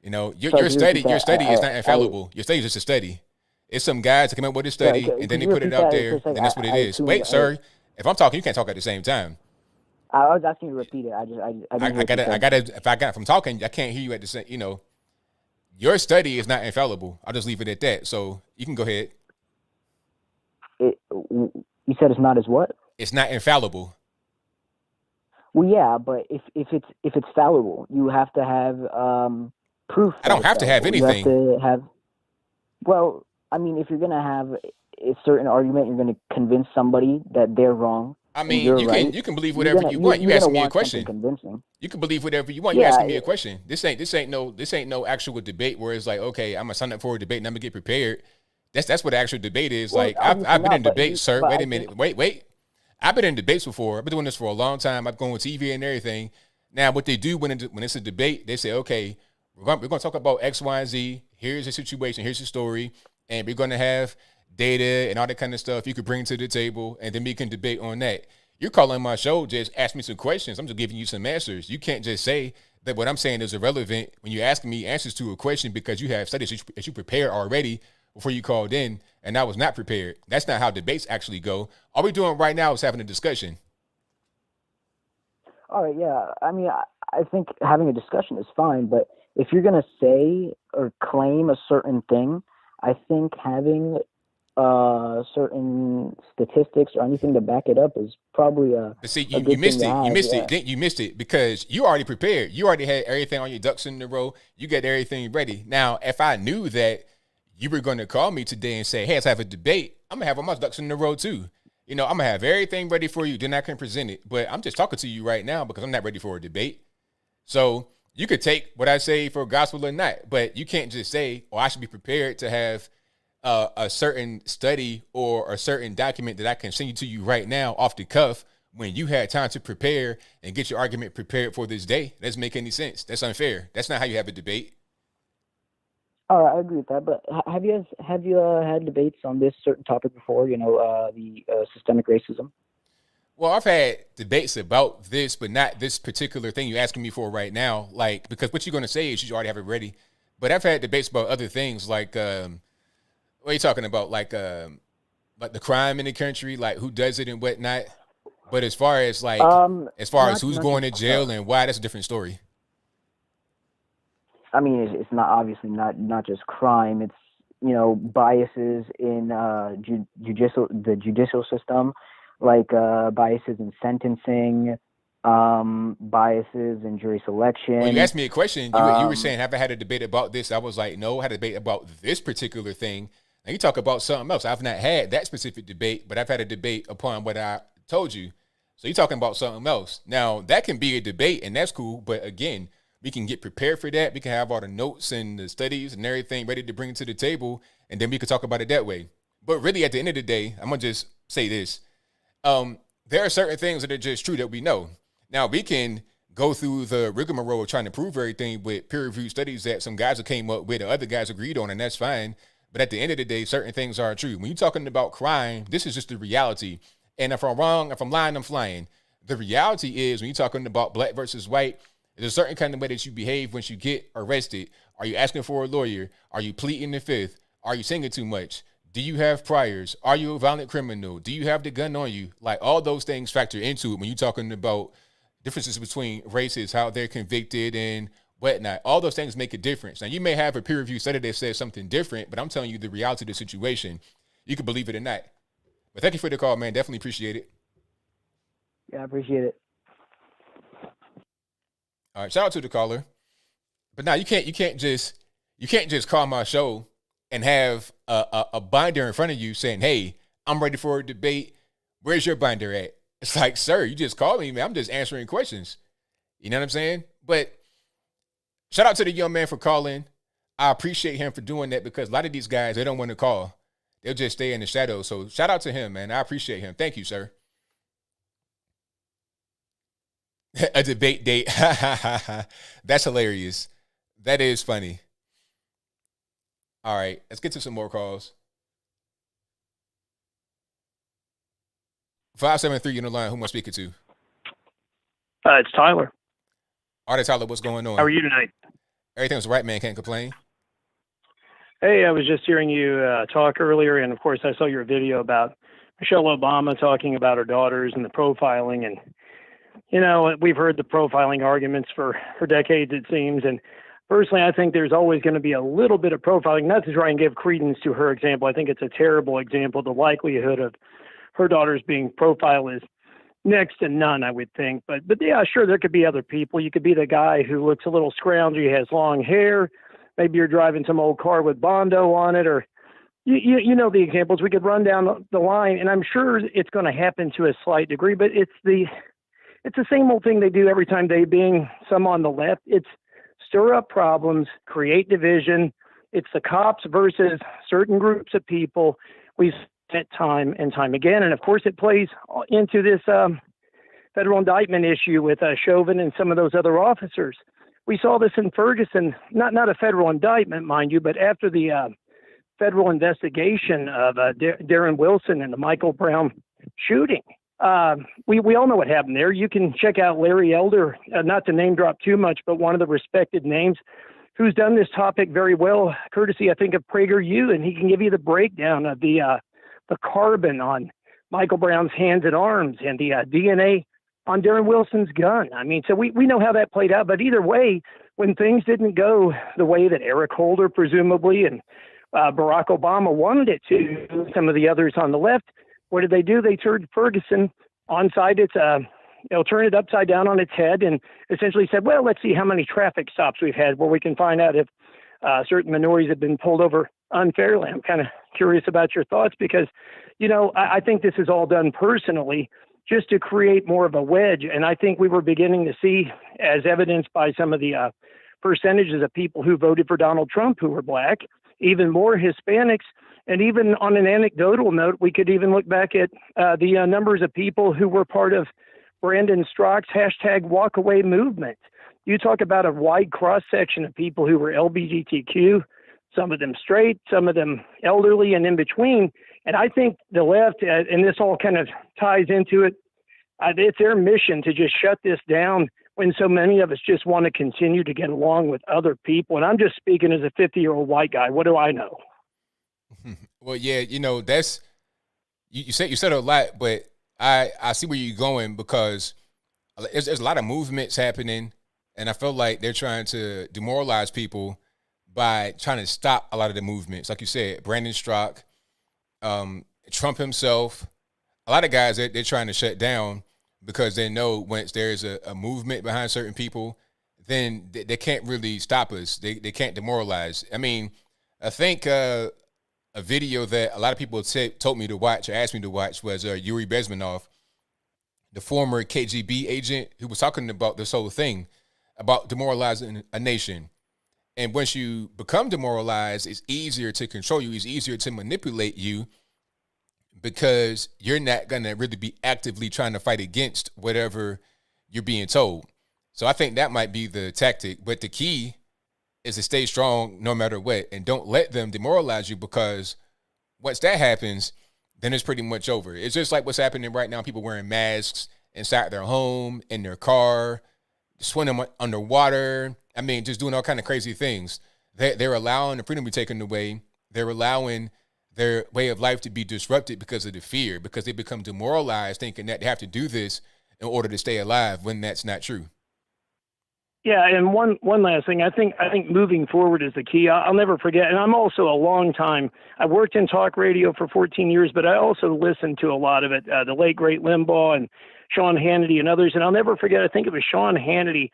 Your study is not infallible. Your study is just a study. It's some guys that come up with a study and then they put it out there, and that's what it is. Wait, sir, if I'm talking, you can't talk at the same time. I was asking you to repeat it. If I'm talking, I can't hear you at the same. Your study is not infallible. I'll just leave it at that. So you can go ahead. You said it's not as what? It's not infallible. Well, yeah, but if it's fallible, you have to have proof. I don't have to have anything. You have to have. Well, I mean, if you're gonna have a certain argument, you're gonna convince somebody that they're wrong. I mean, you can believe whatever you want. You asking me a question. Convincing. You can believe whatever you want. You asking me a question. This ain't no actual debate where it's like, okay, I'm gonna sign up for a debate and I'm gonna get prepared. That's what the actual debate is. Well, like I've been in debates, sir. Wait a minute. Wait. I've been in debates before. I've been doing this for a long time. I've gone on TV and everything. Now, what they do when it's a debate, they say, okay, we're going to talk about X, Y, and Z. Here's the situation. Here's the story. And we're going to have data and all that kind of stuff you could bring to the table, and then we can debate on that. You're calling my show, just ask me some questions. I'm just giving you some answers. You can't just say that what I'm saying is irrelevant when you're asking me answers to a question because you have studies that you prepared already before you called in, and I was not prepared. That's not how debates actually go. All we're doing right now is having a discussion. All right, yeah. I mean, I think having a discussion is fine, but if you're going to say or claim a certain thing, I think having certain statistics or anything to back it up is probably But see, you missed it. You missed it because you already prepared. You already had everything on your ducks in a row. You got everything ready. Now, if I knew that you were going to call me today and say, hey, let's have a debate, I'm going to have all my ducks in a row too. I'm going to have everything ready for you. Then I can present it. But I'm just talking to you right now because I'm not ready for a debate. So you could take what I say for gospel or not, but you can't just say, I should be prepared to have a certain study or a certain document that I can send you to you right now off the cuff when you had time to prepare and get your argument prepared for this day. That doesn't make any sense. That's unfair. That's not how you have a debate. All right, I agree with that. But have you had debates on this certain topic before? The systemic racism. Well, I've had debates about this, but not this particular thing you're asking me for right now. Like, because what you're going to say is you already have it ready. But I've had debates about other things, like what are you talking about? Like the crime in the country, like who does it and whatnot. But as far as who's going to jail and why, that's a different story. I mean, it's not obviously not just crime. It's biases in the judicial system, like biases in sentencing, biases in jury selection. Well, you asked me a question. You were saying, have I had a debate about this? I was like, no, I had a debate about this particular thing. Now you talk about something else. I've not had that specific debate, but I've had a debate upon what I told you. So you're talking about something else. Now, that can be a debate, and that's cool. But again, we can get prepared for that. We can have all the notes and the studies and everything ready to bring to the table, and then we can talk about it that way. But really, at the end of the day, I'm going to just say this. There are certain things that are just true that we know. Now, we can go through the rigmarole of trying to prove everything with peer-reviewed studies that some guys have came up with and other guys agreed on, and that's fine. But at the end of the day, certain things are true. When you're talking about crime, this is just the reality. And if I'm wrong, if I'm lying, I'm flying. The reality is when you're talking about black versus white, there's a certain kind of way that you behave once you get arrested. Are you asking for a lawyer? Are you pleading the fifth? Are you singing too much? Do you have priors? Are you a violent criminal? Do you have the gun on you? Like, all those things factor into it when you're talking about differences between races, how they're convicted and whatnot. All those things make a difference. Now, you may have a peer review study that says something different, but I'm telling you the reality of the situation. You can believe it or not. But thank you for the call, man. Definitely appreciate it. Yeah, I appreciate it. All right, shout out to the caller. But now you can't just call my show and have a binder in front of you saying, "Hey, I'm ready for a debate. Where's your binder at?" It's like, sir, you just called me, man. I'm just answering questions. You know what I'm saying? But shout out to the young man for calling. I appreciate him for doing that, because a lot of these guys, they don't want to call. They'll just stay in the shadows. So shout out to him, man. I appreciate him. Thank you, sir. A debate date. That's hilarious. That is funny. All right, let's get to some more calls. 573 on the line. Who am I speaking to? It's Tyler. All right, Tyler, what's going on? How are you tonight? Everything's right, man. Can't complain. Hey, I was just hearing you talk earlier, and of course I saw your video about Michelle Obama talking about her daughters and the profiling. And, you know, we've heard the profiling arguments for decades, it seems. And personally, I think there's always going to be a little bit of profiling, not to try and give credence to her example. I think it's a terrible example. The likelihood of her daughters being profiled is next to none, I would think. But yeah, sure, there could be other people. You could be the guy who looks a little scroungy, has long hair. Maybe you're driving some old car with Bondo on it, or you know the examples. We could run down the line, and I'm sure it's going to happen to a slight degree, but it's the same old thing they do every time, they being some on the left. It's stir up problems, create division. It's the cops versus certain groups of people. We've seen it time and time again, and of course it plays into this federal indictment issue with Chauvin and some of those other officers. We saw this in Ferguson, not a federal indictment, mind you, but after the federal investigation of Darren Wilson and the Michael Brown shooting. We all know what happened there. You can check out Larry Elder, not to name drop too much, but one of the respected names who's done this topic very well, courtesy, I think, of PragerU, and he can give you the breakdown of the carbon on Michael Brown's hands and arms and the DNA on Darren Wilson's gun. I mean, so we know how that played out. But either way, when things didn't go the way that Eric Holder, presumably, and Barack Obama wanted it to, some of the others on the left, what did they do? They turned Ferguson onside its, turn it upside down on its head and essentially said, well, let's see how many traffic stops we've had where we can find out if certain minorities have been pulled over unfairly. I'm kind of curious about your thoughts because, you know, I think this is all done personally just to create more of a wedge. And I think we were beginning to see, as evidenced by some of the percentages of people who voted for Donald Trump who were black, even more Hispanics. And even on an anecdotal note, we could even look back at the numbers of people who were part of Brandon Strzok's #walkaway movement. You talk about a wide cross-section of people who were LGBTQ, some of them straight, some of them elderly, and in between. And I think the left, and this all kind of ties into it, it's their mission to just shut this down when so many of us just want to continue to get along with other people. And I'm just speaking as a 50-year-old white guy. What do I know? Well, yeah, you know, that's you said a lot, but I see where you're going because there's a lot of movements happening, and I feel like they're trying to demoralize people by trying to stop a lot of the movements. Like you said, Brandon Strzok, Trump himself, a lot of guys they're trying to shut down because they know once there's a movement behind certain people, then they can't really stop us. They can't demoralize. I mean, I think a video that a lot of people told me to watch or asked me to watch was Yuri Bezmenov, the former KGB agent, who was talking about this whole thing about demoralizing a nation. And once you become demoralized, it's easier to control you. It's easier to manipulate you because you're not going to really be actively trying to fight against whatever you're being told. So I think that might be the tactic. But the key is to stay strong no matter what. And don't let them demoralize you, because once that happens, then it's pretty much over. It's just like what's happening right now. People wearing masks inside their home, in their car, swimming underwater. I mean, just doing all kind of crazy things. They're allowing the freedom to be taken away. They're allowing their way of life to be disrupted because of the fear, because they become demoralized thinking that they have to do this in order to stay alive, when that's not true. Yeah, and one last thing. I think moving forward is the key. I'll never forget, and I'm also a long time. I worked in talk radio for 14 years, but I also listened to a lot of it. The late great Limbaugh and Sean Hannity and others. And I'll never forget. I think it was Sean Hannity.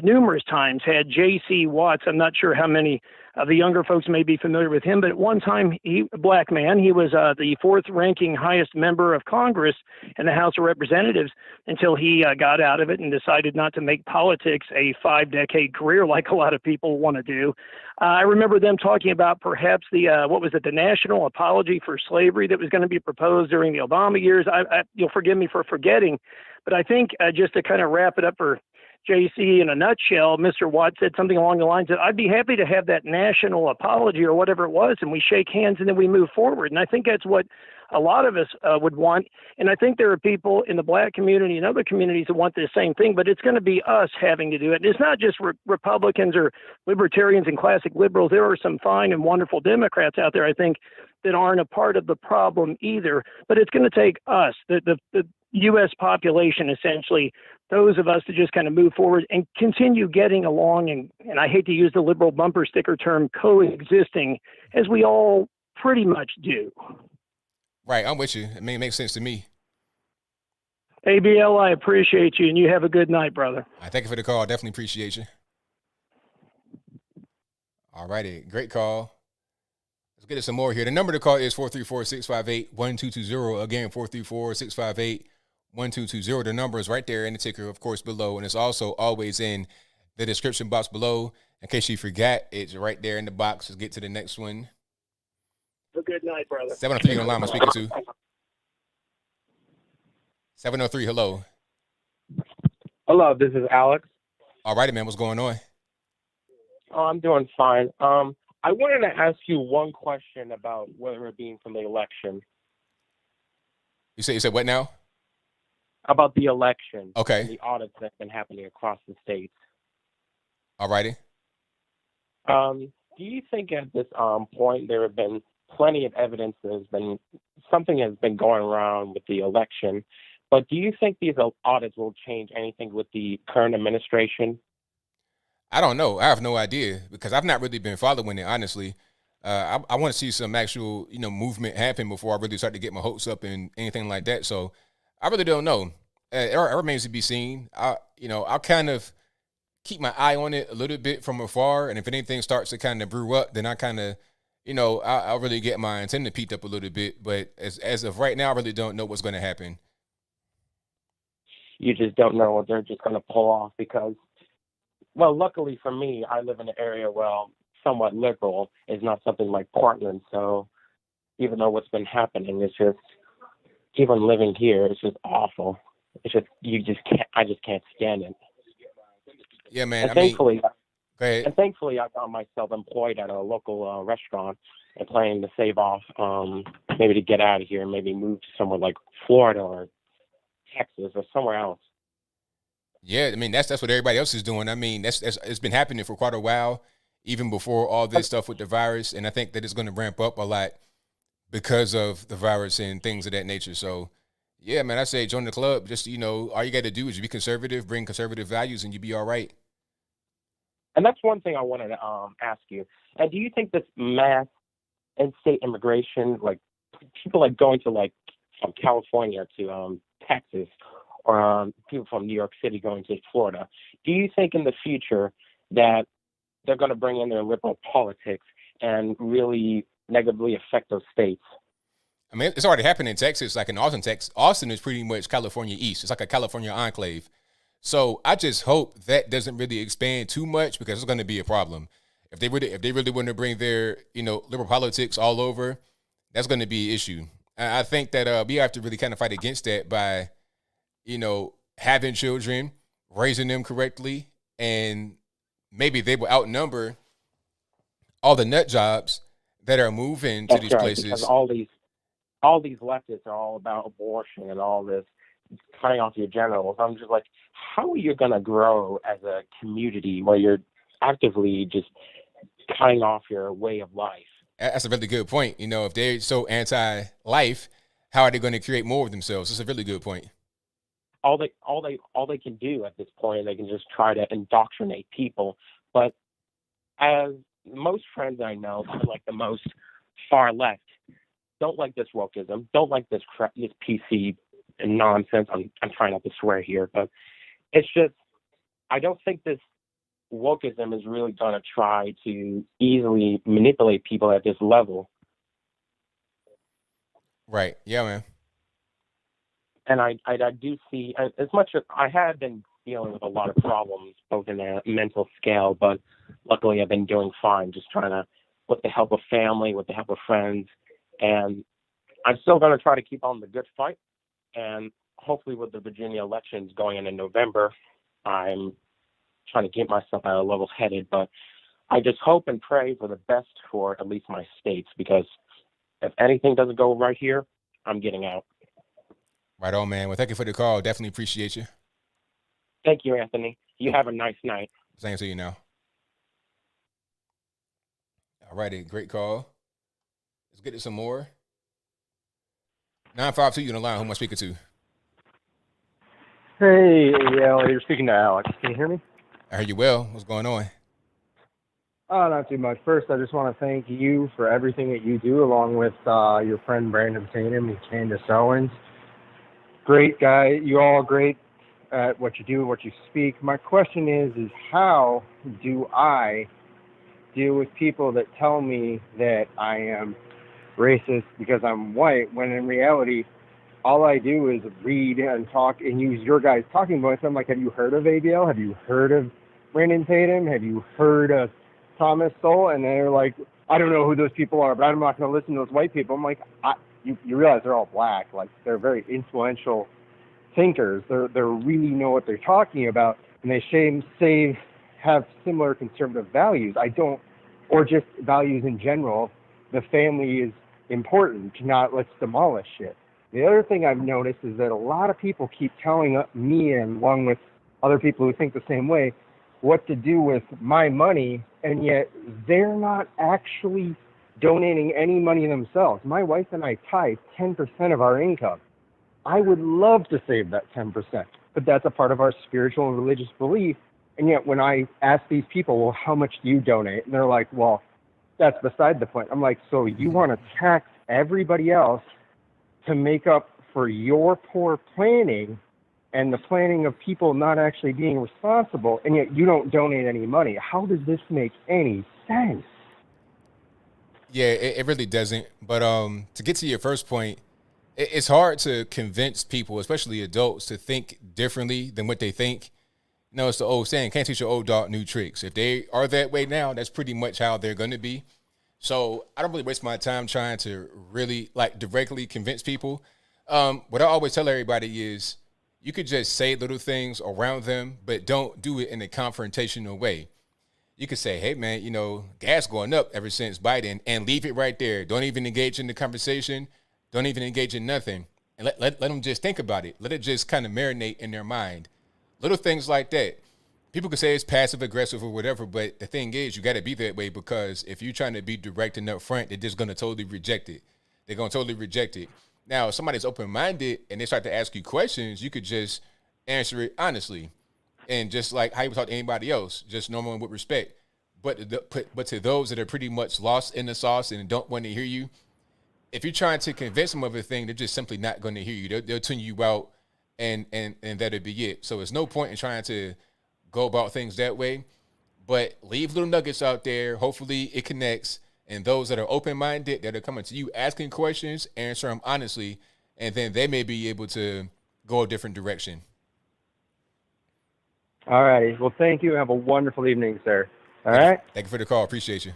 Numerous times had J.C. Watts. I'm not sure how many of the younger folks may be familiar with him, but at one time, a black man, he was the fourth ranking highest member of Congress in the House of Representatives until he got out of it and decided not to make politics a 5-decade career like a lot of people want to do. I remember them talking about perhaps the national apology for slavery that was going to be proposed during the Obama years. You'll forgive me for forgetting, but I think just to kind of wrap it up for JC, in a nutshell, Mr. Watt said something along the lines that I'd be happy to have that national apology or whatever it was, and we shake hands and then we move forward. And I think that's what a lot of us would want. And I think there are people in the black community and other communities that want the same thing, but it's going to be us having to do it. And it's not just Republicans or libertarians and classic liberals. There are some fine and wonderful Democrats out there, I think, that aren't a part of the problem either. But it's going to take us, the U.S. population, essentially, those of us to just kind of move forward and continue getting along, and I hate to use the liberal bumper sticker term, coexisting, as we all pretty much do. Right, I'm with you. I mean, it makes sense to me. ABL, I appreciate you, and you have a good night, brother. Thank you for the call. Definitely appreciate you. All righty, great call. Let's get some more here. The number to call is 434-658-1220. Again, 434-658-1220. The number is right there in the ticker, of course, below. And it's also always in the description box below. In case you forgot, it's right there in the box. Let's get to the next one. Have a good night, brother. 703 on the line I'm speaking to. 703, hello. Hello, this is Alex. All righty, man. What's going on? Oh, I'm doing fine. I wanted to ask you one question about whether it being from the election. You said what now? About the election. Okay. And the audits that have been happening across the states. All righty. Do you think at this point there have been plenty of evidence that something has been going around with the election, but do you think these audits will change anything with the current administration? I don't know. I have no idea because I've not really been following it, honestly. I want to see some actual, movement happen before I really start to get my hopes up and anything like that. So I really don't know. It remains to be seen. I'll kind of keep my eye on it a little bit from afar, and if anything starts to kind of brew up, then I kind of, I'll really get my antenna peaked up a little bit. But as of right now, I really don't know what's going to happen. You just don't know what they're just going to pull off because, well, luckily for me, I live in an area where somewhat liberal is not something like Portland. So even though what's been happening, it's just, even living here, it's just awful. It's just, I just can't stand it. Yeah, man. And thankfully, go ahead. And thankfully, I found myself employed at a local restaurant and planning to save off, maybe to get out of here and maybe move to somewhere like Florida or Texas or somewhere else. Yeah, I mean that's what everybody else is doing. I mean that's it's been happening for quite a while, even before all this stuff with the virus, and I think that it's going to ramp up a lot because of the virus and things of that nature. So, yeah, man, I say join the club. Just all you got to do is be conservative, bring conservative values, and you be all right. And that's one thing I wanted to ask you. And do you think this mass in-state immigration, like people like going to from California to Texas or people from New York City going to Florida. Do you think in the future that they're going to bring in their liberal politics and really negatively affect those states? I mean, it's already happened in Texas, like in Austin, Texas. Austin is pretty much California East. It's like a California enclave. So I just hope that doesn't really expand too much, because it's going to be a problem. If they really want to bring their, liberal politics all over, that's going to be an issue. I think that we have to really kind of fight against that by, having children, raising them correctly, and maybe they will outnumber all the nut jobs that are moving to That's these right, places. because all these leftists are all about abortion and all this cutting off your genitals. I'm just like, how are you going to grow as a community where you're actively just cutting off your way of life? That's a really good point. If they're so anti-life, how are they going to create more of themselves? That's a really good point. All they can do at this point, they can just try to indoctrinate people. But as most friends I know, like the most far left, don't like this wokeism, don't like this PC nonsense. I'm trying not to swear here, but it's just, I don't think this wokeism is really going to try to easily manipulate people at this level. Right. Yeah, man. And I do see, as much as I have been dealing with a lot of problems, both in a mental scale, but luckily I've been doing fine, just trying to, with the help of family, with the help of friends, and I'm still going to try to keep on the good fight. And hopefully with the Virginia elections going in November, I'm trying to keep myself at a level-headed, but I just hope and pray for the best for at least my states, because if anything doesn't go right here, I'm getting out. Right on, man. Well, thank you for the call. Definitely appreciate you. Thank you, Anthony. You have a nice night. Same to you now. All righty. Great call. Let's get to some more. 952, you on the line. Who am I speaking to? Hey, ABL, you're speaking to Alex. Can you hear me? I heard you well. What's going on? Oh, not too much. First, I just want to thank you for everything that you do, along with your friend Brandon Tatum and Candace Owens. Great guy. You all are great at what you do, what you speak. My question is how do I deal with people that tell me that I am racist because I'm white, when in reality, all I do is read and talk and use your guys' talking points. I'm like, have you heard of ABL? Have you heard of Brandon Tatum? Have you heard of Thomas Sowell? And they're like, I don't know who those people are, but I'm not going to listen to those white people. I'm like, you realize they're all black. Like, they're very influential thinkers. They really know what they're talking about, and they say have similar conservative values. I don't, or just values in general. The family is important, not let's demolish it. The other thing I've noticed is that a lot of people keep telling me, and along with other people who think the same way, what to do with my money, and yet they're not actually donating any money themselves. My wife and I tithe 10% of our income. I would love to save that 10%, but that's a part of our spiritual and religious belief. And yet when I ask these people, well, how much do you donate? And they're like, well, that's beside the point. I'm like, so you want to tax everybody else to make up for your poor planning and the planning of people not actually being responsible, and yet you don't donate any money? How does this make any sense? Yeah, it really doesn't. But to get to your first point, it's hard to convince people, especially adults, to think differently than what they think. It's the old saying, can't teach your old dog new tricks. If they are that way now, that's pretty much how they're going to be. So I don't really waste my time trying to really directly convince people. What I always tell everybody is you could just say little things around them, but don't do it in a confrontational way. You could say, hey, man, gas going up ever since Biden, and leave it right there. Don't even engage in the conversation. Don't even engage in nothing. And let them just think about it. Let it just kind of marinate in their mind. Little things like that. People could say it's passive aggressive or whatever, but the thing is, you got to be that way, because if you're trying to be direct and upfront, they're just going to totally reject it. They're going to totally reject it. Now, if somebody's open-minded and they start to ask you questions, you could just answer it honestly, and just like how you would talk to anybody else, just normal and with respect. But to those that are pretty much lost in the sauce and don't want to hear you, if you're trying to convince them of a thing, they're just simply not going to hear you. They'll tune you out and that'd be it. So there's no point in trying to go about things that way. But leave little nuggets out there. Hopefully it connects. And those that are open-minded, that are coming to you asking questions, answer them honestly, and then they may be able to go a different direction. All righty. Well, thank you. Have a wonderful evening, sir. All right. Thank you for the call. Appreciate you.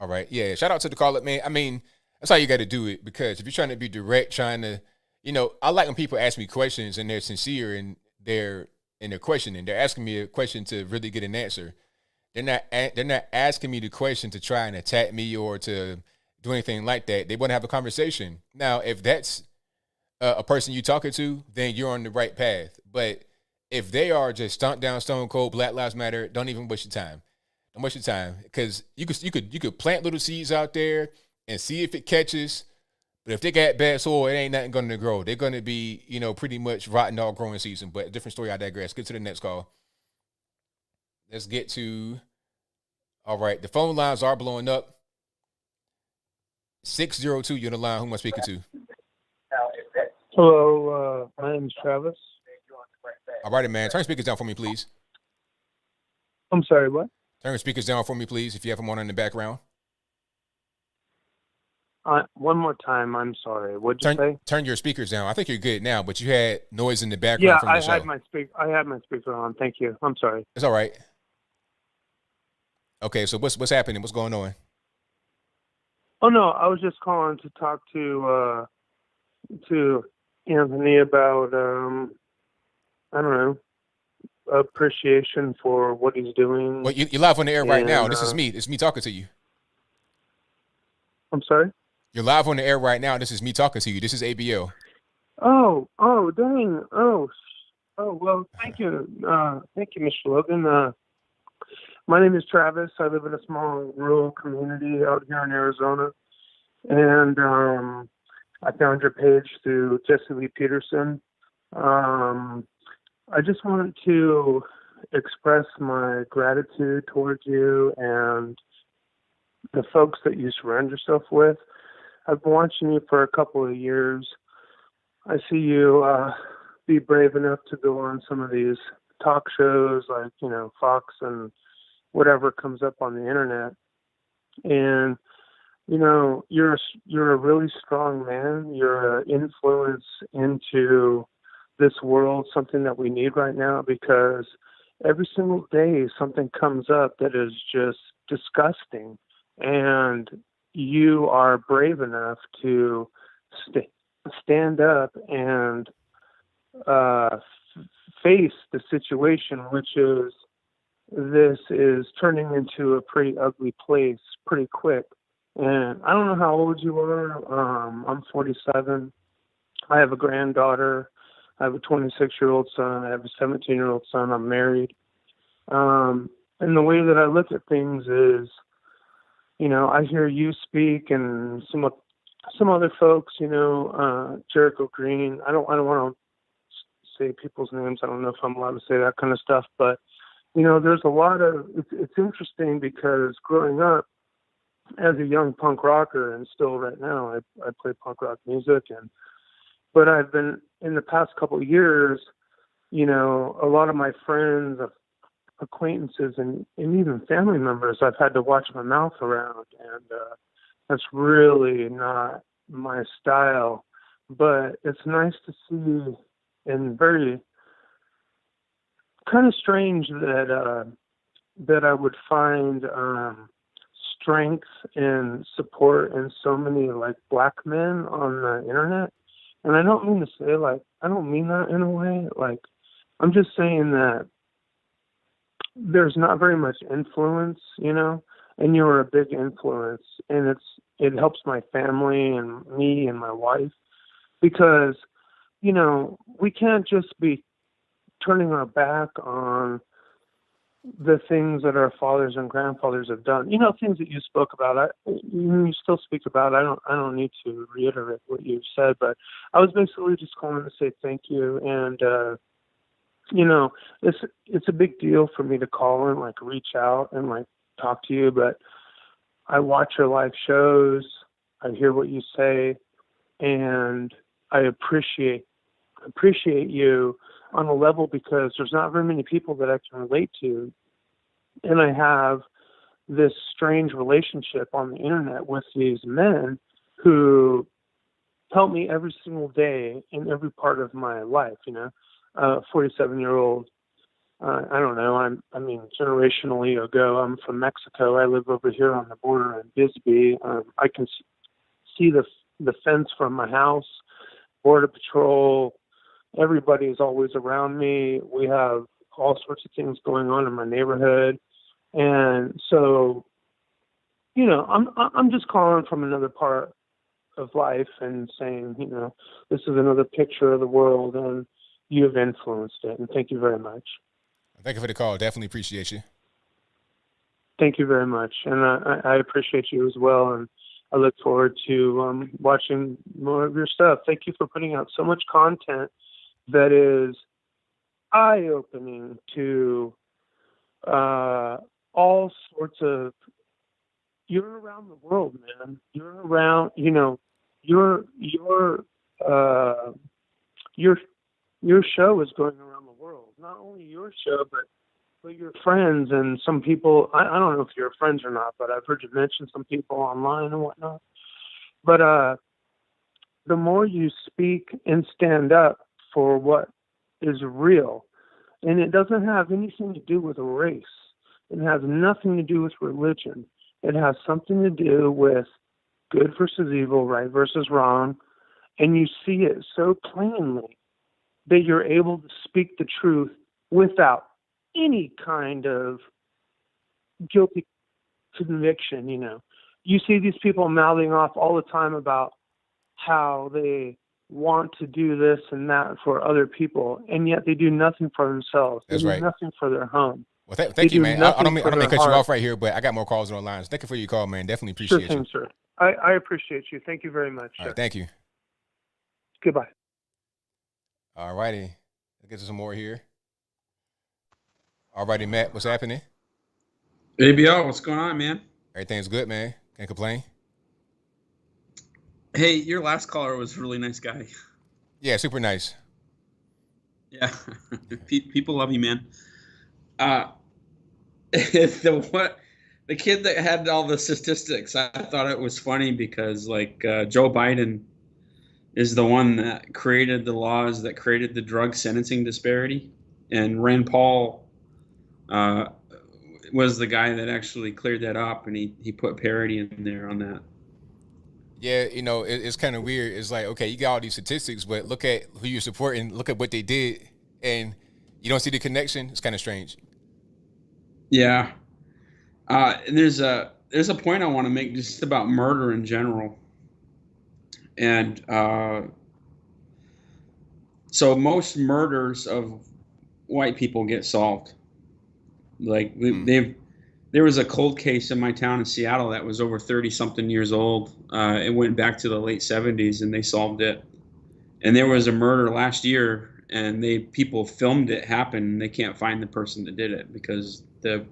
All right. Yeah. Shout out to the caller, man. I mean, that's how you got to do it, because if you're trying to be direct, trying to, I like when people ask me questions and they're sincere and they're questioning. They're asking me a question to really get an answer. They're not asking me the question to try and attack me or to do anything like that. They want to have a conversation. Now, if that's a person you're talking to, then you're on the right path. But if they are just stomp down stone cold Black Lives Matter, don't even waste your time. Don't waste your time, because you could plant little seeds out there and see if it catches. But if they got bad soil, it ain't nothing going to grow. They're going to be, pretty much rotten all growing season. But a different story. I digress. Get to the next call. Let's get to. All right, the phone lines are blowing up. 602, you're on the line. Who am I speaking to? Hello, my name is Travis. All righty, man. Turn speakers down for me, please. I'm sorry, what? Turn your speakers down for me, please, if you have them on in the background. One more time, I'm sorry. What'd you say? Turn your speakers down. I think you're good now, but you had noise in the background from the show. I had my speaker on. Thank you. I'm sorry. It's all right. Okay, so what's happening? What's going on? Oh no, I was just calling to talk to Anthony about I don't know, appreciation for what he's doing. Well, you're live on the air right now. This is me. It's me talking to you. I'm sorry? You're live on the air right now. This is me talking to you. This is ABL. Oh, dang. Oh, well, thank you. Thank you, Mr. Logan. My name is Travis. I live in a small rural community out here in Arizona. And I found your page through Jesse Lee Peterson. I just wanted to express my gratitude towards you and the folks that you surround yourself with. I've been watching you for a couple of years. I see you be brave enough to go on some of these talk shows like, Fox and whatever comes up on the internet. And, you're a really strong man. You're an influence into this world, something that we need right now, because every single day something comes up that is just disgusting. And you are brave enough to stand up and face the situation, which is this is turning into a pretty ugly place pretty quick. And I don't know how old you are. I'm 47. I have a granddaughter. I have a 26-year-old son. I have a 17-year-old son. I'm married. And the way that I look at things is, I hear you speak and some other folks, Jericho Green. I don't want to say people's names. I don't know if I'm allowed to say that kind of stuff, but there's a lot of. It's interesting because growing up as a young punk rocker, and still right now, I play punk rock music, but I've been in the past couple of years. A lot of my friends, acquaintances, and even family members, I've had to watch my mouth around, and that's really not my style. But it's nice to see, and very kind of strange that I would find strength and support in so many black men on the internet. And I don't mean to say I don't mean that in a way. I'm just saying that there's not very much influence, and you're a big influence, and it helps my family and me and my wife, because, we can't just be turning our back on the things that our fathers and grandfathers have done. Things that you spoke about. You still speak about. I don't need to reiterate what you said, but I was basically just calling to say thank you. And it's a big deal for me to call and reach out and talk to you. But I watch your live shows. I hear what you say, and I appreciate you on a level because there's not very many people that I can relate to, and I have this strange relationship on the internet with these men who help me every single day in every part of my life. 47-year-old. I don't know. I mean, generationally ago, I'm from Mexico. I live over here on the border in Bisbee. I can see the fence from my house. Border Patrol. Everybody is always around me. We have all sorts of things going on in my neighborhood. And so, I'm just calling from another part of life and saying, this is another picture of the world and you've influenced it. And thank you very much. Thank you for the call. Definitely appreciate you. Thank you very much. And I appreciate you as well. And I look forward to watching more of your stuff. Thank you for putting out so much content that is eye-opening to all sorts of. You're around the world, man. You're around. Your show is going around the world. Not only your show, but your friends and some people. I don't know if you're friends or not, but I've heard you mention some people online and whatnot. But the more you speak and stand up for what is real, and it doesn't have anything to do with race. It has nothing to do with religion. It has something to do with good versus evil, right versus wrong, and you see it so plainly that you're able to speak the truth without any kind of guilty conviction. You see these people mouthing off all the time about how they want to do this and that for other people, and yet they do nothing for themselves. They That's do right. nothing for their home. Well, thank you, man. I don't mean to cut heart. you off right here, but I got more calls on the line. Thank you for your call, man. Definitely appreciate Sure thing, you. sir. I appreciate you. Thank you very much. All right, thank you. Goodbye. All righty. Let's get to some more here. All righty, Matt, what's happening? ABL, what's going on, man? Everything's good, man. Can't complain. Hey, your last caller was a really nice guy. Yeah, super nice. Yeah, people love you, man. The kid that had all the statistics, I thought it was funny because Joe Biden is the one that created the laws that created the drug sentencing disparity, and Rand Paul was the guy that actually cleared that up, and he put parity in there on that. Yeah, it's kind of weird. It's like, okay, you got all these statistics, but look at who you're supporting, look at what they did, and you don't see the connection. It's kind of strange. Yeah. And there's a point I want to make just about murder in general. And so most murders of white people get solved. There was a cold case in my town in Seattle that was over 30-something years old. It went back to the late 70s, and they solved it. And there was a murder last year, and people filmed it happen, and they can't find the person that did it because the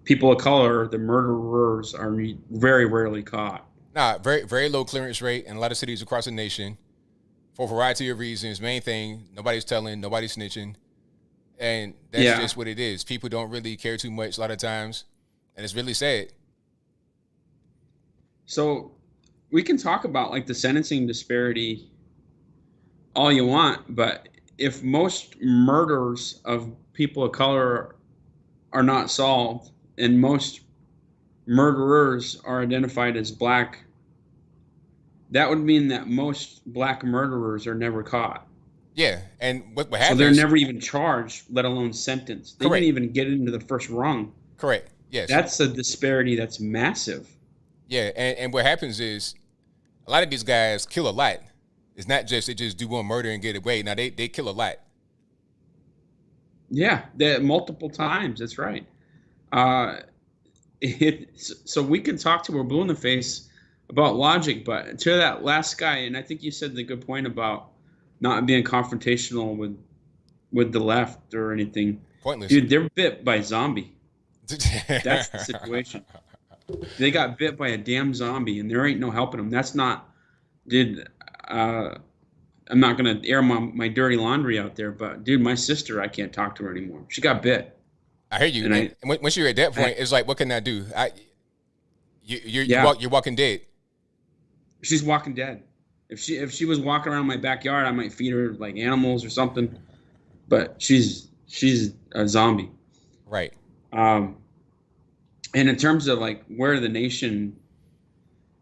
people of color, the murderers, are very rarely caught. Nah, very, very low clearance rate in a lot of cities across the nation for a variety of reasons. Main thing, nobody's telling, nobody's snitching. And that's just what it is. People don't really care too much a lot of times. And it's really sad. So we can talk about the sentencing disparity all you want, but if most murders of people of color are not solved and most murderers are identified as black, that would mean that most black murderers are never caught. Yeah, and what happens? So they're never even charged, let alone sentenced. They Correct. didn't even get into the first rung. Correct. Yes. That's a disparity that's massive. Yeah, and what happens is a lot of these guys kill a lot. It's not just they just do one murder and get away. Now they kill a lot. Yeah, multiple times. That's right. So we can talk to we're blue in the face about logic, but to that last guy, and I think you said the good point about not being confrontational with the left or anything. Pointless. Dude, they're bit by a zombie. That's the situation. They got bit by a damn zombie, and there ain't no helping them. That's not. I'm not gonna air my dirty laundry out there, but dude, my sister, I can't talk to her anymore. She got bit. I hear you. And once you're at that point, it's like, what can I do? You're walking dead. She's walking dead. If she was walking around my backyard, I might feed her like animals or something. But she's a zombie. Right. And in terms of like where the nation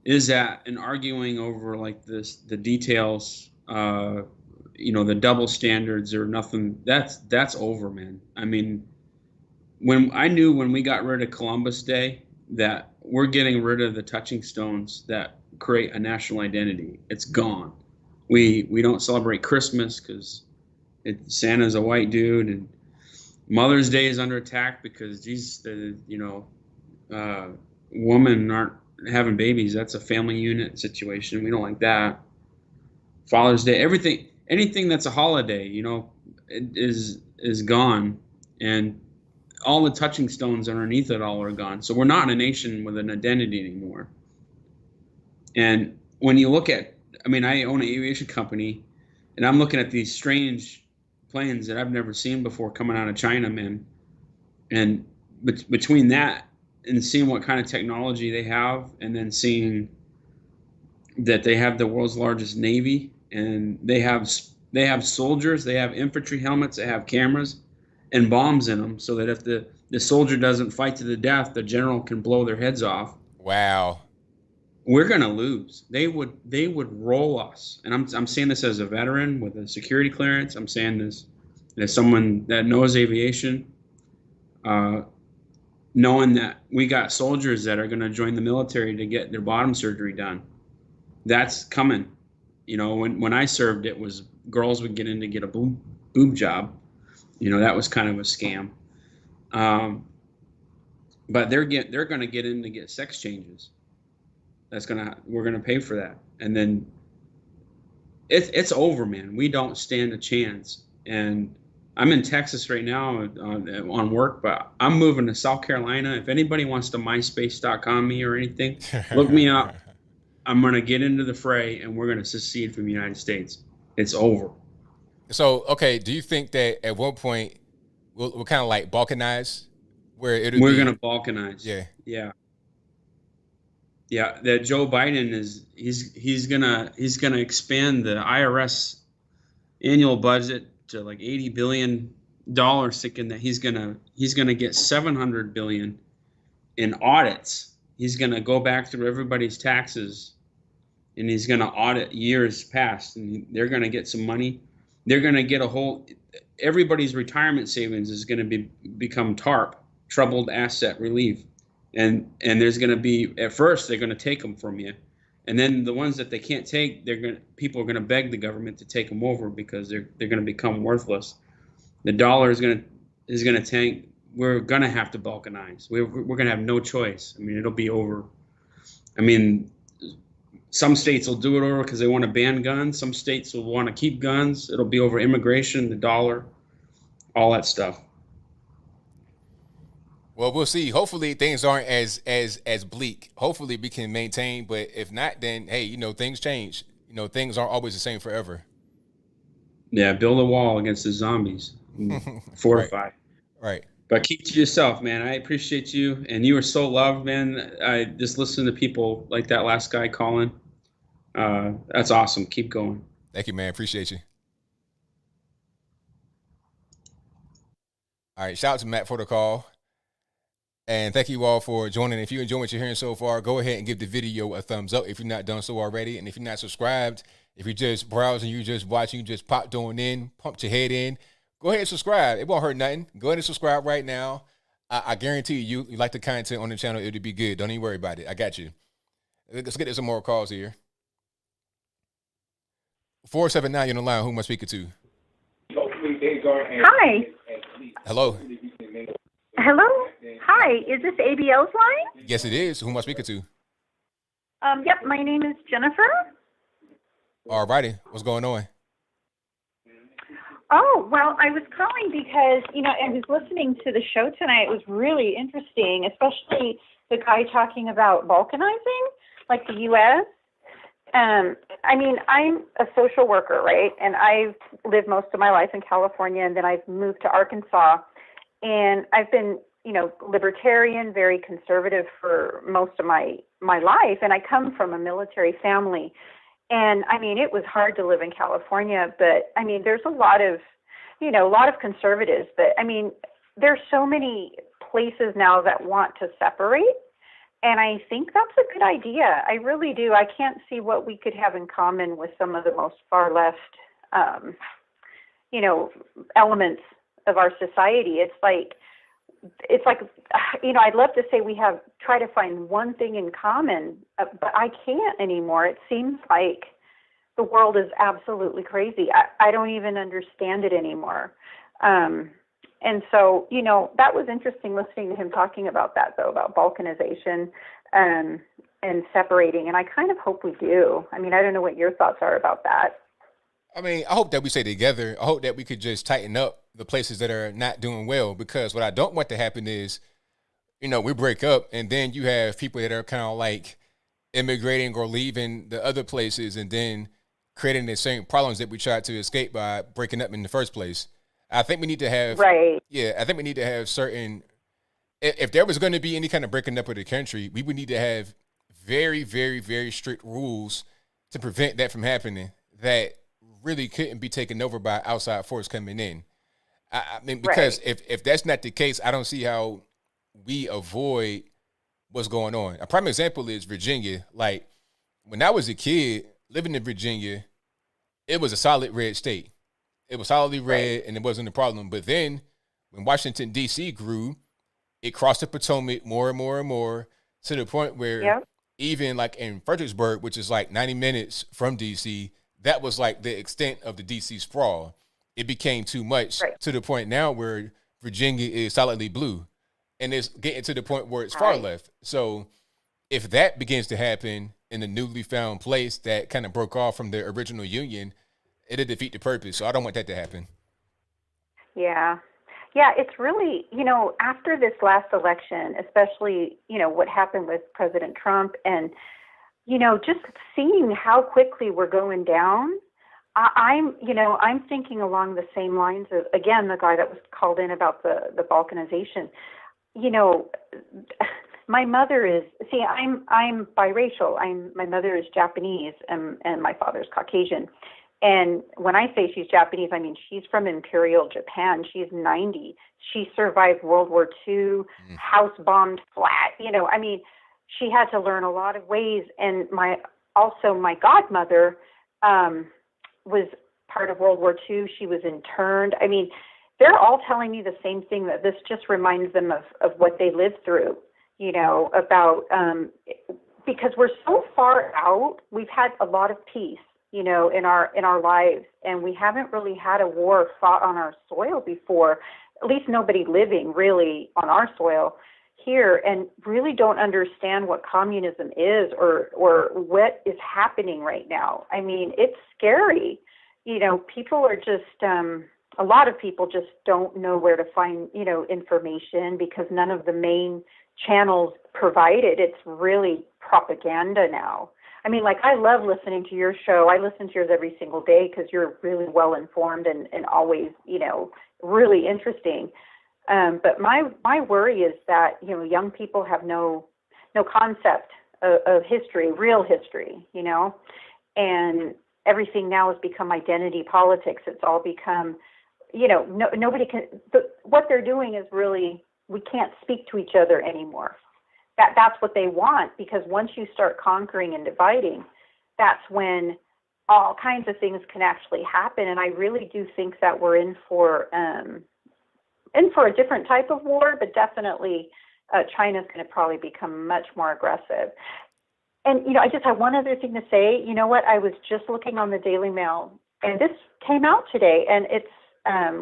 is at and arguing over like the details, the double standards or nothing, that's over, man. I mean, when we got rid of Columbus Day that we're getting rid of the touching stones that create a national identity. It's gone. We don't celebrate Christmas because Santa's a white dude, and Mother's Day is under attack because women aren't having babies. That's a family unit situation. We don't like that. Father's Day, anything that's a holiday, is gone, and all the touching stones underneath it all are gone. So we're not a nation with an identity anymore. And when you look at, I own an aviation company, and I'm looking at these strange planes that I've never seen before coming out of China, man. And between that and seeing what kind of technology they have, and then seeing that they have the world's largest Navy, and they have soldiers, they have infantry helmets, they have cameras and bombs in them, so that if the soldier doesn't fight to the death, the general can blow their heads off. Wow. We're gonna lose. They would roll us. And I'm saying this as a veteran with a security clearance. I'm saying this as someone that knows aviation, knowing that we got soldiers that are gonna join the military to get their bottom surgery done. That's coming. When I served, it was girls would get in to get a boob job. That was kind of a scam. But they're going to get in to get sex changes. We're going to pay for that. And then it's over, man. We don't stand a chance. And I'm in Texas right now on work, but I'm moving to South Carolina. If anybody wants to MySpace.com me or anything, look me up. I'm going to get into the fray, and we're going to secede from the United States. It's over. So, okay, do you think that at one point we'll kind of like balkanize, where we're going to balkanize? Yeah. That Joe Biden he's gonna expand the IRS annual budget to like $80 billion, thinking that he's gonna get $700 billion in audits. He's gonna go back through everybody's taxes, and he's gonna audit years past, and they're gonna get some money. They're going to get everybody's retirement savings is going to become TARP, troubled asset relief. And there's going to be, at first, they're going to take them from you. And then the ones that they can't take, people are going to beg the government to take them over because they're going to become worthless. The dollar is going to tank. We're going to have to balkanize. We're going to have no choice. It'll be over. Some states will do it over because they want to ban guns. Some states will want to keep guns. It'll be over immigration, the dollar, all that stuff. Well, we'll see. Hopefully things aren't as bleak. Hopefully we can maintain, but if not, then hey, things change. Things aren't always the same forever. Yeah, build a wall against the zombies. Fortify. Right. But keep to yourself, man. I appreciate you, and you are so loved, man. I just listen to people like that last guy calling. That's awesome. Keep going. Thank you, man. Appreciate you. All right. Shout out to Matt for the call. And thank you all for joining. If you enjoy what you're hearing so far, go ahead and give the video a thumbs up if you're not done so already. And if you're not subscribed, if you're just browsing, you're just watching, you just popped on in, pumped your head in, go ahead and subscribe. It won't hurt nothing. Go ahead and subscribe right now. I guarantee you like the content on the channel. It'll be good. Don't even worry about it. I got you. Let's get some more calls here. 479, you're on the line. Who am I speaking to? Hi. Hello. Hello. Hi. Is this ABL's line? Yes, it is. Who am I speaking to? Yep. My name is Jennifer. All righty. What's going on? Oh, well, I was calling because, I was listening to the show tonight. It was really interesting, especially the guy talking about balkanizing, like the U.S. I mean, I'm a social worker, right? And I've lived most of my life in California, and then I've moved to Arkansas. And I've been, libertarian, very conservative for most of my life. And I come from a military family. And I mean, it was hard to live in California, but I mean, there's a lot of conservatives that, I mean, there's so many places now that want to separate. And I think that's a good idea. I really do. I can't see what we could have in common with some of the most far left, elements of our society. It's like, I'd love to say try to find one thing in common, but I can't anymore. It seems like the world is absolutely crazy. I don't even understand it anymore. And so, that was interesting listening to him talking about that, though, about balkanization and separating. And I kind of hope we do. I mean, I don't know what your thoughts are about that. I mean, I hope that we stay together. I hope that we could just tighten up the places that are not doing well, because what I don't want to happen is, we break up and then you have people that are kind of like immigrating or leaving the other places and then creating the same problems that we tried to escape by breaking up in the first place. I think we need to have, I think we need to have certain, if there was going to be any kind of breaking up of the country, we would need to have very, very, very strict rules to prevent that from happening that really couldn't be taken over by outside force coming in. I mean, because if that's not the case, I don't see how we avoid what's going on. A prime example is Virginia. Like, when I was a kid living in Virginia, it was a solid red state. It was solidly red, and it wasn't a problem. But then when Washington, D.C. grew, it crossed the Potomac more and more and more to the point where even like in Fredericksburg, which is like 90 minutes from D.C., that was like the extent of the D.C. sprawl. It became too much to the point now where Virginia is solidly blue, and it's getting to the point where it's far left. So if that begins to happen in a newly found place that kind of broke off from the original union, it'll defeat the purpose. So I don't want that to happen. Yeah. Yeah, it's really, after this last election, especially, what happened with President Trump and, just seeing how quickly we're going down, I'm thinking along the same lines of, again, the guy that was called in about the balkanization. My mother is, I'm biracial. My mother is Japanese and my father's Caucasian. And when I say she's Japanese, I mean she's from Imperial Japan. She's 90. She survived World War II, house bombed flat. I mean, she had to learn a lot of ways. And my godmother was part of World War II. She was interned. I mean, they're all telling me the same thing, that this just reminds them of what they lived through, about because we're so far out. We've had a lot of peace, in our lives, and we haven't really had a war fought on our soil before, at least nobody living really on our soil here, and really don't understand what communism is or what is happening right now. I mean, it's scary. People are just, a lot of people just don't know where to find, information, because none of the main channels provide it. It's really propaganda now. I mean, like, I love listening to your show. I listen to yours every single day because you're really well informed and always, really interesting. But my worry is that, young people have no concept of history, real history, and everything now has become identity politics. It's all become, nobody can, what they're doing is really, we can't speak to each other anymore. That's what they want, because once you start conquering and dividing, that's when all kinds of things can actually happen. And I really do think that we're in for a different type of war, but definitely China's going to probably become much more aggressive. And, I just have one other thing to say. You know what? I was just looking on the Daily Mail, and this came out today, and it's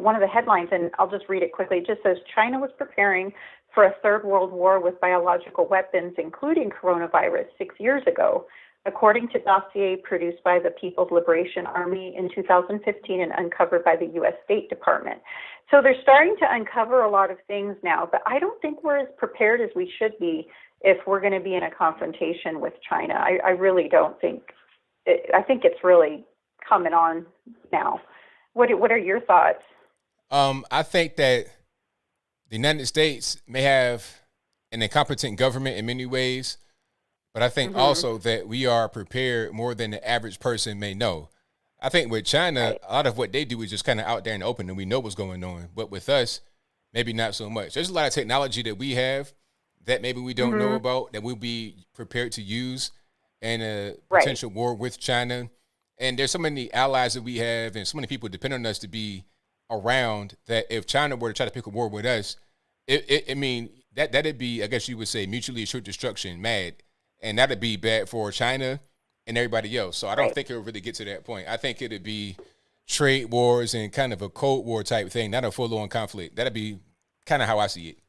one of the headlines, and I'll just read it quickly. It just says, China was preparing for a third world war with biological weapons, including coronavirus, 6 years ago, according to dossier produced by the People's Liberation Army in 2015 and uncovered by the U.S. State Department. So they're starting to uncover a lot of things now, but I don't think we're as prepared as we should be if we're going to be in a confrontation with China. I really don't think I think it's really coming on now. What are your thoughts? I think that the United States may have an incompetent government in many ways, but I think also that we are prepared more than the average person may know. I think with China, a lot of what they do is just kind of out there in the open and we know what's going on. But with us, maybe not so much. There's a lot of technology that we have that maybe we don't know about that we'll be prepared to use in a potential war with China. And there's so many allies that we have and so many people depend on us to be around that if China were to try to pick a war with us, that'd be, I guess you would say, mutually assured destruction, mad. And that'd be bad for China and everybody else. So I don't think it'll really get to that point. I think it'd be trade wars and kind of a Cold War type thing, not a full-on conflict. That'd be kind of how I see it.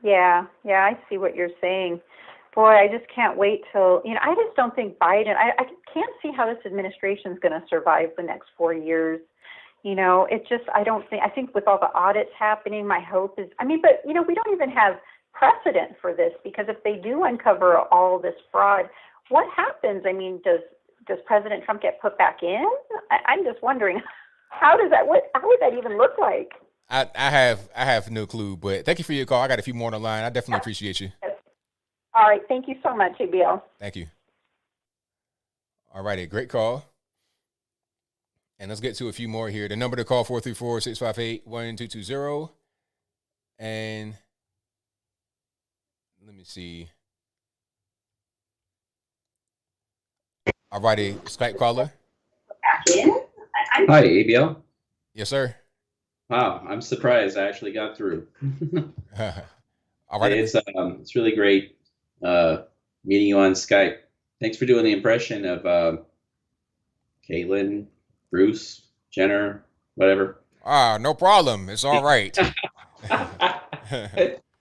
Yeah, I see what you're saying. Boy, I just can't wait till, I just don't think Biden, I can't see how this administration is going to survive the next 4 years. I think with all the audits happening, my hope is, but we don't even have precedent for this, because if they do uncover all this fraud, what happens? Does President Trump get put back in? I'm just wondering, how would that even look like? I have no clue, but thank you for your call. I got a few more on the line. I definitely appreciate you. All right. Thank you so much, ABL. Thank you. All righty. Great call. And let's get to a few more here. The number to call, 434-658-1220. And let me see. All righty. Skype caller. Hi, ABL. Yes, sir. Wow, I'm surprised I actually got through. All right. It's really great meeting you on Skype. Thanks for doing the impression of Caitlin, Bruce, Jenner, whatever. No problem. It's all right.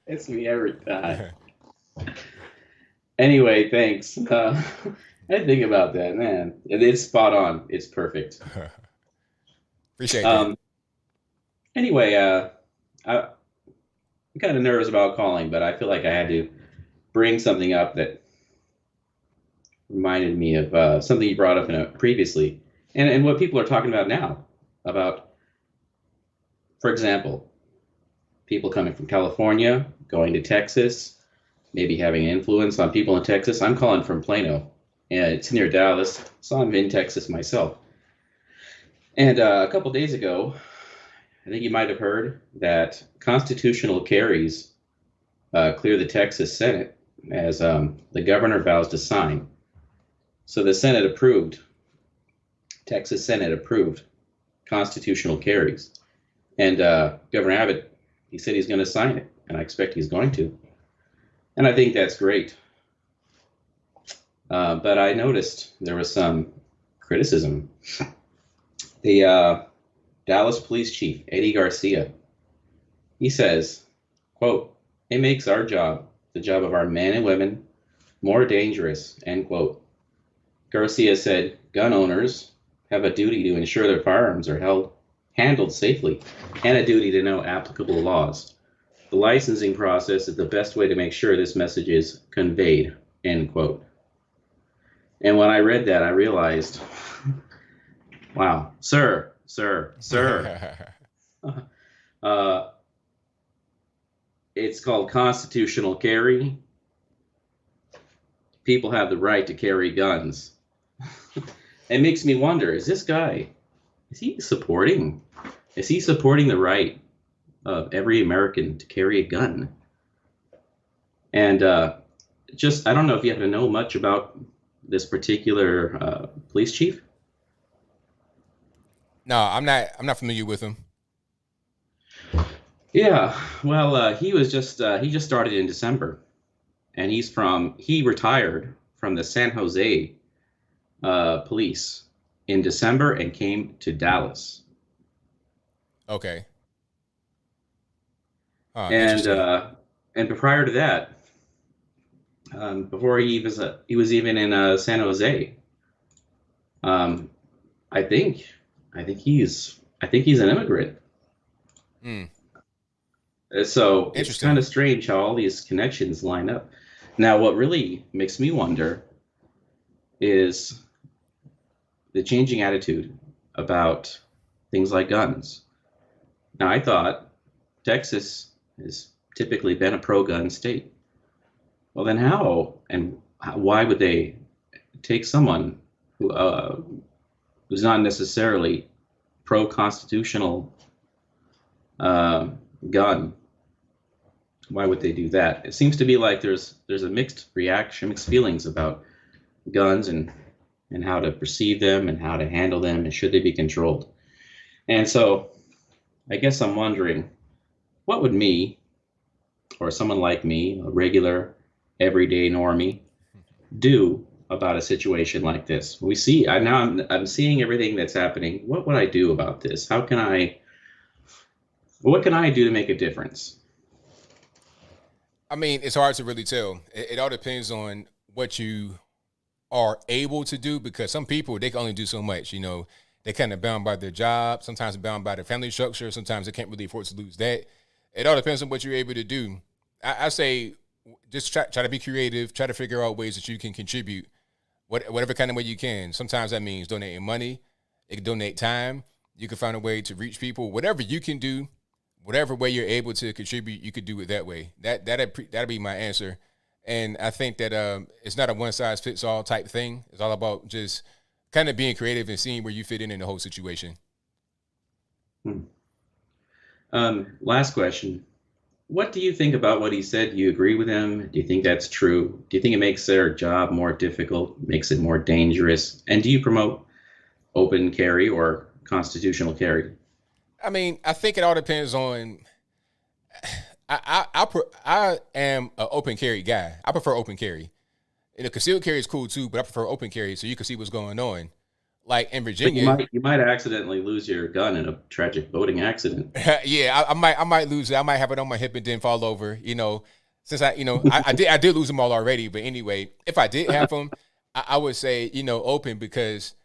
It's me every time. Anyway, thanks. I didn't think about that, man. It's spot on. It's perfect. Appreciate it. Anyway, I'm kind of nervous about calling, but I feel like I had to bring something up that reminded me of something you brought up previously, and what people are talking about now. About, for example, people coming from California, going to Texas, maybe having an influence on people in Texas. I'm calling from Plano, and it's near Dallas, so I'm in Texas myself. And a couple days ago, I think you might have heard that constitutional carries clear the Texas Senate as the governor vows to sign. So the Senate approved, Texas Senate approved constitutional carries. And Governor Abbott, he said he's going to sign it, and I expect he's going to. And I think that's great. But I noticed there was some criticism. The Dallas Police Chief, Eddie Garcia, he says, quote, "It makes our job, the job of our men and women, more dangerous," end quote. Garcia said gun owners have a duty to ensure their firearms are handled safely and a duty to know applicable laws. The licensing process is the best way to make sure this message is conveyed, end quote. And when I read that, I realized, wow, sir. It's called constitutional carry. People have the right to carry guns. It makes me wonder, is he supporting the right of every American to carry a gun? And I don't know if you have to know much about this particular police chief. No, I'm not familiar with him. Yeah, well, he just started in December, and he retired from the San Jose police in December and came to Dallas. Okay. And prior to that, before he was even in San Jose, I think he's an immigrant. So it's kind of strange how all these connections line up. Now, what really makes me wonder is the changing attitude about things like guns. Now, I thought Texas has typically been a pro-gun state. Well, then why would they take someone who's not necessarily pro-constitutional gun? Why would they do that? It seems to be like there's a mixed reaction, mixed feelings about guns and how to perceive them and how to handle them and should they be controlled. And so I guess I'm wondering, what would me, or someone like me, a regular, everyday normie, do about a situation like this? We see, I'm seeing everything that's happening. What would I do about this? What can I do to make a difference? I mean, it's hard to really tell. It all depends on what you are able to do, because some people, they can only do so much. You know, they're kind of bound by their job. Sometimes they're bound by their family structure. Sometimes they can't really afford to lose that. It all depends on what you're able to do. I say just try to be creative. Try to figure out ways that you can contribute, whatever kind of way you can. Sometimes that means donating money. It can donate time. You can find a way to reach people. Whatever you can do, whatever way you're able to contribute, you could do it that way. That'd be my answer. And I think that it's not a one-size-fits-all type thing. It's all about just kind of being creative and seeing where you fit in the whole situation. Last question. What do you think about what he said? Do you agree with him? Do you think that's true? Do you think it makes their job more difficult, makes it more dangerous? And do you promote open carry or constitutional carry? I mean, I think it all depends on. I am an open carry guy. I prefer open carry. You know, concealed carry is cool too, but I prefer open carry so you can see what's going on. Like in Virginia, But you might accidentally lose your gun in a tragic boating accident. yeah, I might lose it. I might have it on my hip and then fall over. You know, since I did lose them all already. But anyway, if I did have them, I would say open, because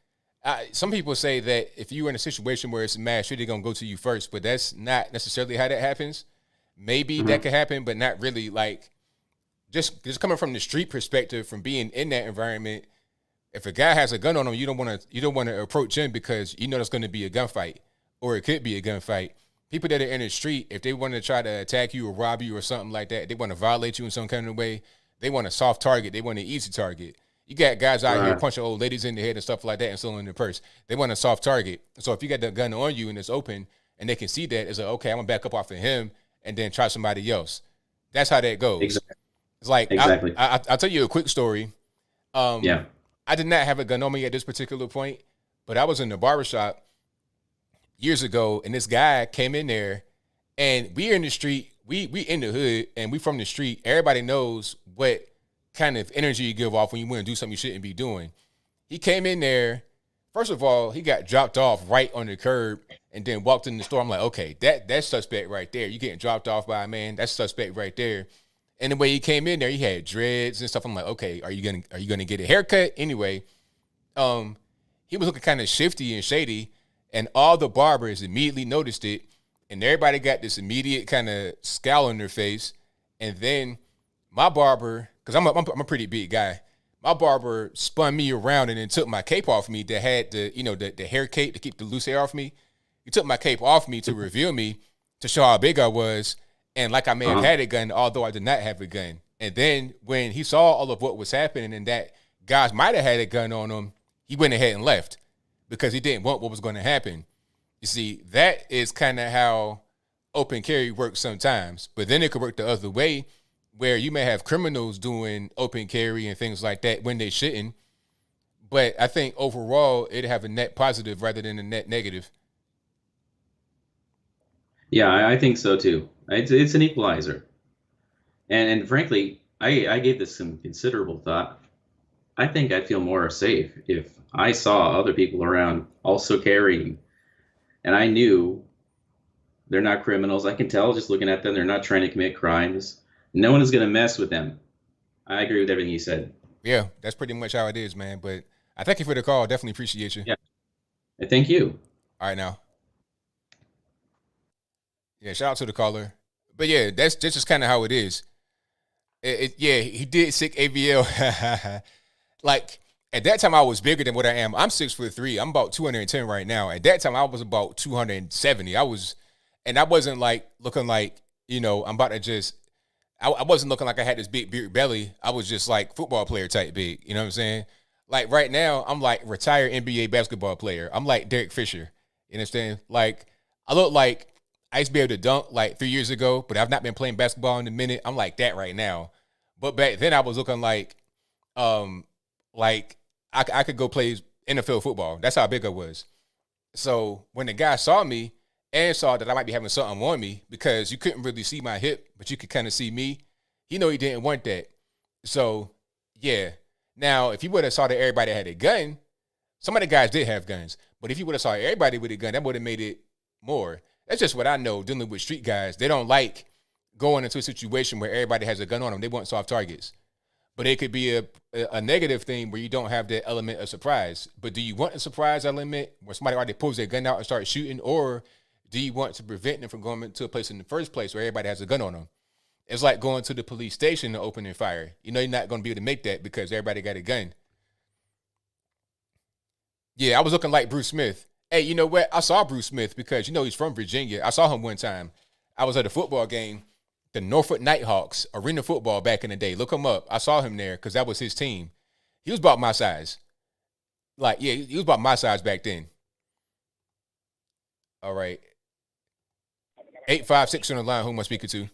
some people say that if you're in a situation where it's a mass shooting, they're gonna go to you first, but that's not necessarily how that happens. Maybe that could happen, but not really. Like just coming from the street perspective, from being in that environment. If a guy has a gun on him, you don't want to approach him because you know there's going to be a gunfight, or it could be a gunfight. People that are in the street, if they want to try to attack you or rob you or something like that, they want to violate you in some kind of way. They want a soft target. They want an easy target. You got guys out here punching old ladies in the head and stuff like that and stealing their purse. They want a soft target. So if you got the gun on you and it's open and they can see that, it's like, okay, I'm gonna back up off of him and then try somebody else. That's how that goes. Exactly. It's like exactly. I'll tell you a quick story. Yeah. I did not have a gun on me at this particular point, but I was in the barbershop years ago, and this guy came in there, and we in the street, we in the hood, and we from the street. Everybody knows what kind of energy you give off when you want to do something you shouldn't be doing. He came in there. First of all, he got dropped off right on the curb and then walked in the store. I'm like, okay, that's suspect right there. You getting dropped off by a man, that's suspect right there. And the way he came in there, he had dreads and stuff. I'm like, okay, are you gonna get a haircut? Anyway, he was looking kind of shifty and shady, and all the barbers immediately noticed it, and everybody got this immediate kind of scowl on their face. And then my barber, because I'm a pretty big guy, my barber spun me around and then took my cape off me that had the hair cape to keep the loose hair off me. He took my cape off me to reveal me, to show how big I was. And like I may have had a gun, although I did not have a gun. And then when he saw all of what was happening and that guys might have had a gun on him, he went ahead and left because he didn't want what was going to happen. You see, that is kind of how open carry works sometimes. But then it could work the other way, where you may have criminals doing open carry and things like that when they shouldn't. But I think overall, it'd have a net positive rather than a net negative. Yeah, I think so too. It's an equalizer. And frankly, I gave this some considerable thought. I think I'd feel more safe if I saw other people around also carrying, and I knew they're not criminals. I can tell just looking at them, they're not trying to commit crimes. No one is going to mess with them. I agree with everything you said. Yeah, that's pretty much how it is, man. But I thank you for the call. Definitely appreciate you. Yeah. Thank you. All right, now. Yeah, shout out to the caller. But yeah, that's just kind of how it is. Yeah, he did sick ABL. Like, At that time, I was bigger than what I am. I'm 6'3". I'm about 210 right now. At that time, I was about 270. And I wasn't like looking like, I'm about to just. I wasn't looking like I had this big beard belly. I was just like football player type big. You know what I'm saying? Like right now, I'm like retired NBA basketball player. I'm like Derek Fisher. You understand? Like I look like I used to be able to dunk like 3 years ago, but I've not been playing basketball in a minute. I'm like that right now. But back then I was looking like I could go play NFL football. That's how big I was. So when the guy saw me and saw that I might be having something on me because you couldn't really see my hip, but you could kind of see me, he didn't want that. So yeah. Now, if you would have saw that everybody had a gun, some of the guys did have guns. But if you would have saw everybody with a gun, that would have made it more. That's just what I know dealing with street guys. They don't like going into a situation where everybody has a gun on them. They want soft targets. But it could be a negative thing where you don't have that element of surprise. But do you want a surprise element where somebody already pulls their gun out and starts shooting? Or do you want to prevent them from going to a place in the first place where everybody has a gun on them? It's like going to the police station and opening fire. You're not going to be able to make that because everybody got a gun. Yeah, I was looking like Bruce Smith. Hey, you know what? I saw Bruce Smith because, he's from Virginia. I saw him one time. I was at a football game, the Norfolk Nighthawks, arena football back in the day. Look him up. I saw him there because that was his team. He was about my size. He was about my size back then. All right. 856 on the line. Who am I speaking to?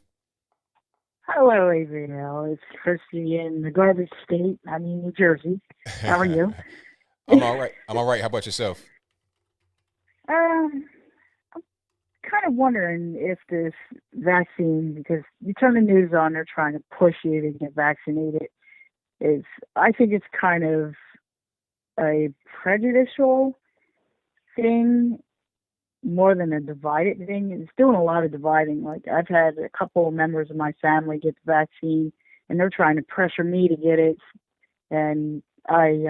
Hello, ABL. It's Christy in the garbage state. New Jersey. How are you? I'm all right. How about yourself? I'm kind of wondering if this vaccine, because you turn the news on, they're trying to push you to get vaccinated. I think it's kind of a prejudicial thing more than a divided thing. It's doing a lot of dividing. Like I've had a couple of members of my family get the vaccine, and they're trying to pressure me to get it. And I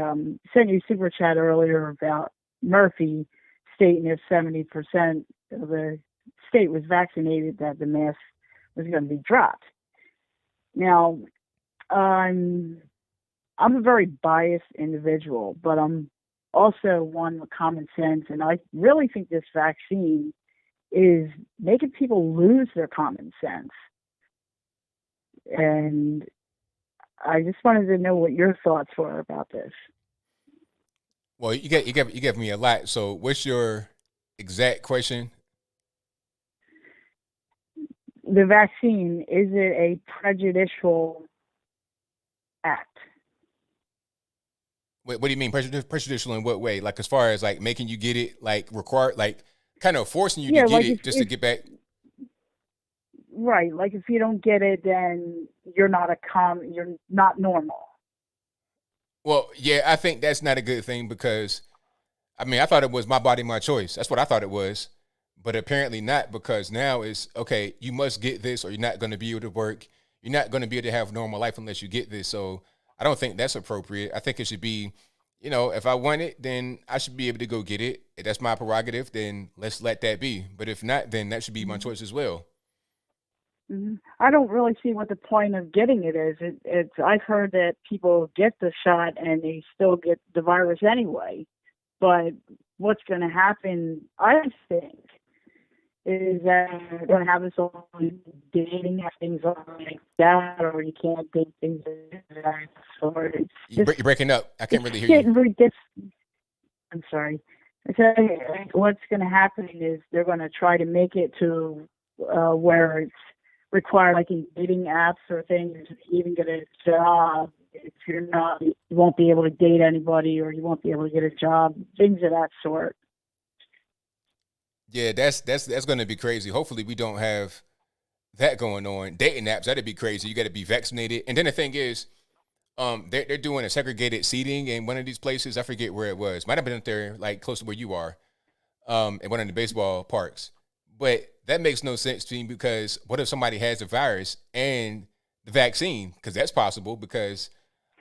sent you a super chat earlier about Murphy stating if 70% of the state was vaccinated, that the mask was going to be dropped. Now, I'm a very biased individual, but I'm also one with common sense, and I really think this vaccine is making people lose their common sense. And I just wanted to know what your thoughts were about this. Well, you gave me a lot. So, what's your exact question? The vaccine, is it a prejudicial act? What do you mean prejudicial in what way? Like as far as like making you get it, like required, like kind of forcing you to get it just to get back. Right, like if you don't get it, then you're not you're not normal. Well, yeah, I think that's not a good thing because, I thought it was my body, my choice. That's what I thought it was, but apparently not, because now it's okay. You must get this, or you're not going to be able to work. You're not going to be able to have normal life unless you get this. So I don't think that's appropriate. I think it should be, if I want it, then I should be able to go get it. If that's my prerogative, then let's let that be. But if not, then that should be my choice as well. Mm-hmm. I don't really see what the point of getting it is. I've heard that people get the shot and they still get the virus anyway. But what's going to happen, I think, is that we're going to have this all dating things like that, or you can't date things like that. So you're breaking up. I can't really hear you. I'm sorry. So what's going to happen is they're going to try to make it to where it's required, like in dating apps or things, even get a job. If you're not, you won't be able to date anybody, or you won't be able to get a job, things of that sort. Yeah, that's going to be crazy. Hopefully we don't have that going on. Dating apps, that'd be crazy. You got to be vaccinated. And then the thing is, they're doing a segregated seating in one of these places. I forget where it was. Might have been up there, like close to where you are, in one of the baseball parks. But that makes no sense to me, because what if somebody has the virus and the vaccine? Because that's possible, because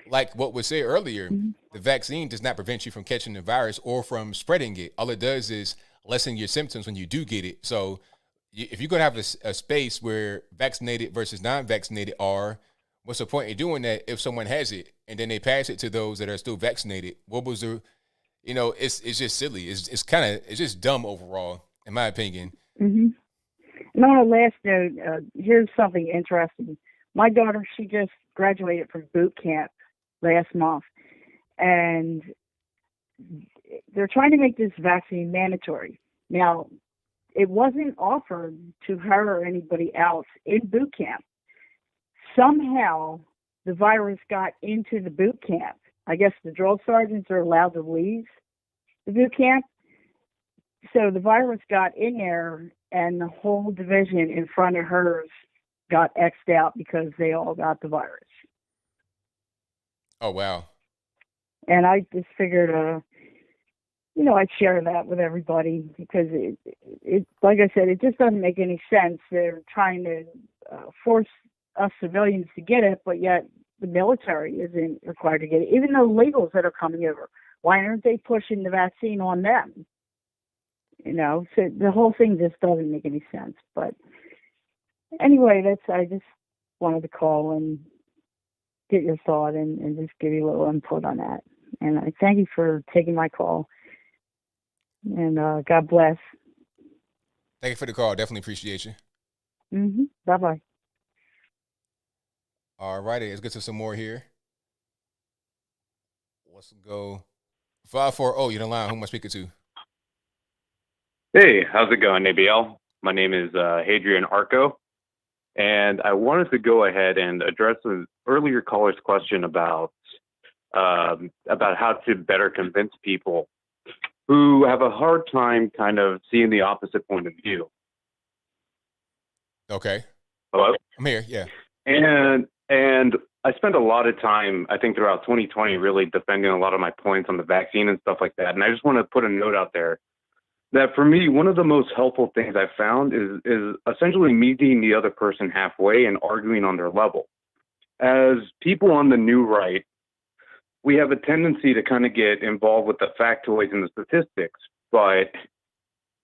like what was said earlier, the vaccine does not prevent you from catching the virus or from spreading it. All it does is lessen your symptoms when you do get it. So if you're going to have a space where vaccinated versus non-vaccinated are, what's the point in doing that if someone has it and then they pass it to those that are still vaccinated? What was the, it's just silly. It's just dumb overall, in my opinion. Mm-hmm. And on a last note, here's something interesting. My daughter, she just graduated from boot camp last month, and they're trying to make this vaccine mandatory. Now, it wasn't offered to her or anybody else in boot camp. Somehow, the virus got into the boot camp. I guess the drill sergeants are allowed to leave the boot camp. So the virus got in there, and the whole division in front of hers got X'd out because they all got the virus. Oh, wow. And I just figured, I'd share that with everybody because it, like I said, it just doesn't make any sense. They're trying to force us civilians to get it, but yet the military isn't required to get it. Even the illegals that are coming over, why aren't they pushing the vaccine on them? So the whole thing just doesn't make any sense. But anyway, I just wanted to call and get your thought and just give you a little input on that. And I thank you for taking my call. And God bless. Thank you for the call. Definitely appreciate you. Mm-hmm. Bye-bye. All righty. Let's get to some more here. Let's go. 540, you're the line. Who am I speaking to? Hey, how's it going, ABL? My name is Hadrian Arco, and I wanted to go ahead and address an earlier caller's question about how to better convince people who have a hard time kind of seeing the opposite point of view. Okay. Hello? I'm here, yeah. And I spent a lot of time, I think, throughout 2020 really defending a lot of my points on the vaccine and stuff like that. And I just want to put a note out there that for me, one of the most helpful things I've found is essentially meeting the other person halfway and arguing on their level. As people on the new right, we have a tendency to kind of get involved with the factoids and the statistics. But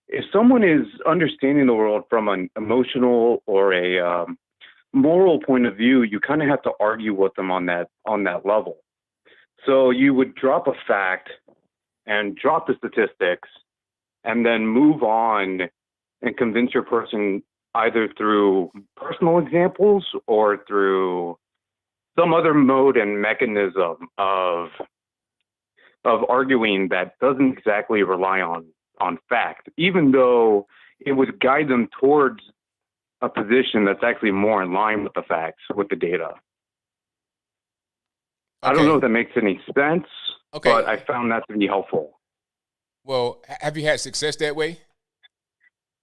if someone is understanding the world from an emotional or a moral point of view, you kind of have to argue with them on that level. So you would drop a fact and drop the statistics and then move on and convince your person either through personal examples or through some other mode and mechanism of arguing that doesn't exactly rely on fact, even though it would guide them towards a position that's actually more in line with the facts, with the data. Okay. I don't know if that makes any sense, but I found that to be helpful. Well, have you had success that way?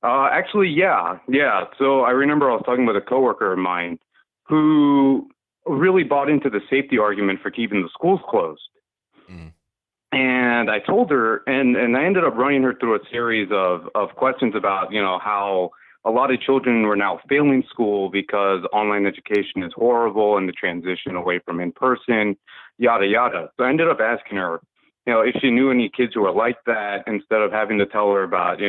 Actually, yeah. So I remember I was talking with a coworker of mine who really bought into the safety argument for keeping the schools closed. Mm. And I told her, and I ended up running her through a series of questions about, how a lot of children were now failing school because online education is horrible and the transition away from in-person, yada, yada. So I ended up asking her, if she knew any kids who were like that, instead of having to tell her about,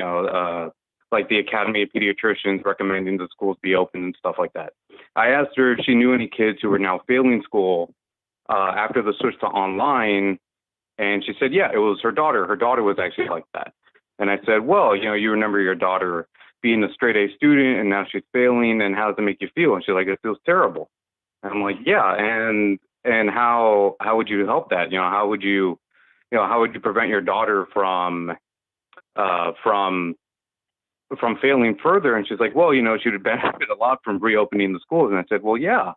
like the Academy of Pediatricians recommending the schools be open and stuff like that. I asked her if she knew any kids who were now failing school after the switch to online, and she said, yeah, it was her daughter. Her daughter was actually like that. And I said, well, you remember your daughter being a straight A student and now she's failing, and how does it make you feel? And she's like, it feels terrible. And I'm like, yeah, and how would you help that? How would you prevent your daughter from failing further? And she's like, well, she would benefit a lot from reopening the schools. And I said, well, yeah.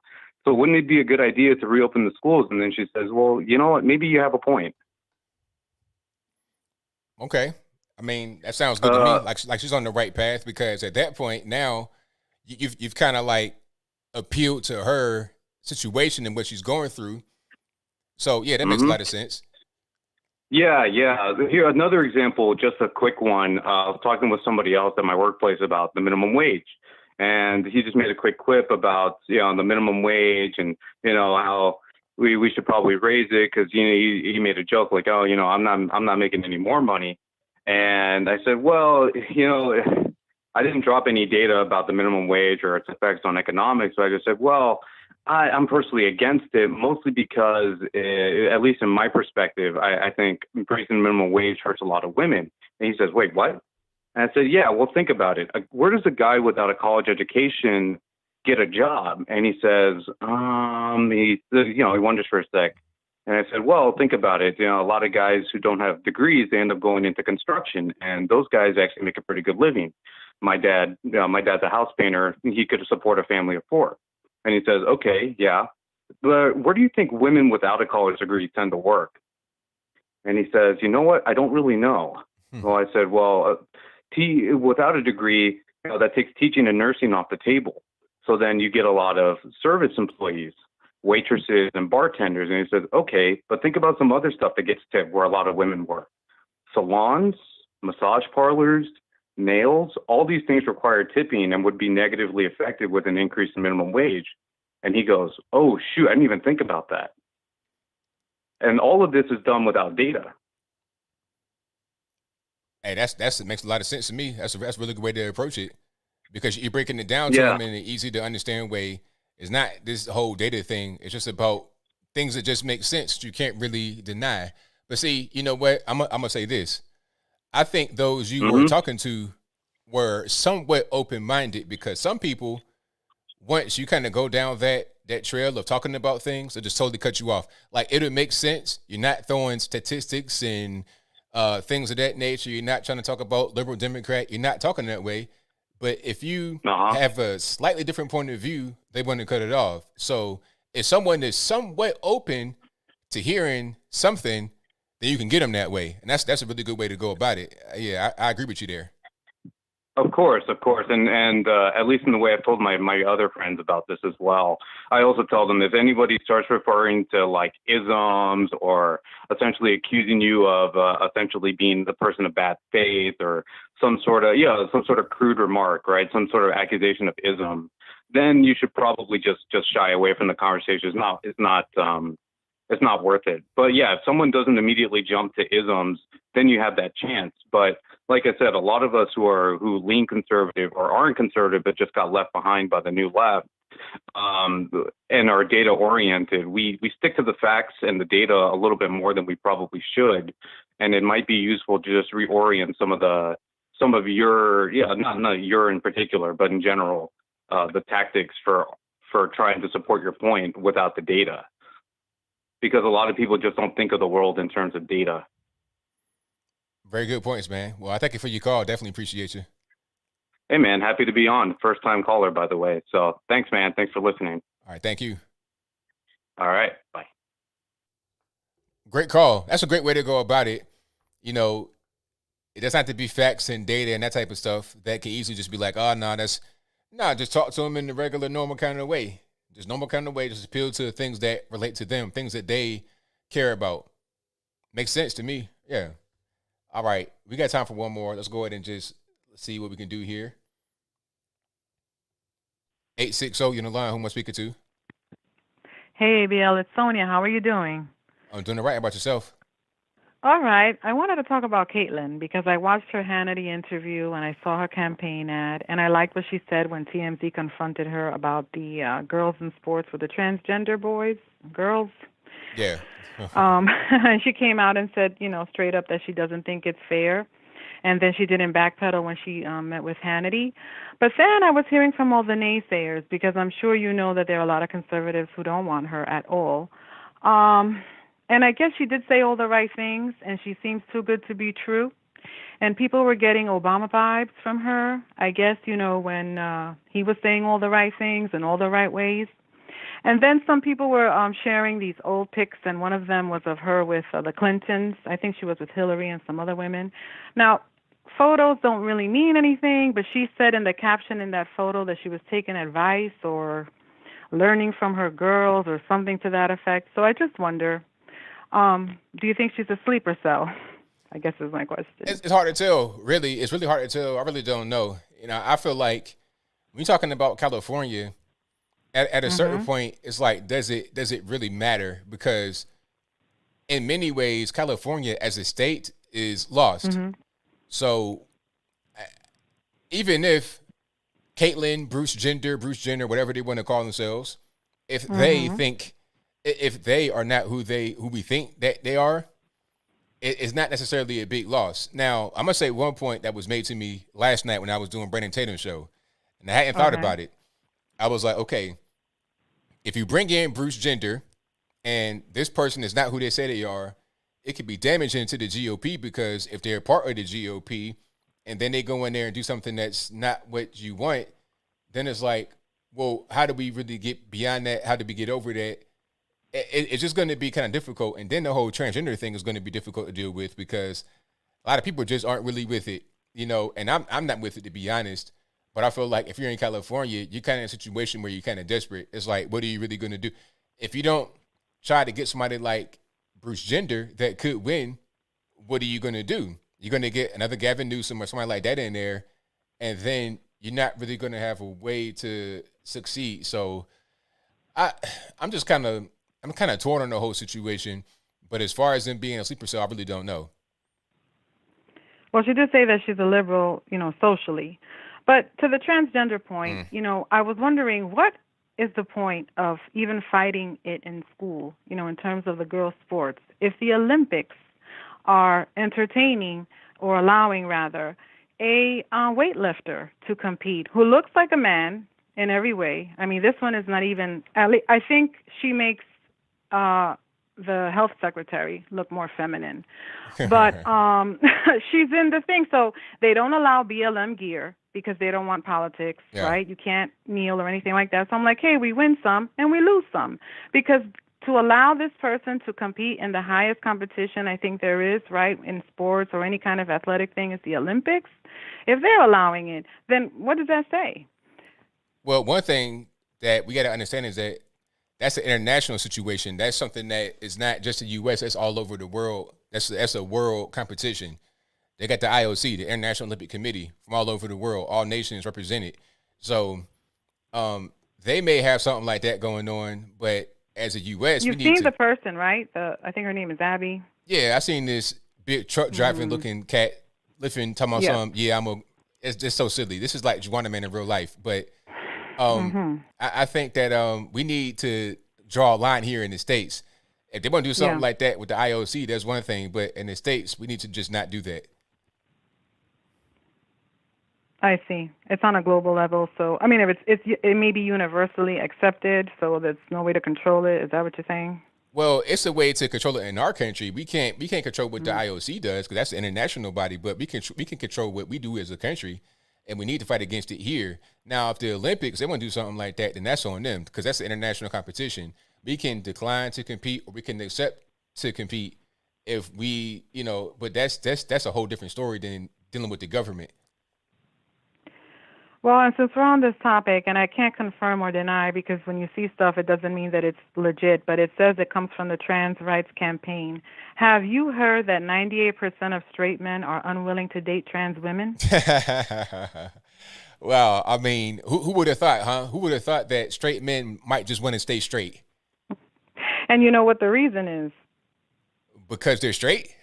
So wouldn't it be a good idea to reopen the schools? And then she says, well, you know what? Maybe you have a point. Okay. I mean, that sounds good to me. Like she's on the right path, because at that point now, you've kind of like appealed to her situation and what she's going through. So yeah, that makes a lot of sense. Yeah. Here, another example, just a quick one. I was talking with somebody else at my workplace about the minimum wage, and he just made a quick clip about, the minimum wage and, how we should probably raise it, because, he made a joke like, oh, I'm not making any more money. And I said, well, I didn't drop any data about the minimum wage or its effects on economics. So I just said, well, I'm personally against it, mostly because, at least in my perspective, I think increasing minimum wage hurts a lot of women. And he says, wait, what? And I said, yeah, well, think about it. Where does a guy without a college education get a job? And he says, he wonders for a sec. And I said, well, think about it. A lot of guys who don't have degrees, they end up going into construction, and those guys actually make a pretty good living. My dad's a house painter. He could support a family of 4. And he says, okay, yeah, but where do you think women without a college degree tend to work? And he says, you know what? I don't really know. Well, I said, well, without a degree, that takes teaching and nursing off the table. So then you get a lot of service employees, waitresses and bartenders. And he says, okay, but think about some other stuff that gets tipped where a lot of women work. Salons, massage parlors, nails, all these things require tipping and would be negatively affected with an increase in minimum wage. And he goes, oh, shoot, I didn't even think about that. And all of this is done without data. Hey, it makes a lot of sense to me. That's a really good way to approach it, because you're breaking it down to them in an easy to understand way. It's not this whole data thing. It's just about things that just make sense. You can't really deny. But see, you know what? I'm gonna say this. I think those you were talking to were somewhat open-minded, because some people, once you kind of go down that trail of talking about things, they just totally cut you off. Like, it'll make sense. You're not throwing statistics and things of that nature. You're not trying to talk about liberal Democrat. You're not talking that way. But if you have a slightly different point of view, they want to cut it off. So if someone is somewhat open to hearing something, then you can get them that way. And that's a really good way to go about it. Yeah, I agree with you there. Of course. And at least in the way I've told my other friends about this as well, I also tell them if anybody starts referring to like isms or essentially accusing you of essentially being the person of bad faith or some sort of crude remark, right? Some sort of accusation of ism, then you should probably just shy away from the conversation. It's not worth it. But yeah, if someone doesn't immediately jump to isms, then you have that chance. But like I said, a lot of us who lean conservative or aren't conservative but just got left behind by the new left and are data oriented, we stick to the facts and the data a little bit more than we probably should. And it might be useful to just reorient some of your, not your in particular, but in general, the tactics for trying to support your point without the data. Because a lot of people just don't think of the world in terms of data. Very good points, man. Well, I thank you for your call. Definitely appreciate you. Hey, man, happy to be on. First time caller, by the way. So thanks, man. Thanks for listening. All right. Thank you. All right. Bye. Great call. That's a great way to go about it. You know, it doesn't have to be facts and data and that type of stuff. That can easily just be like, oh, no, just talk to them in the regular, normal kind of way. Just normal kind of way, just appeal to things that relate to them, things that they care about. Makes sense to me. Yeah. All right. We got time for one more. Let's go ahead and just see what we can do here. 860, you're on the line. Who am I speaking to? Hey, ABL, it's Sonia. How are you doing? I'm doing all right. How about yourself? All right. I wanted to talk about Caitlyn because I watched her Hannity interview and I saw her campaign ad, and I liked what she said when TMZ confronted her about the girls in sports with the transgender girls. Yeah. And she came out and said, straight up that she doesn't think it's fair. And then she didn't backpedal when she met with Hannity. But then I was hearing from all the naysayers, because I'm sure you know that there are a lot of conservatives who don't want her at all. And I guess she did say all the right things, and she seems too good to be true. And people were getting Obama vibes from her, I guess, when he was saying all the right things in all the right ways. And then some people were sharing these old pics, and one of them was of her with the Clintons. I think she was with Hillary and some other women. Now, photos don't really mean anything, but she said in the caption in that photo that she was taking advice or learning from her girls or something to that effect. So I just wonder, do you think she's a sleeper cell? I guess is my question. It's hard to tell, really. It's really hard to tell. I really don't know. I feel like when you're talking about California, at a certain point, it's like, does it really matter? Because in many ways, California as a state is lost. So even if Caitlyn, Bruce Jenner, whatever they want to call themselves, if they think, if they are not who we think that they are, it's not necessarily a big loss. Now, I'm gonna say one point that was made to me last night when I was doing Brandon Tatum's show, and I hadn't thought about it. I was like, okay, if you bring in Bruce Jenner, and this person is not who they say they are, it could be damaging to the GOP, because if they're part of the GOP and then they go in there and do something that's not what you want, then it's like, well, how do we really get beyond that? How do we get over that? It's just going to be kind of difficult. And then the whole transgender thing is going to be difficult to deal with, because a lot of people just aren't really with it, you know, and I'm not with it, to be honest. But I feel like if you're in California, you're kind of in a situation where you're kind of desperate. It's like, what are you really going to do? If you don't try to get somebody like Bruce Jenner that could win, what are you going to do? You're going to get another Gavin Newsom or somebody like that in there, and then you're not really going to have a way to succeed. So I'm kind of torn on the whole situation. But as far as them being a sleeper cell, I really don't know. Well, she did say that she's a liberal, you know, socially. But to the transgender point, you know, I was wondering, what is the point of even fighting it in school, you know, in terms of the girls' sports? If the Olympics are entertaining, or allowing rather, a weightlifter to compete who looks like a man in every way. I mean, this one is not even, I think she makes the health secretary look more feminine. But she's in the thing. So they don't allow BLM gear because they don't want politics, right? You can't kneel or anything like that. So I'm like, hey, we win some and we lose some. Because to allow this person to compete in the highest competition I think there is, right, in sports or any kind of athletic thing, is the Olympics. If they're allowing it, then what does that say? Well, one thing that we got to understand is that that's an international situation. That's something that is not just the U.S. That's all over the world. That's a world competition. They got the IOC, the International Olympic Committee, from all over the world, all nations represented. So they may have something like that going on, but as a U.S., you've seen the person, right? I think her name is Abby. Yeah, I seen this big truck driving looking cat talking about something. It's just so silly. This is like Juana Man in real life, but I think that we need to draw a line here in the States. If they want to do something like that with the IOC, that's one thing, but in the States, we need to just not do that. I see. It's on a global level, so I mean, if it may be universally accepted, so there's no way to control it. Is that what you're saying? Well, it's a way to control it in our country. We can't control what the IOC does, because that's an international body, but we can control what we do as a country, and we need to fight against it here. Now, if the Olympics, they want to do something like that, then that's on them, because that's an international competition. We can decline to compete, or we can accept to compete if we, you know, but that's a whole different story than dealing with the government. Well, and since we're on this topic, and I can't confirm or deny, because when you see stuff, it doesn't mean that it's legit, but it says it comes from the Trans Rights Campaign. Have you heard that 98% of straight men are unwilling to date trans women? Well, I mean, who would have thought, huh? Who would have thought that straight men might just want to stay straight? And you know what the reason is? Because they're straight?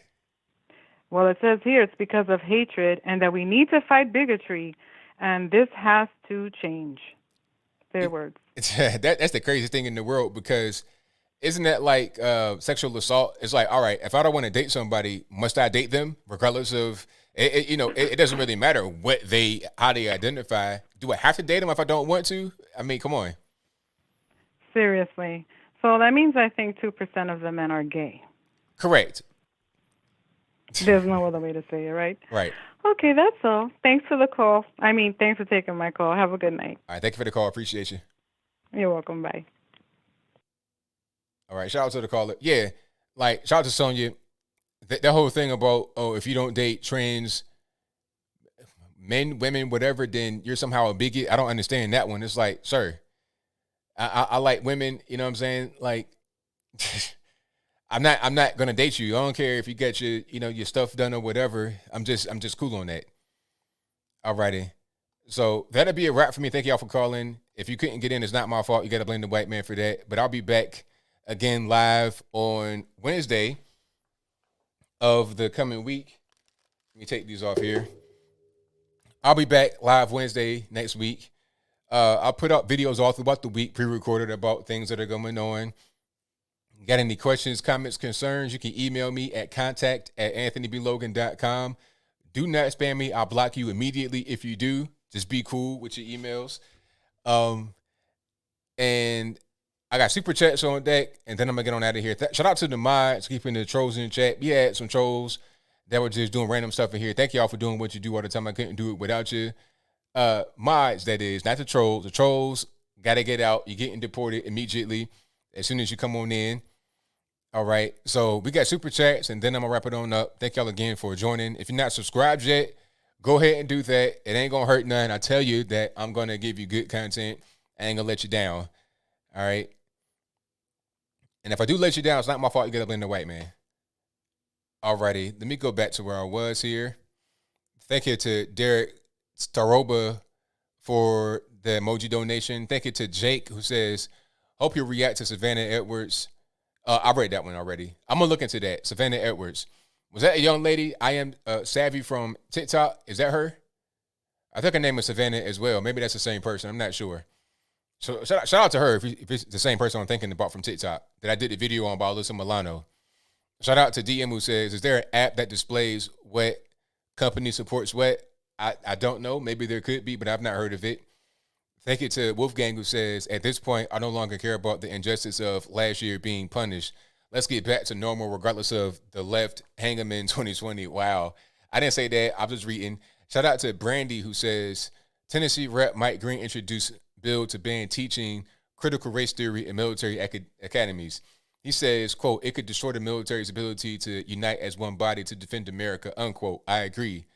Well, it says here it's because of hatred, and that we need to fight bigotry. And this has to change. Their words. That's the craziest thing in the world, because isn't that like sexual assault? It's like, all right, if I don't want to date somebody, must I date them regardless of, you know, it doesn't really matter how they identify. Do I have to date them if I don't want to? I mean, come on. Seriously. So that means I think 2% of the men are gay. Correct. There's no other way to say it, right? Right. Okay, that's all. Thanks for the call. Thanks for taking my call. Have a good night. All right, thank you for the call. Appreciate you. You're welcome. Bye. All right, shout out to the caller. Yeah, like, shout out to Sonya. That whole thing about, if you don't date trans men, women, whatever, then you're somehow a bigot. I don't understand that one. It's like, sir, I like women, you know what I'm saying? Like, I'm not gonna date you. I don't care if you get your stuff done or whatever. I'm just cool on that. Alrighty. So that'll be a wrap for me. Thank y'all for calling. If you couldn't get in, it's not my fault. You gotta blame the white man for that. But I'll be back again live on Wednesday of the coming week. Let me take these off here. I'll be back live Wednesday next week. I'll put out videos all throughout the week, pre-recorded about things that are going on. Got any questions, comments, concerns, you can email me at contact@anthonyblogan.com. Do not spam me. I'll block you immediately if you do. Just be cool with your emails. And I got super chats on deck, and then I'm going to get on out of here. Shout out to the mods, keeping the trolls in the chat. We had some trolls that were just doing random stuff in here. Thank y'all for doing what you do all the time. I couldn't do it without you. Mods, that is, not the trolls. The trolls got to get out. You're getting deported immediately as soon as you come on in. All right. So we got super chats, and then I'm going to wrap it on up. Thank y'all again for joining. If you're not subscribed yet, go ahead and do that. It ain't going to hurt none. I tell you that I'm going to give you good content. I ain't going to let you down. All right. And if I do let you down, it's not my fault you get up in the white man. Alrighty, let me go back to where I was here. Thank you to Derek Staroba for the emoji donation. Thank you to Jake, who says, hope you react to Savannah Edwards. I read that one already. I'm going to look into that. Savannah Edwards. Was that a young lady? I am Savvy from TikTok. Is that her? I think her name is Savannah as well. Maybe that's the same person. I'm not sure. So shout out to her if it's the same person I'm thinking about from TikTok that I did the video on about Alyssa Milano. Shout out to DM who says, is there an app that displays what company supports what? I don't know. Maybe there could be, but I've not heard of it. Thank you to Wolfgang who says, at this point, I no longer care about the injustice of last year being punished. Let's get back to normal regardless of the left hang 'em in 2020. Wow. I didn't say that. I'm just reading. Shout out to Brandy who says, Tennessee Rep Mike Green introduced bill to ban teaching critical race theory in military academies. He says, quote, it could destroy the military's ability to unite as one body to defend America, unquote. I agree.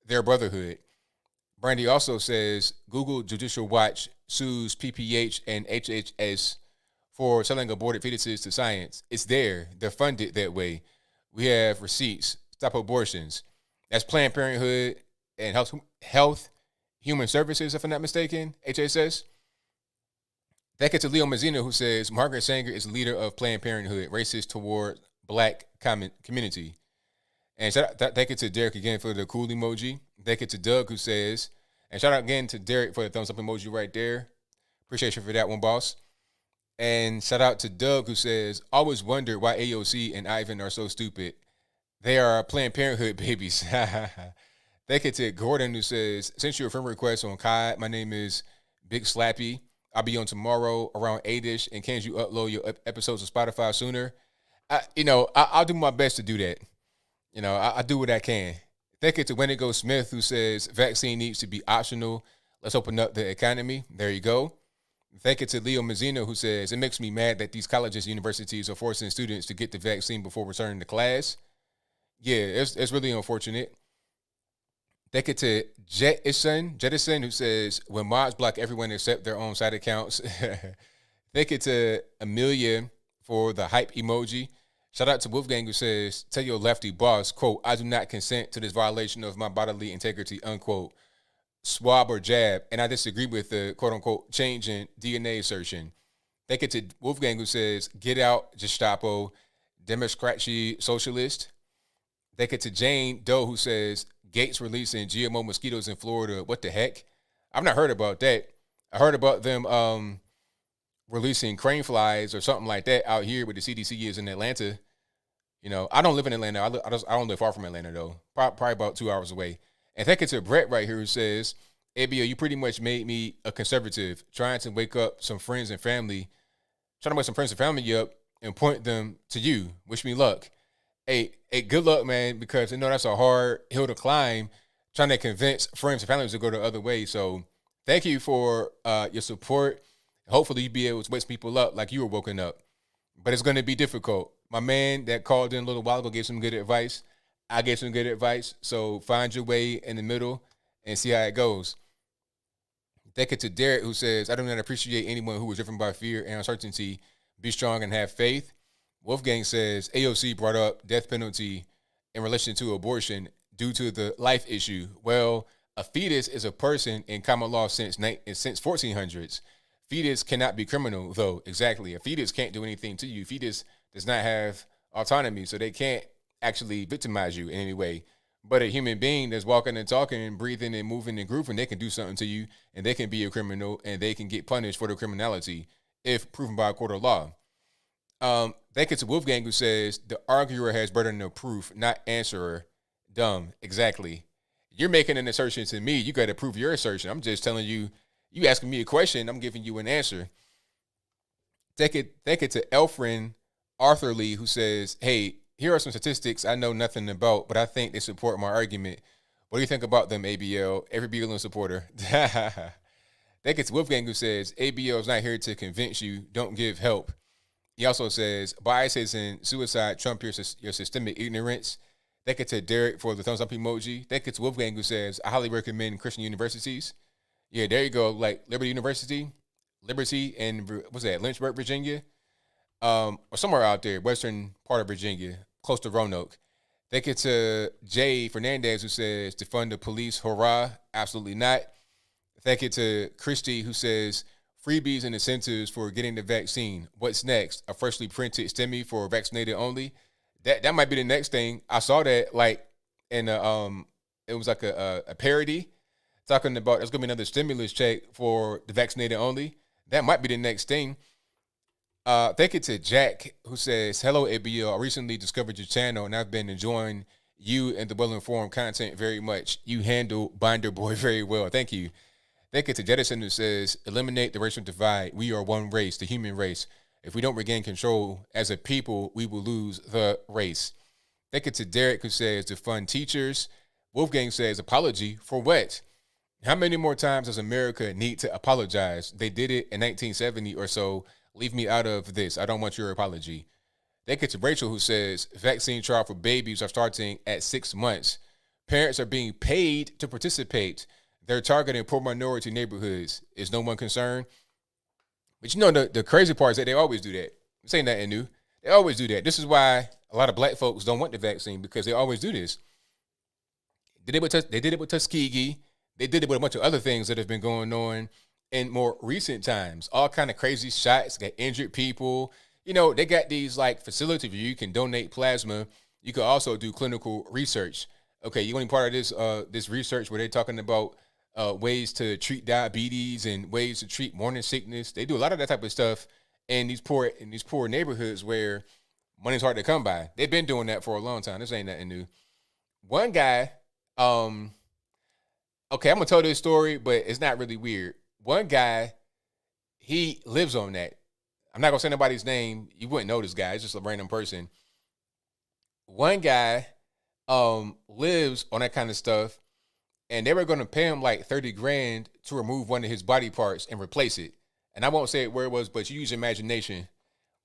Their brotherhood. Brandy also says, Google Judicial Watch sues PPH and HHS for selling aborted fetuses to science. It's there. They're funded that way. We have receipts. Stop abortions. That's Planned Parenthood and Health Human Services, if I'm not mistaken, HSS. Thank you to Leo Mazzino, who says, Margaret Sanger is leader of Planned Parenthood, racist toward black community. And thank you to Derek again for the cool emoji. Thank you to Doug, who says, and shout out again to Derek for the thumbs up emoji right there. Appreciate you for that one, boss. And shout out to Doug, who says, always wondered why AOC and Ivan are so stupid. They are Planned Parenthood babies. Thank you to Gordon, who says, since your friend request on Kai, my name is Big Slappy. I'll be on tomorrow around 8-ish. And can you upload your episodes of Spotify sooner? I'll do my best to do that. I do what I can. Thank you to Wendigo Smith, who says, vaccine needs to be optional. Let's open up the economy. There you go. Thank you to Leo Mazzino, who says, it makes me mad that these colleges and universities are forcing students to get the vaccine before returning to class. Yeah, it's really unfortunate. Thank you to Jettison, who says, when mods block everyone except their own side accounts. Thank you to Amelia for the hype emoji. Shout out to Wolfgang, who says, tell your lefty boss, quote, I do not consent to this violation of my bodily integrity, unquote. Swab or jab. And I disagree with the quote unquote change in DNA assertion. Thank you to Wolfgang, who says, get out, Gestapo, Democracy Socialist. Thank you to Jane Doe, who says, Gates releasing GMO mosquitoes in Florida. What the heck? I've not heard about that. I heard about them releasing crane flies or something like that out here where the CDC is in Atlanta. I don't live in Atlanta. I don't live far from Atlanta, though. Probably about 2 hours away. And thank you to Brett right here who says, ABL, you pretty much made me a conservative, trying to wake up some friends and family, trying to wake some friends and family up and point them to you. Wish me luck. Hey, good luck, man, because that's a hard hill to climb, trying to convince friends and families to go the other way. So thank you for your support. Hopefully you'll be able to wake some people up like you were woken up. But it's going to be difficult. My man that called in a little while ago gave some good advice. I gave some good advice. So find your way in the middle and see how it goes. Thank you to Derek, who says, I do not appreciate anyone who is driven by fear and uncertainty. Be strong and have faith. Wolfgang says, AOC brought up death penalty in relation to abortion due to the life issue. Well, a fetus is a person in common law since 1400s. Fetus cannot be criminal, though. Exactly. A fetus can't do anything to you. Fetus does not have autonomy, so they can't actually victimize you in any way. But a human being that's walking and talking and breathing and moving and grooving, they can do something to you, and they can be a criminal, and they can get punished for their criminality if proven by a court of law. Thank you to Wolfgang, who says the arguer has burden of proof, not answerer. Dumb. Exactly. You're making an assertion to me. You got to prove your assertion. I'm just telling you. You asking me a question. I'm giving you an answer. Thank it to Elfrin Arthur Lee, who says, "Hey, here are some statistics I know nothing about, but I think they support my argument. What do you think about them, ABL? Every BLM supporter." Thank it to Wolfgang, who says, "ABL is not here to convince you. Don't give help." He also says, "Biases and suicide trump your systemic ignorance." Thank it to Derek for the thumbs up emoji. Thank it to Wolfgang, who says, "I highly recommend Christian universities." Yeah, there you go. Like Liberty University, and what's that, Lynchburg, Virginia, or somewhere out there, western part of Virginia, close to Roanoke. Thank it to Jay Fernandez, who says, "Defund the police, hurrah!" Absolutely not. Thank it to Christy, who says, "Freebies and incentives for getting the vaccine. What's next? A freshly printed STEMI for vaccinated only?" That might be the next thing. I saw that like in it was like a parody talking about there's gonna be another stimulus check for the vaccinated only. That might be the next thing. Thank you to Jack, who says, "Hello, ABL. I recently discovered your channel and I've been enjoying you and the well-informed content very much. You handle Binder Boy very well. Thank you." Thank you to Jettison, who says, "Eliminate the racial divide. We are one race, the human race. If we don't regain control as a people, we will lose the race." Thank you to Derek, who says, "Defund teachers." Wolfgang says, "Apology for what? How many more times does America need to apologize? They did it in 1970 or so. Leave me out of this. I don't want your apology." Thank you to Rachel, who says, "Vaccine trial for babies are starting at 6 months. Parents are being paid to participate. They're targeting poor minority neighborhoods. Is no one concerned?" But you know, the crazy part is that they always do that. This ain't nothing new. They always do that. This is why a lot of black folks don't want the vaccine, because they always do this. They did it with Tuskegee. They did it with a bunch of other things that have been going on in more recent times. All kind of crazy shots, got injured people. You know, they got these like facilities where you can donate plasma. You can also do clinical research. Okay, you want to be part of this research where they're talking about ways to treat diabetes and ways to treat morning sickness. They do a lot of that type of stuff in these poor neighborhoods where money's hard to come by. They've been doing that for a long time. This ain't nothing new. One guy, okay, I'm gonna tell this story, but it's not really weird. One guy, he lives on that. I'm not gonna say nobody's name. You wouldn't know this guy. It's just a random person. One guy lives on that kind of stuff, and they were gonna pay him like 30 grand to remove one of his body parts and replace it. And I won't say it where it was, but you use your imagination.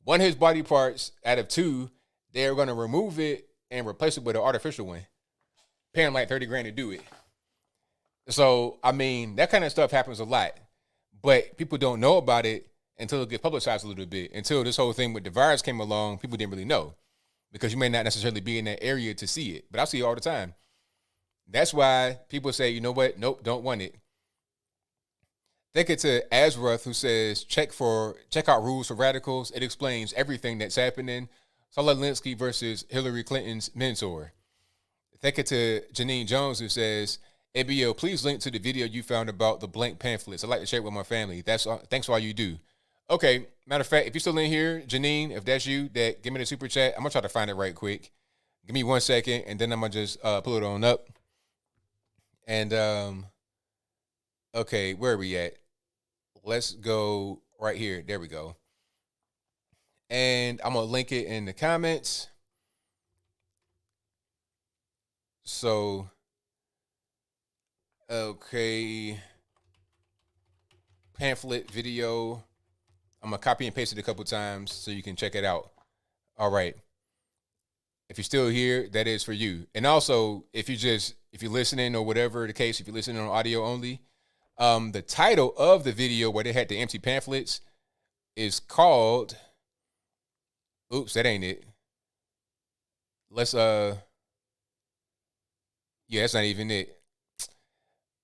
One of his body parts out of two, they're gonna remove it and replace it with an artificial one. Pay him like 30 grand to do it. So, I mean, that kind of stuff happens a lot, but people don't know about it until it gets publicized a little bit. Until this whole thing with the virus came along, people didn't really know because you may not necessarily be in that area to see it, but I see it all the time. That's why people say, you know what? Nope, don't want it. Thank you to Azruth, who says, check out Rules for Radicals. It explains everything that's happening. Saul Alinsky versus Hillary Clinton's mentor. Thank you to Janine Jones, who says, ABL, please link to the video you found about the blank pamphlets. I'd like to share it with my family. Thanks for all you do. Okay, matter of fact, if you're still in here, Janine, if that's you, that give me the super chat. I'm gonna try to find it right quick. Give me 1 second, and then I'm gonna just pull it on up. And okay, where are we at? Let's go right here. There we go. And I'm gonna link it in the comments. So, okay, pamphlet video. I'm gonna copy and paste it a couple times so you can check it out. All right. If you're still here, that is for you. And also, if you're listening or whatever the case, if you're listening on audio only, the title of the video where they had the empty pamphlets is called, oops, that ain't it. Let's, yeah, that's not even it.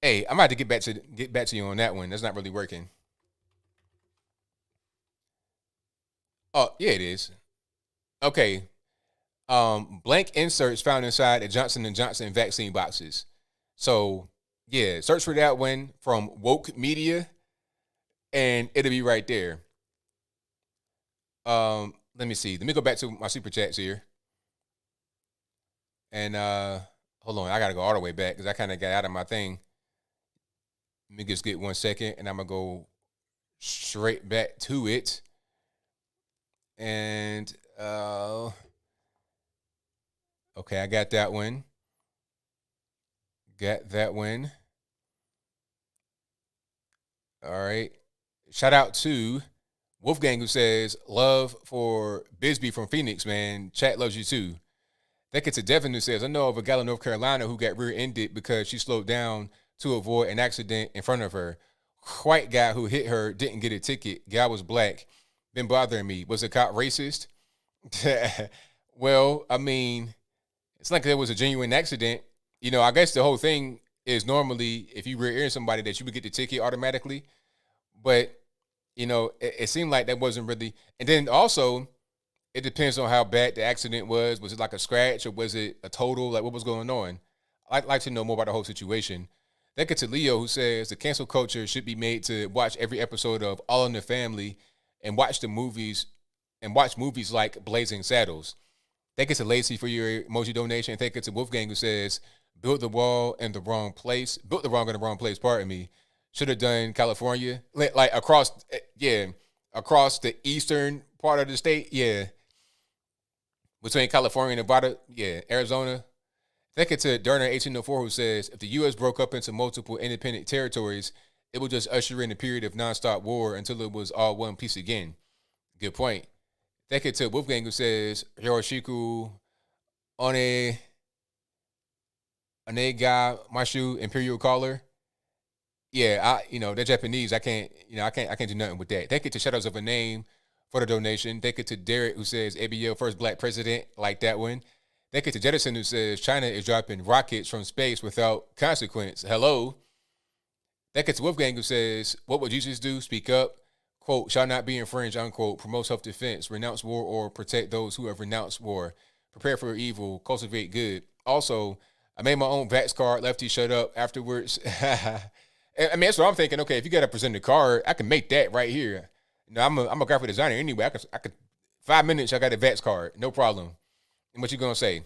Hey, I'm about to get back to you on that one. That's not really working. Oh, yeah, it is. Okay. Blank inserts found inside the Johnson & Johnson vaccine boxes. So, yeah, search for that one from Woke Media, and it'll be right there. Let me see. Let me go back to my super chats here. And hold on, I gotta go all the way back because I kind of got out of my thing. Let me just get 1 second, and I'm gonna go straight back to it. And okay, I got that one. Got that one. All right. Shout out to Wolfgang, who says, love for Bisbee from Phoenix, man. Chat loves you too. Think it's a Devin who says, I know of a gal in North Carolina who got rear-ended because she slowed down to avoid an accident in front of her. White guy who hit her didn't get a ticket. Guy was black. Been bothering me. Was the cop racist? Well, I mean, it's like there was a genuine accident. You know, I guess the whole thing is normally if you rear-end somebody that you would get the ticket automatically. But, you know, it seemed like that wasn't really. And then also, it depends on how bad the accident was. Was it like a scratch or was it a total? Like, what was going on? I'd like to know more about the whole situation. Thank you to Leo, who says the cancel culture should be made to watch every episode of All in the Family and watch movies like Blazing Saddles. Thank you to Lacey for your emoji donation. Thank you to Wolfgang, who says built the wall in the wrong place. Built the wrong in the wrong place, pardon me. Should have done California. Like across the eastern part of the state, yeah. Between California and Nevada, yeah, Arizona. Thank you to Durner 1804, who says, if the U.S. broke up into multiple independent territories, it would just usher in a period of nonstop war until it was all one piece again. Good point. Thank you to Wolfgang, who says, Hiroshiku Onega Mashu Imperial Caller. Yeah, they're Japanese. I can't do nothing with that. Thank you to Shadows of a Name for the donation. Thank you to Derek, who says ABL first black president, like that one. Thank you to Jettison, who says China is dropping rockets from space without consequence. Hello. Thank you to Wolfgang, who says, what would Jesus do? Speak up. Quote, shall not be infringed, unquote. Promote self-defense. Renounce war or protect those who have renounced war. Prepare for evil. Cultivate good. Also, I made my own Vax card. Lefty shut up afterwards. I mean, that's what I'm thinking. Okay, if you got to present a card, I can make that right here. I'm a graphic designer anyway. I could 5 minutes, I got a Vax card. No problem. And what you going to say?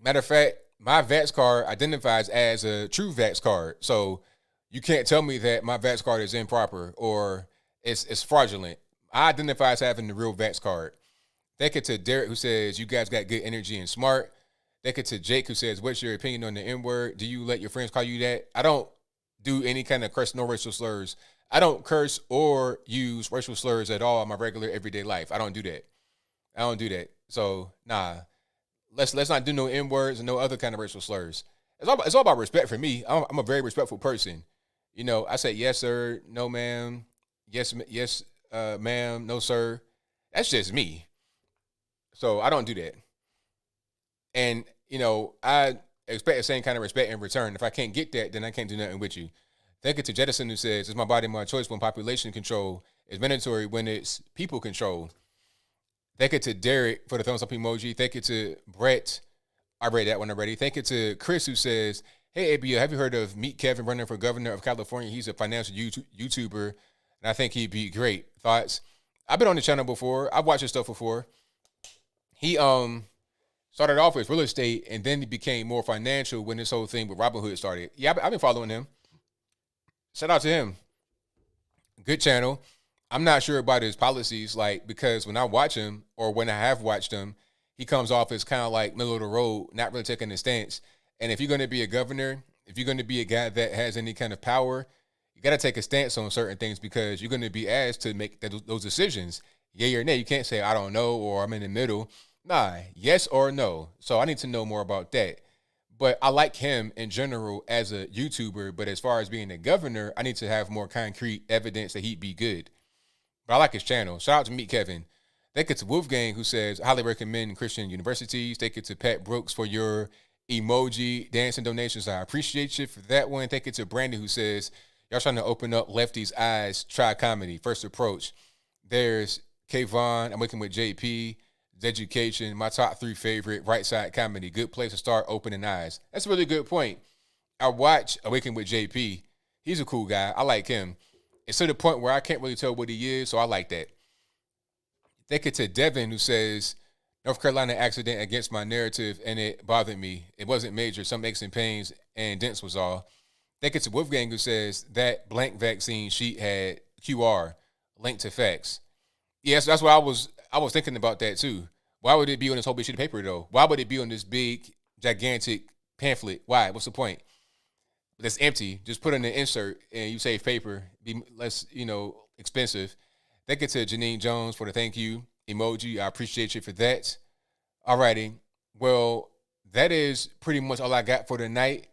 Matter of fact, my Vax card identifies as a true Vax card. So you can't tell me that my Vax card is improper or it's fraudulent. I identify as having the real Vax card. Thank you to Derek, who says, you guys got good energy and smart. Thank you to Jake, who says, what's your opinion on the N-word? Do you let your friends call you that? I don't do any kind of curse, no racial slurs. I don't curse or use racial slurs at all in my regular everyday life. I don't do that. So, nah. Let's not do no N-words and no other kind of racial slurs. It's all about respect for me. I'm a very respectful person. You know, I say yes, sir, no, ma'am, yes, ma'am, no, sir. That's just me. So I don't do that. And, you know, I expect the same kind of respect in return. If I can't get that, then I can't do nothing with you. Thank you to Jettison, who says, it's my body, my choice when population control is mandatory when it's people control. Thank you to Derek for the thumbs up emoji. Thank you to Brett. I read that one already. Thank you to Chris, who says, hey, ABL, have you heard of Meet Kevin running for governor of California? He's a financial YouTuber, and I think he'd be great. Thoughts? I've been on the channel before. I've watched his stuff before. He started off with real estate, and then he became more financial when this whole thing with Robinhood started. Yeah, I've been following him. Shout out to him. Good channel. I'm not sure about his policies, because when I watch him or when I have watched him, he comes off as kind of like middle of the road, not really taking a stance. And if you're going to be a governor, if you're going to be a guy that has any kind of power, you got to take a stance on certain things because you're going to be asked to make those decisions. Yay or nay. You can't say, I don't know, or I'm in the middle. Nah, yes or no. So I need to know more about that. But I like him in general as a YouTuber. But as far as being a governor, I need to have more concrete evidence that he'd be good. But I like his channel. Shout out to Meet Kevin. Thank you to Wolfgang, who says, highly recommend Christian universities. Thank you to Pat Brooks for your emoji dancing donations. I appreciate you for that one. Thank you to Brandon, who says, y'all trying to open up lefties' eyes. Try comedy. First approach. There's Kayvon. I'm working with JP. education, my top 3 favorite, right side comedy, good place to start opening eyes. That's a really good point. I watch Awaken with JP. He's a cool guy. I like him. It's to the point where I can't really tell what he is, so I like that. Thank you to Devin, who says, North Carolina accident against my narrative, and it bothered me. It wasn't major. Some aches and pains and dents was all. Thank you to Wolfgang, who says, that blank vaccine sheet had QR, linked to facts. Yes, that's what I was thinking about that, too. Why would it be on this whole big sheet of paper, though? Why would it be on this big, gigantic pamphlet? Why? What's the point? That's empty. Just put in an insert and you save paper. Be less, expensive. Thank you to Janine Jones for the thank you emoji. I appreciate you for that. All righty. Well, that is pretty much all I got for tonight.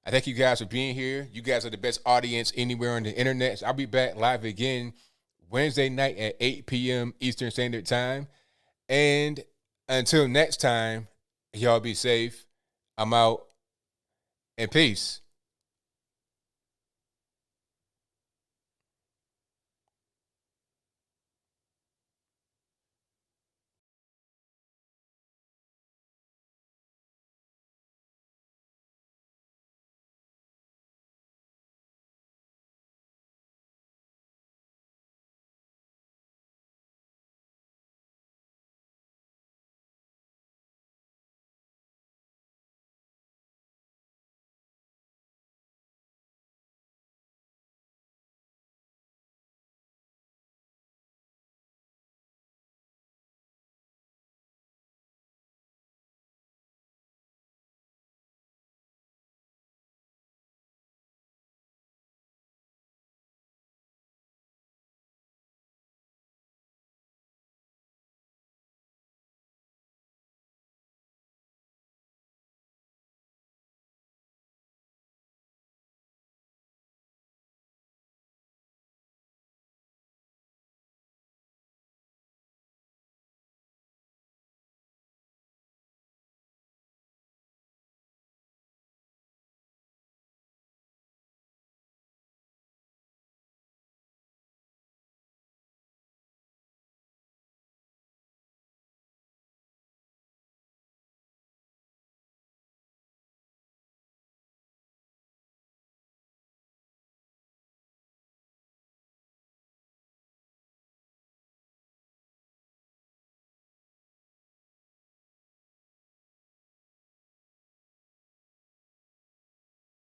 I thank you guys for being here. You guys are the best audience anywhere on the internet. So I'll be back live again Wednesday night at 8 p.m. Eastern Standard Time. And until next time, y'all be safe. I'm out. And peace.